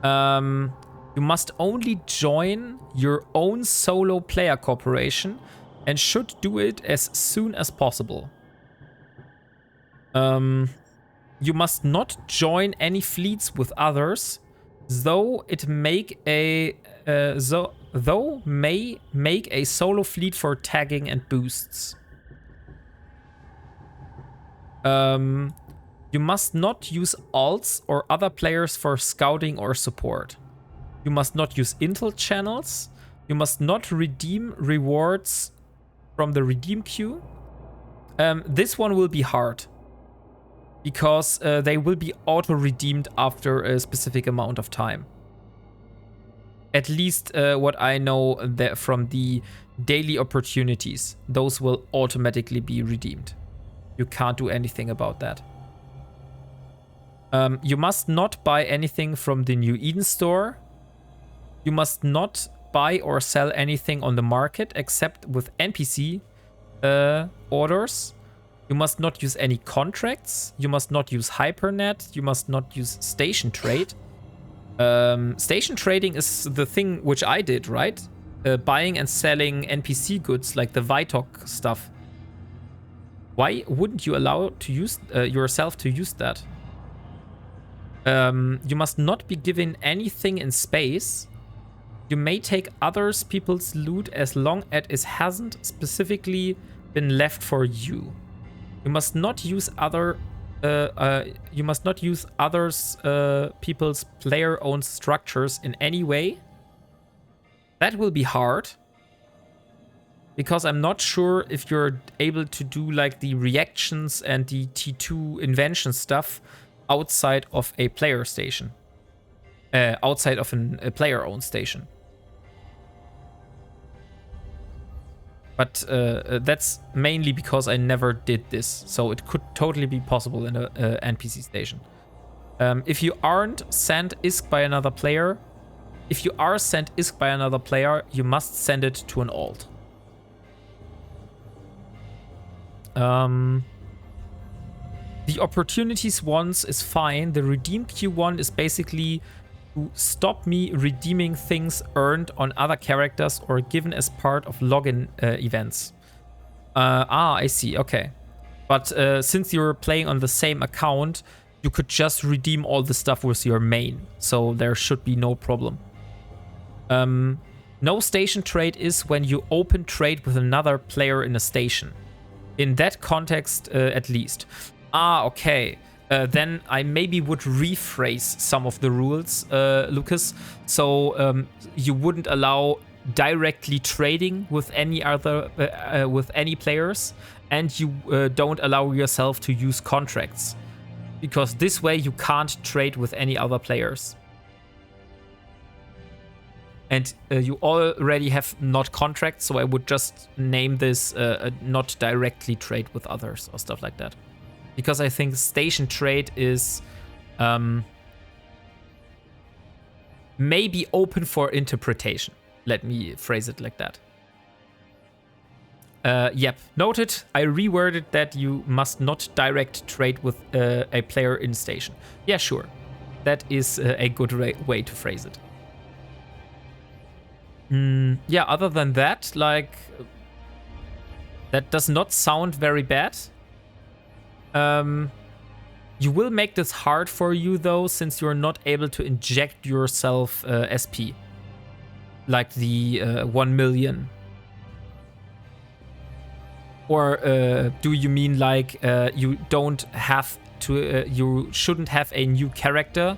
You must only join your own solo player corporation and should do it as soon as possible. You must not join any fleets with others, though may make a solo fleet for tagging and boosts. You must not use alts or other players for scouting or support. You must not use intel channels. You must not redeem rewards from the redeem queue. This one will be hard, because they will be auto-redeemed after a specific amount of time. At least what I know from the daily opportunities, those will automatically be redeemed. You can't do anything about that. You must not buy anything from the New Eden store. You must not buy or sell anything on the market except with NPC orders. You must not use any contracts. You must not use Hypernet. You must not use station trade. Station trading is the thing which I did, right? Buying and selling NPC goods like the Vitok stuff. Why wouldn't you allow to use yourself to use that? You must not be given anything in space. You may take others people's loot as long as it hasn't specifically been left for you. You must not use others people's player-owned structures in any way. That will be hard, because I'm not sure if you're able to do like the reactions and the T2 invention stuff outside of a player station, outside of a player-owned station. But that's mainly because I never did this, so it could totally be possible in a NPC station. If you aren't sent ISK by another player, if you are sent ISK by another player, you must send it to an alt. The opportunities ones is fine. The redeem queue one is basically to stop me redeeming things earned on other characters or given as part of login events. I see. Okay. But since you're playing on the same account, you could just redeem all the stuff with your main. So there should be no problem. No station trade is when you open trade with another player in a station. In that context, at least. Ah, okay. Then I maybe would rephrase some of the rules, Lucas. So you wouldn't allow directly trading with any other with any players, and you don't allow yourself to use contracts, because this way you can't trade with any other players. And you already have not contracts, so I would just name this not directly trade with others or stuff like that. Because I think station trade is maybe open for interpretation. Let me phrase it like that. Yep, noted. I reworded that you must not direct trade with a player in station. Yeah, sure. That is a good way to phrase it. Yeah, other than that, like, that does not sound very bad. You will make this hard for you, though, since you're not able to inject yourself SP. Like the 1 million. Or do you mean like you don't have to, you shouldn't have a new character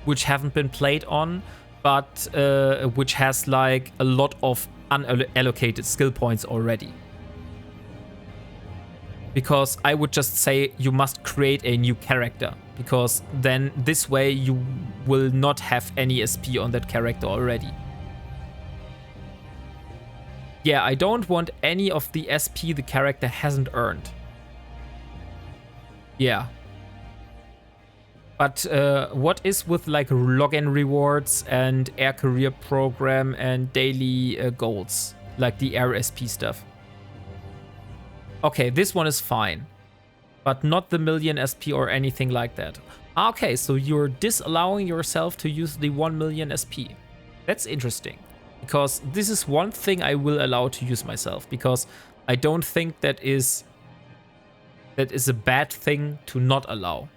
which haven't been played on, but which has like a lot of unallocated skill points already? Because I would just say you must create a new character, because then this way you will not have any SP on that character already. Yeah, I don't want any of the SP the character hasn't earned. Yeah. But what is with like login rewards and air career program and daily goals, like the air SP stuff? Okay, this one is fine, but not the million SP or anything like that. Okay, so you're disallowing yourself to use the 1 million SP. That's interesting, because this is one thing I will allow to use myself, because I don't think that is a bad thing to not allow.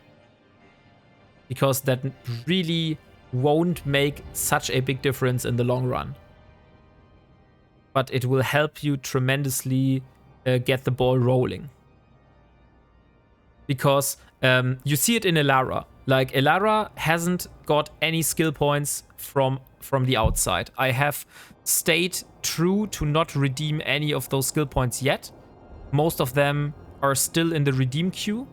Because that really won't make such a big difference in the long run. But it will help you tremendously get the ball rolling. Because you see it in Elara. Like, Elara hasn't got any skill points from the outside. I have stayed true to not redeem any of those skill points yet. Most of them are still in the redeem queue.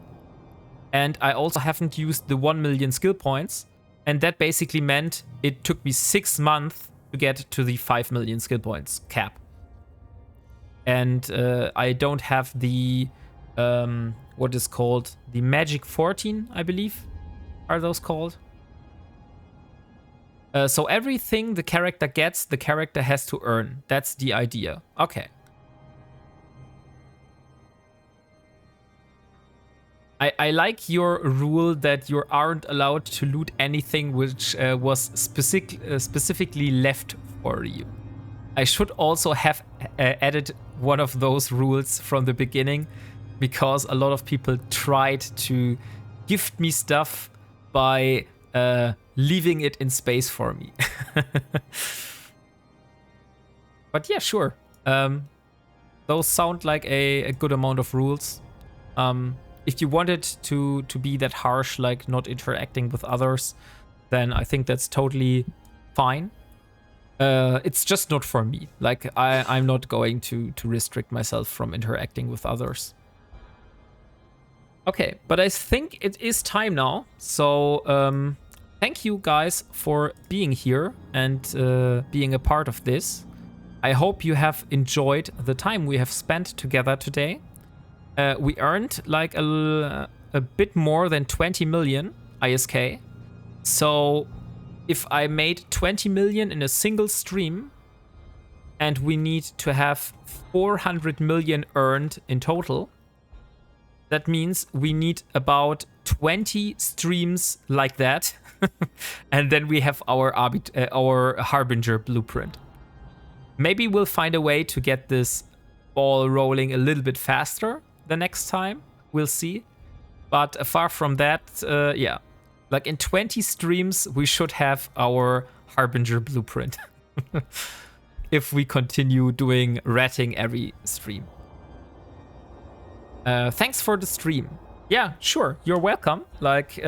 And I also haven't used the 1 million skill points. And that basically meant it took me 6 months to get to the 5 million skill points cap. And I don't have the, what is called, the Magic 14, I believe, are those called. So everything the character gets, the character has to earn. That's the idea. Okay. I like your rule that you aren't allowed to loot anything which was specifically left for you. I should also have added one of those rules from the beginning, because a lot of people tried to gift me stuff by leaving it in space for me. But yeah, sure. Those sound like a good amount of rules. If you wanted to be that harsh, like not interacting with others, then I think that's totally fine. It's just not for me. Like, I'm not going to restrict myself from interacting with others. Okay, but I think it is time now. So thank you guys for being here and being a part of this. I hope you have enjoyed the time we have spent together today. We earned like a bit more than 20 million ISK. So if I made 20 million in a single stream, and we need to have 400 million earned in total, that means we need about 20 streams like that. And then we have our Harbinger blueprint. Maybe we'll find a way to get this ball rolling a little bit faster the next time. We'll see. But far from that, yeah. Like in 20 streams, we should have our Harbinger blueprint. if we continue doing ratting every stream. Thanks for the stream. Yeah, sure, you're welcome. Like,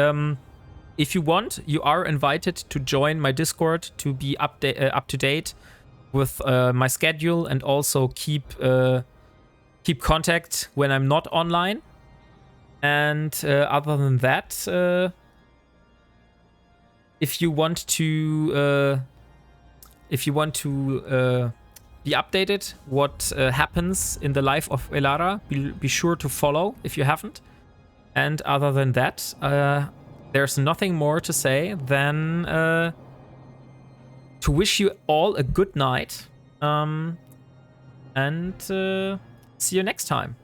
if you want, you are invited to join my Discord to be up to date with my schedule and also keep contact when I'm not online. And other than that, if you want to be updated what happens in the life of Elara, be sure to follow if you haven't. And other than that, there's nothing more to say than to wish you all a good night, and see you next time.